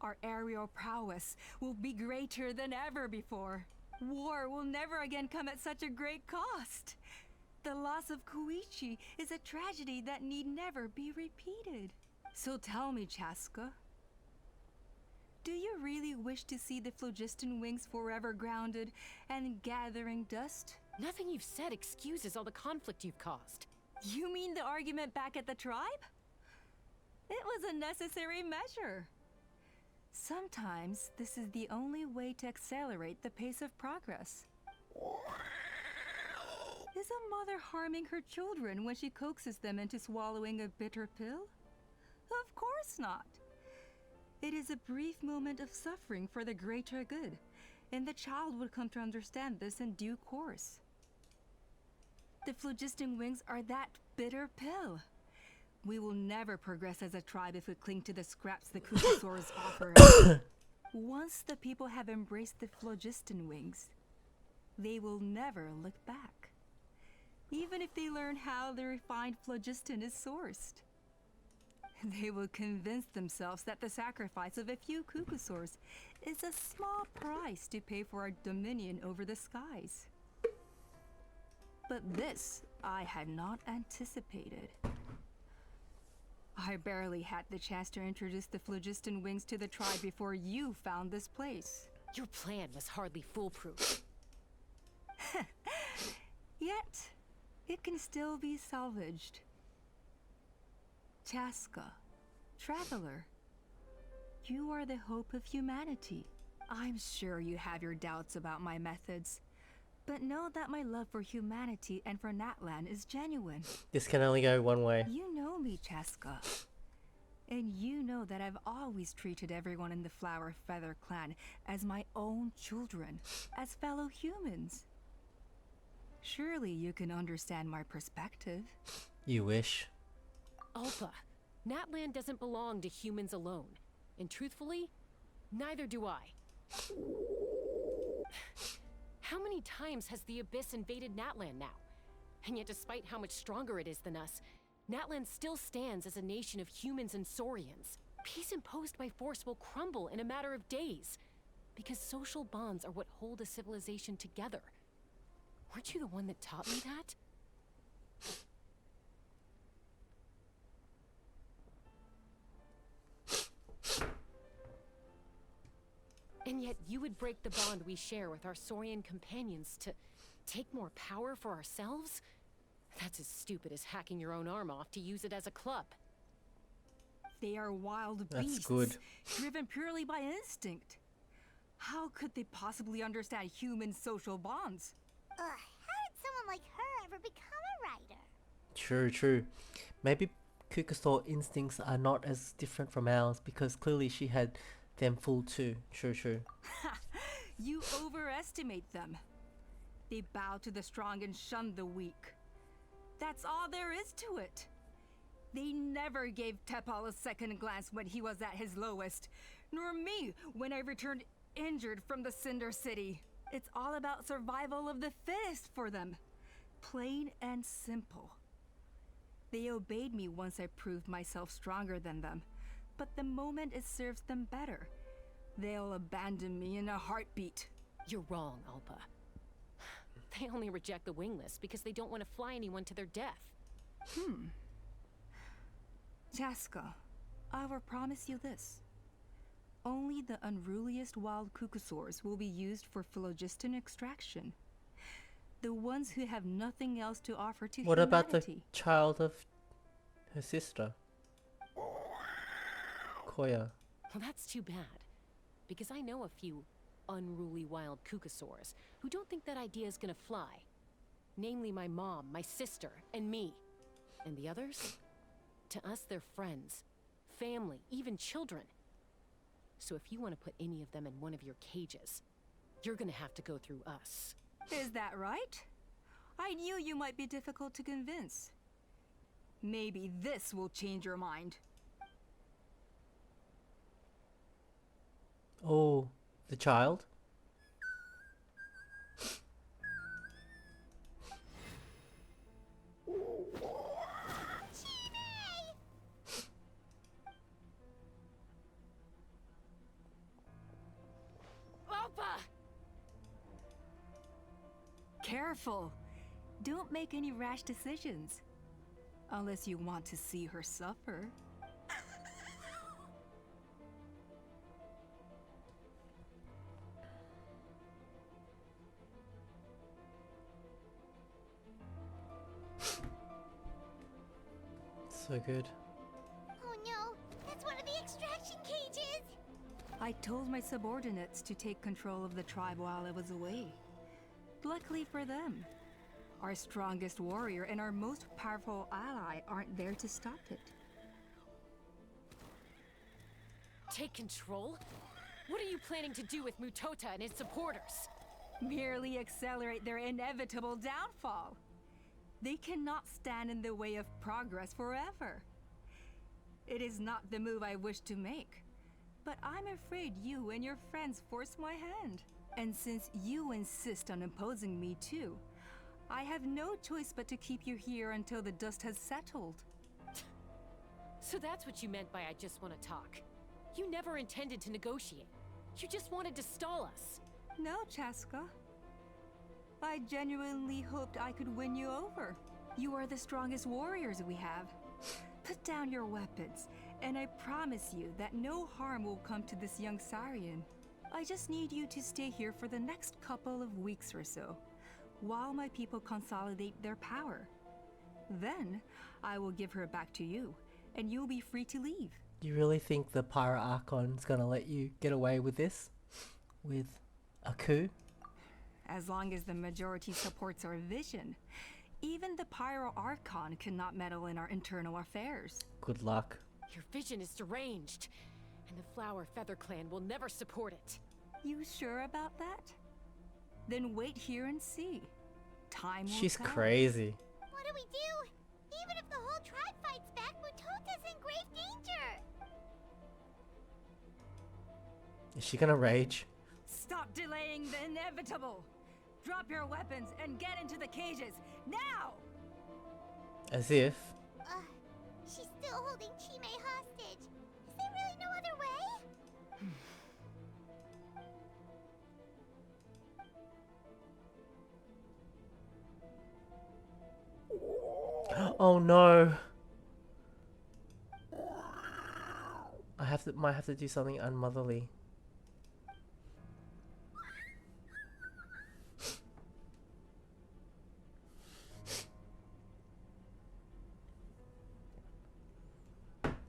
Our aerial prowess will be greater than ever before. War will never again come at such a great cost. The loss of Koichi is a tragedy that need never be repeated. So tell me, Chasca, do you really wish to see the phlogiston wings forever grounded and gathering dust? Nothing you've said excuses all the conflict you've caused. You mean the argument back at the tribe? It was a necessary measure. Sometimes this is the only way to accelerate the pace of progress. Is a mother harming her children when she coaxes them into swallowing a bitter pill? Of course not. It is a brief moment of suffering for the greater good, and the child would come to understand this in due course. The phlogiston wings are that bitter pill. We will never progress as a tribe if we cling to the scraps the Cucusaurs offer us. Once the people have embraced the phlogiston wings, they will never look back, even if they learn how the refined phlogiston is sourced. They will convince themselves that the sacrifice of a few Cucusaurs is a small price to pay for our dominion over the skies. But this I had not anticipated. I barely had the chance to introduce the phlogiston wings to the tribe before you found this place. Your plan was hardly foolproof. Yet, it can still be salvaged. Chasca, traveler, you are the hope of humanity. I'm sure you have your doubts about my methods, But know that my love for humanity and for Natlan is genuine. This can only go one way. You know me, Chasca. And you know that I've always treated everyone in the Flower Feather clan as my own children, as fellow humans. Surely you can understand my perspective. You wish. Alpha, Natlan doesn't belong to humans alone. And truthfully, neither do I. How many times has the Abyss invaded Natlan now? And yet despite how much stronger it is than us, Natlan still stands as a nation of humans and Saurians. Peace imposed by force will crumble in a matter of days, because social bonds are what hold a civilization together. Weren't you the one that taught me that? And yet you would break the bond we share with our Saurian companions to take more power for ourselves? That's as stupid as hacking your own arm off to use it as a club. They are wild That's beasts, good. driven purely by instinct. How could they possibly understand human social bonds? Ugh, how did someone like her ever become a writer? True, true. Maybe Kukasaur instincts are not as different from ours because clearly she had them full too. True, true. You overestimate them. They bow to the strong and shun the weak. That's all there is to it. They never gave Tepal a second glance when he was at his lowest, nor me when I returned injured from the Cinder City. It's all about survival of the fittest for them. Plain and simple. They obeyed me once I proved myself stronger than them, but the moment it serves them better, they'll abandon me in a heartbeat. You're wrong, Alpa. They only reject the wingless because they don't want to fly anyone to their death. Chasca, I will promise you this. Only the unruliest wild Kukusaurs will be used for phlogiston extraction. The ones who have nothing else to offer to What humanity. about the child of her sister? Koya. Well, that's too bad. Because I know a few unruly wild Kukusaurs who don't think that idea is gonna fly. Namely my mom, my sister, and me. And the others? To us, they're friends, family, even children. So if you want to put any of them in one of your cages, you're gonna have to go through us. Is that right? I knew you might be difficult to convince. Maybe this will change your mind. Oh, the child? Alpha! Careful. Don't make any rash decisions. Unless you want to see her suffer. So good. Oh no, that's one of the extraction cages! I told my subordinates to take control of the tribe while I was away. Luckily for them, our strongest warrior and our most powerful ally aren't there to stop it. Take control? What are you planning to do with Mutota and his supporters? Merely accelerate their inevitable downfall. They cannot stand in the way of progress forever. It is not the move I wish to make, but I'm afraid you and your friends force my hand. And since you insist on imposing me too, I have no choice but to keep you here until the dust has settled. So that's what you meant by I just want to talk. You never intended to negotiate. You just wanted to stall us. No, Chasca. I genuinely hoped I could win you over. You are the strongest warriors we have. Put down your weapons, and I promise you that no harm will come to this young Saurian. I just need you to stay here for the next couple of weeks or so, while my people consolidate their power. Then, I will give her back to you, and you'll be free to leave. You really think the Pyro Archon's gonna let you get away with this? With a coup? as long as the majority supports our vision. Even the Pyro Archon cannot meddle in our internal affairs. Good luck. Your vision is deranged, and the Flower Feather Clan will never support it. You sure about that? Then wait here and see. Time will She's tell. crazy. What do we do? Even if the whole tribe fights back, Mutota's in grave danger. Is she gonna rage? Stop delaying the inevitable. Drop your weapons and get into the cages now. As if. She's still holding Chime hostage. Is there really no other way? Oh no. Might have to do something unmotherly.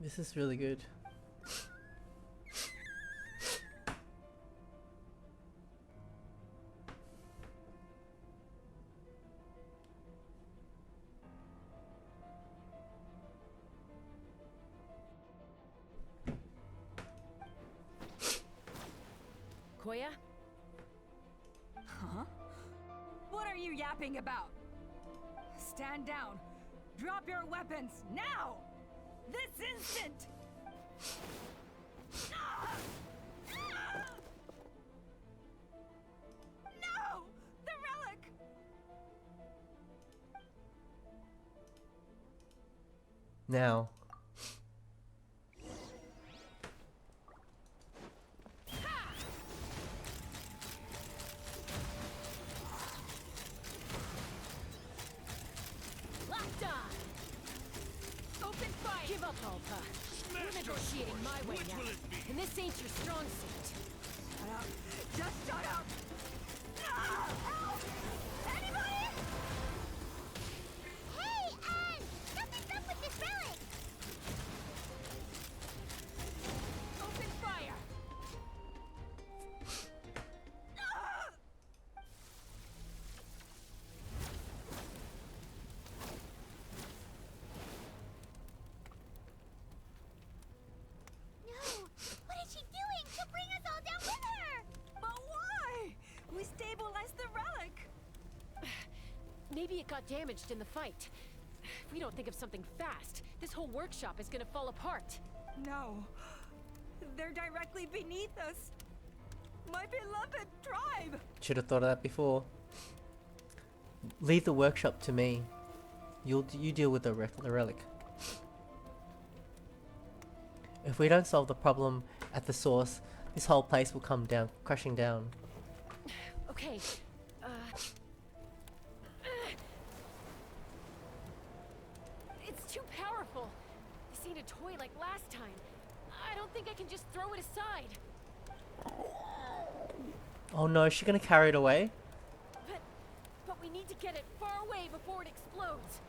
This is really good. Koya? Huh? What are you yapping about? Stand down. Drop your weapons now! This instant! No! The relic! Now. Locked on! Open fire! Give up, Alpa. We're negotiating my way now. And this ain't your strong suit. Shut up! Just shut up! Help! Anybody? Hey, Anne! Something's up with this relic! Open fire! No! What is she doing? She'll bring us all down with her! But why? We stabilized the relic! Maybe it got damaged in the fight. If we don't think of something fast, this whole workshop is gonna fall apart. No. They're directly beneath us. My beloved tribe! Should have thought of that before. Leave the workshop to me. You deal with the relic. If we don't solve the problem at the source, this whole place will come down, crashing down. Okay, it's too powerful. This ain't a toy like last time. I don't think I can just throw it aside. Oh no, is she gonna carry it away? But we need to get it far away before it explodes.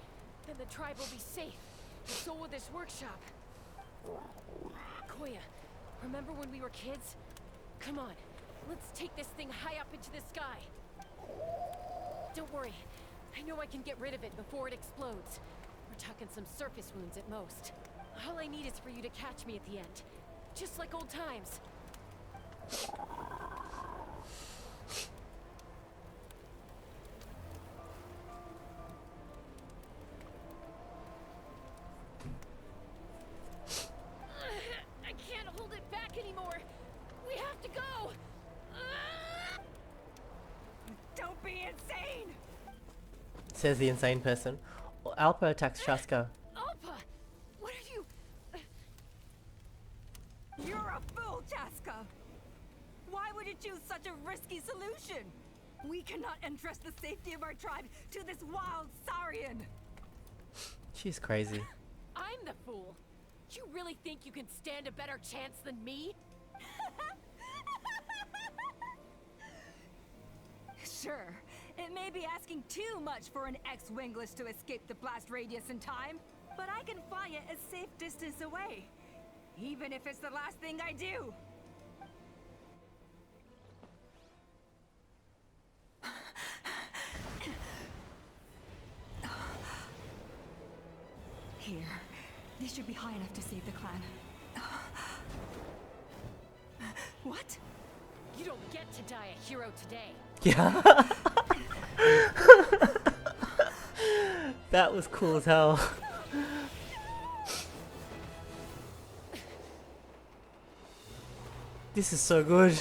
Then the tribe will be safe, and so will this workshop. Koya, remember when we were kids? Come on, let's take this thing high up into the sky. Don't worry, I know I can get rid of it before it explodes. We're talking some surface wounds at most. All I need is for you to catch me at the end, just like old times. I can't hold it back anymore. We have to go. Don't be insane! Says the insane person. Alpa attacks Chasca. Alpa! What are you... You're a fool, Chasca! Why would you choose such a risky solution? We cannot entrust the safety of our tribe to this wild Saurian! She's crazy. I'm the fool. You really think you can stand a better chance than me? Sure, it may be asking too much for an ex-wingless to escape the blast radius in time, but I can fly it a safe distance away, even if it's the last thing I do. Here. They should be high enough to save the clan. What? You don't get to die a hero today. Yeah. That was cool as hell. This is so good.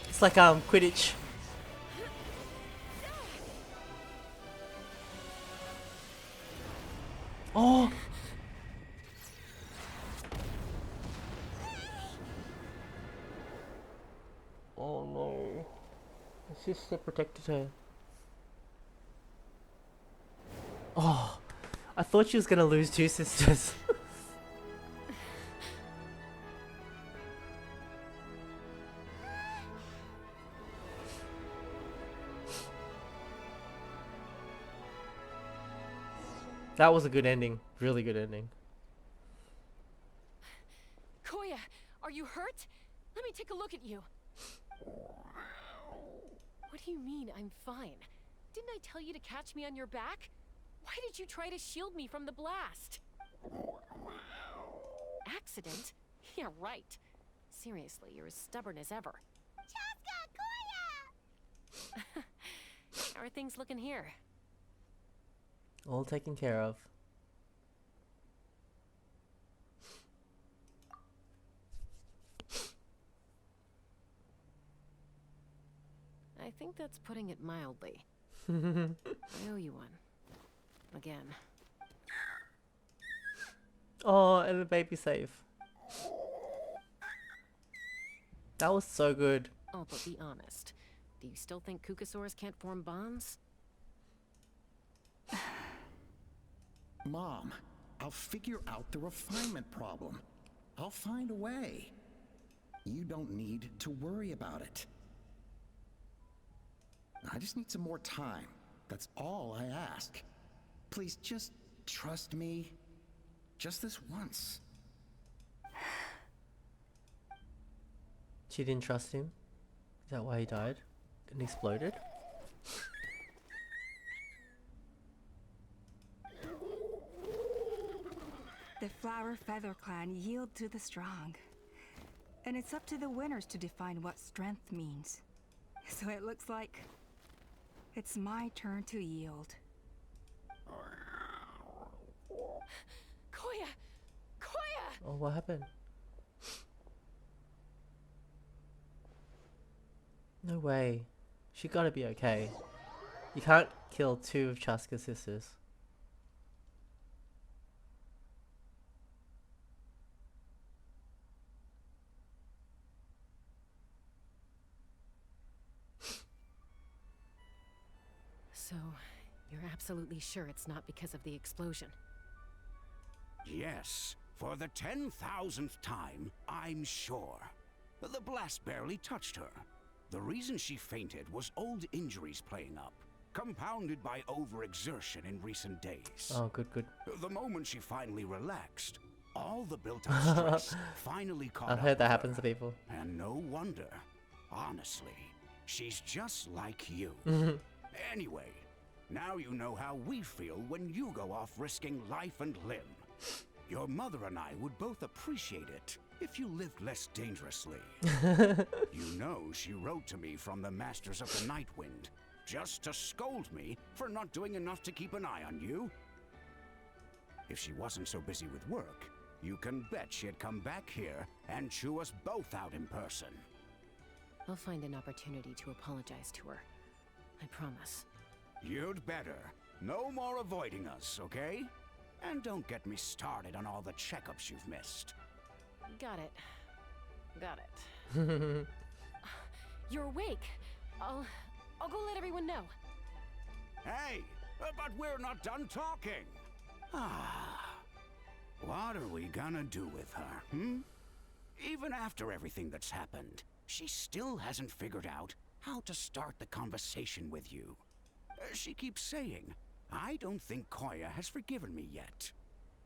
It's like Quidditch. Oh. Oh no. His sister protected her. Oh. I thought she was gonna lose two sisters. That was a good ending. Really good ending. Koya, are you hurt? Let me take a look at you. What do you mean I'm fine? Didn't I tell you to catch me on your back? Why did you try to shield me from the blast? Accident? Yeah, right. Seriously, you're as stubborn as ever. Chasca, Koya! How are things looking here? All taken care of. I think that's putting it mildly. I owe you one. Again. Oh, and the baby safe. That was so good. Oh, but be honest. Do you still think Kukasaurs can't form bonds? Mom, I'll figure out the refinement problem. I'll find a way. You don't need to worry about it. I just need some more time. That's all I ask. Please just trust me. Just this once. She didn't trust him? Is that why he died? And exploded? The Flower Feather Clan yield to the strong. And it's up to the winners to define what strength means. So it looks like it's my turn to yield. Koya! Koya! Oh, what happened? No way. She gotta be okay. You can't kill two of Chasca's sisters. So, you're absolutely sure it's not because of the explosion? Yes, for the 10,000th time, I'm sure. The blast barely touched her. The reason she fainted was old injuries playing up, compounded by overexertion in recent days. Oh, good, good. The moment she finally relaxed, all the built-up stress finally caught up. I've heard that with happens her. to people. And no wonder. Honestly, she's just like you. Anyway, now you know how we feel when you go off risking life and limb. Your mother and I would both appreciate it if you lived less dangerously. You know she wrote to me from the Masters of the Night Wind, just to scold me for not doing enough to keep an eye on you. If she wasn't so busy with work, you can bet she'd come back here and chew us both out in person. I'll find an opportunity to apologize to her. I promise. You'd better. No more avoiding us, okay? And don't get me started on all the checkups you've missed. Got it. Got it. You're awake. I'll go let everyone know. Hey, but we're not done talking. What are we gonna do with her, hmm? Even after everything that's happened, she still hasn't figured out how to start the conversation with you. She keeps saying, I don't think Koya has forgiven me yet.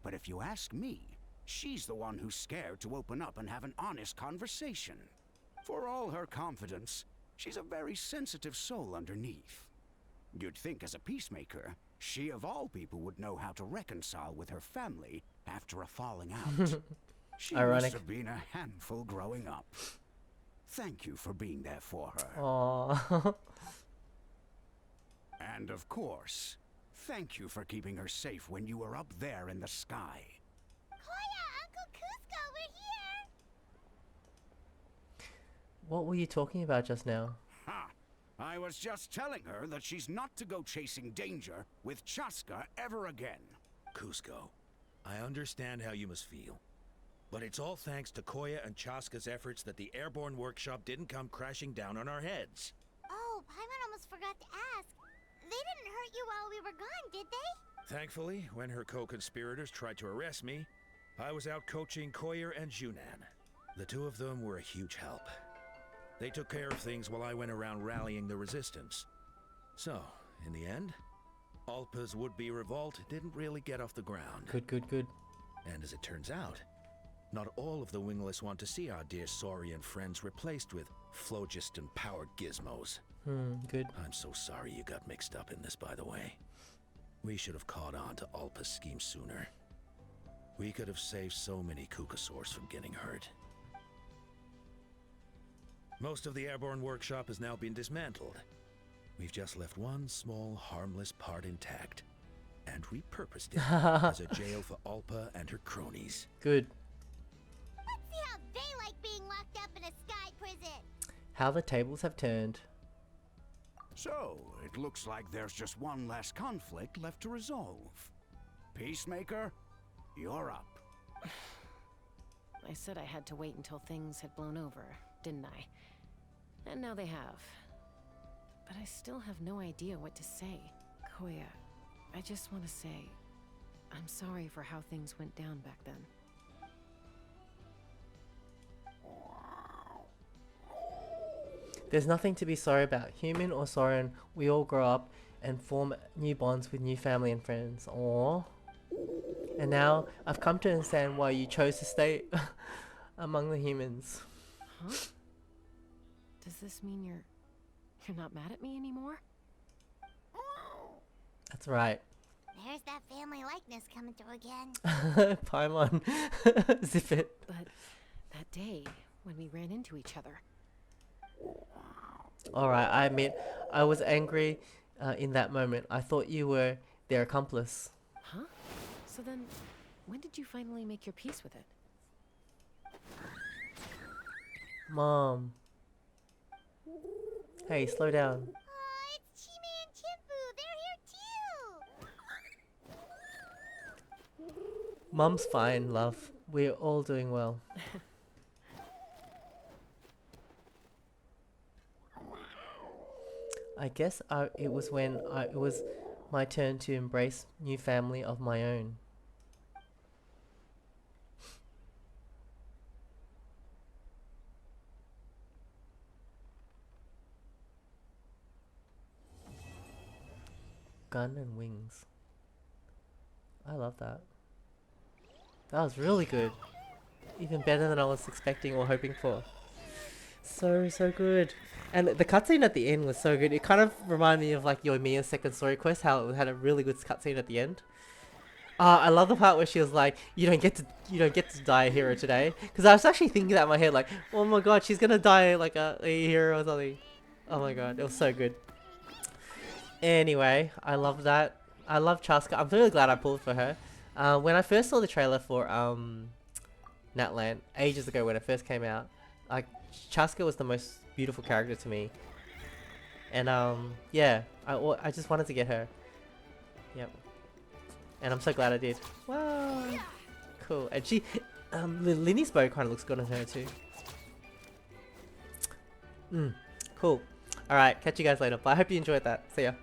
But if you ask me, She's the one who's scared to open up and have an honest conversation. For all her confidence, she's a very sensitive soul underneath. You'd think as a peacemaker, she of all people would know how to reconcile with her family after a falling out. She Ironic. must have been a handful growing up. Thank you for being there for her. Aww. And of course, thank you for keeping her safe when you were up there in the sky. Koya, Uncle Cusco, we're here! What were you talking about just now? Ha! I was just telling her that she's not to go chasing danger with Chasca ever again. Cusco, I understand how you must feel. But it's all thanks to Koya and Chasca's efforts that the airborne workshop didn't come crashing down on our heads. Oh, Paimon almost forgot to ask. They didn't hurt you while we were gone, did they? Thankfully, when her co-conspirators tried to arrest me, I was out coaching Koya and Junan. The two of them were a huge help. They took care of things while I went around rallying the resistance. So, in the end, Alpa's would-be revolt didn't really get off the ground. Good, good, good. And as it turns out, not all of the wingless want to see our dear Saurian friends replaced with phlogiston-powered gizmos. Good. I'm so sorry you got mixed up in this, by the way. We should have caught on to Alpa's scheme sooner. We could have saved so many Kukasaurs from getting hurt. Most of the airborne workshop has now been dismantled. We've just left one small, harmless part intact, and repurposed it as a jail for Alpa and her cronies. Good. Let's see how they like being locked up in a sky prison. How the tables have turned. So, it looks like there's just one last conflict left to resolve. Peacemaker, you're up. I said I had to wait until things had blown over, didn't I? And now they have. But I still have no idea what to say. Koya, I just want to say, I'm sorry for how things went down back then. There's nothing to be sorry about. Human or Saurian, we all grow up and form new bonds with new family and friends. Aww. And now I've come to understand why you chose to stay among the humans. Huh? Does this mean you're not mad at me anymore? That's right. There's that family likeness coming through again. Paimon. Zip it. But that day when we ran into each other. Alright, I admit, I was angry in that moment. I thought you were their accomplice. Huh? So then, when did you finally make your peace with it? Mom. Hey, slow down. Aw, it's Chime and Chimpu. They're here too. Mom's fine, love. We're all doing well. I guess it was when it was my turn to embrace new family of my own. Gun and wings. I love that. That was really good. Even better than I was expecting or hoping for. So good. And the cutscene at the end was so good. It kind of reminded me of like Yoimiya's second story quest, how it had a really good cutscene at the end. I love the part where she was like, you don't get to die a hero today. Because I was actually thinking that in my head, like, oh my god, she's gonna die like a hero or something. Oh my god, it was so good. Anyway, I love that. I love Chasca. I'm really glad I pulled for her. When I first saw the trailer for Natlan ages ago when it first came out, like Chasca was the most beautiful character to me, and yeah, I just wanted to get her. Yep, and I'm so glad I did. Wow, cool. And she, Linny's bow kind of looks good on her too. Cool. All right, catch you guys later. But I hope you enjoyed that. See ya.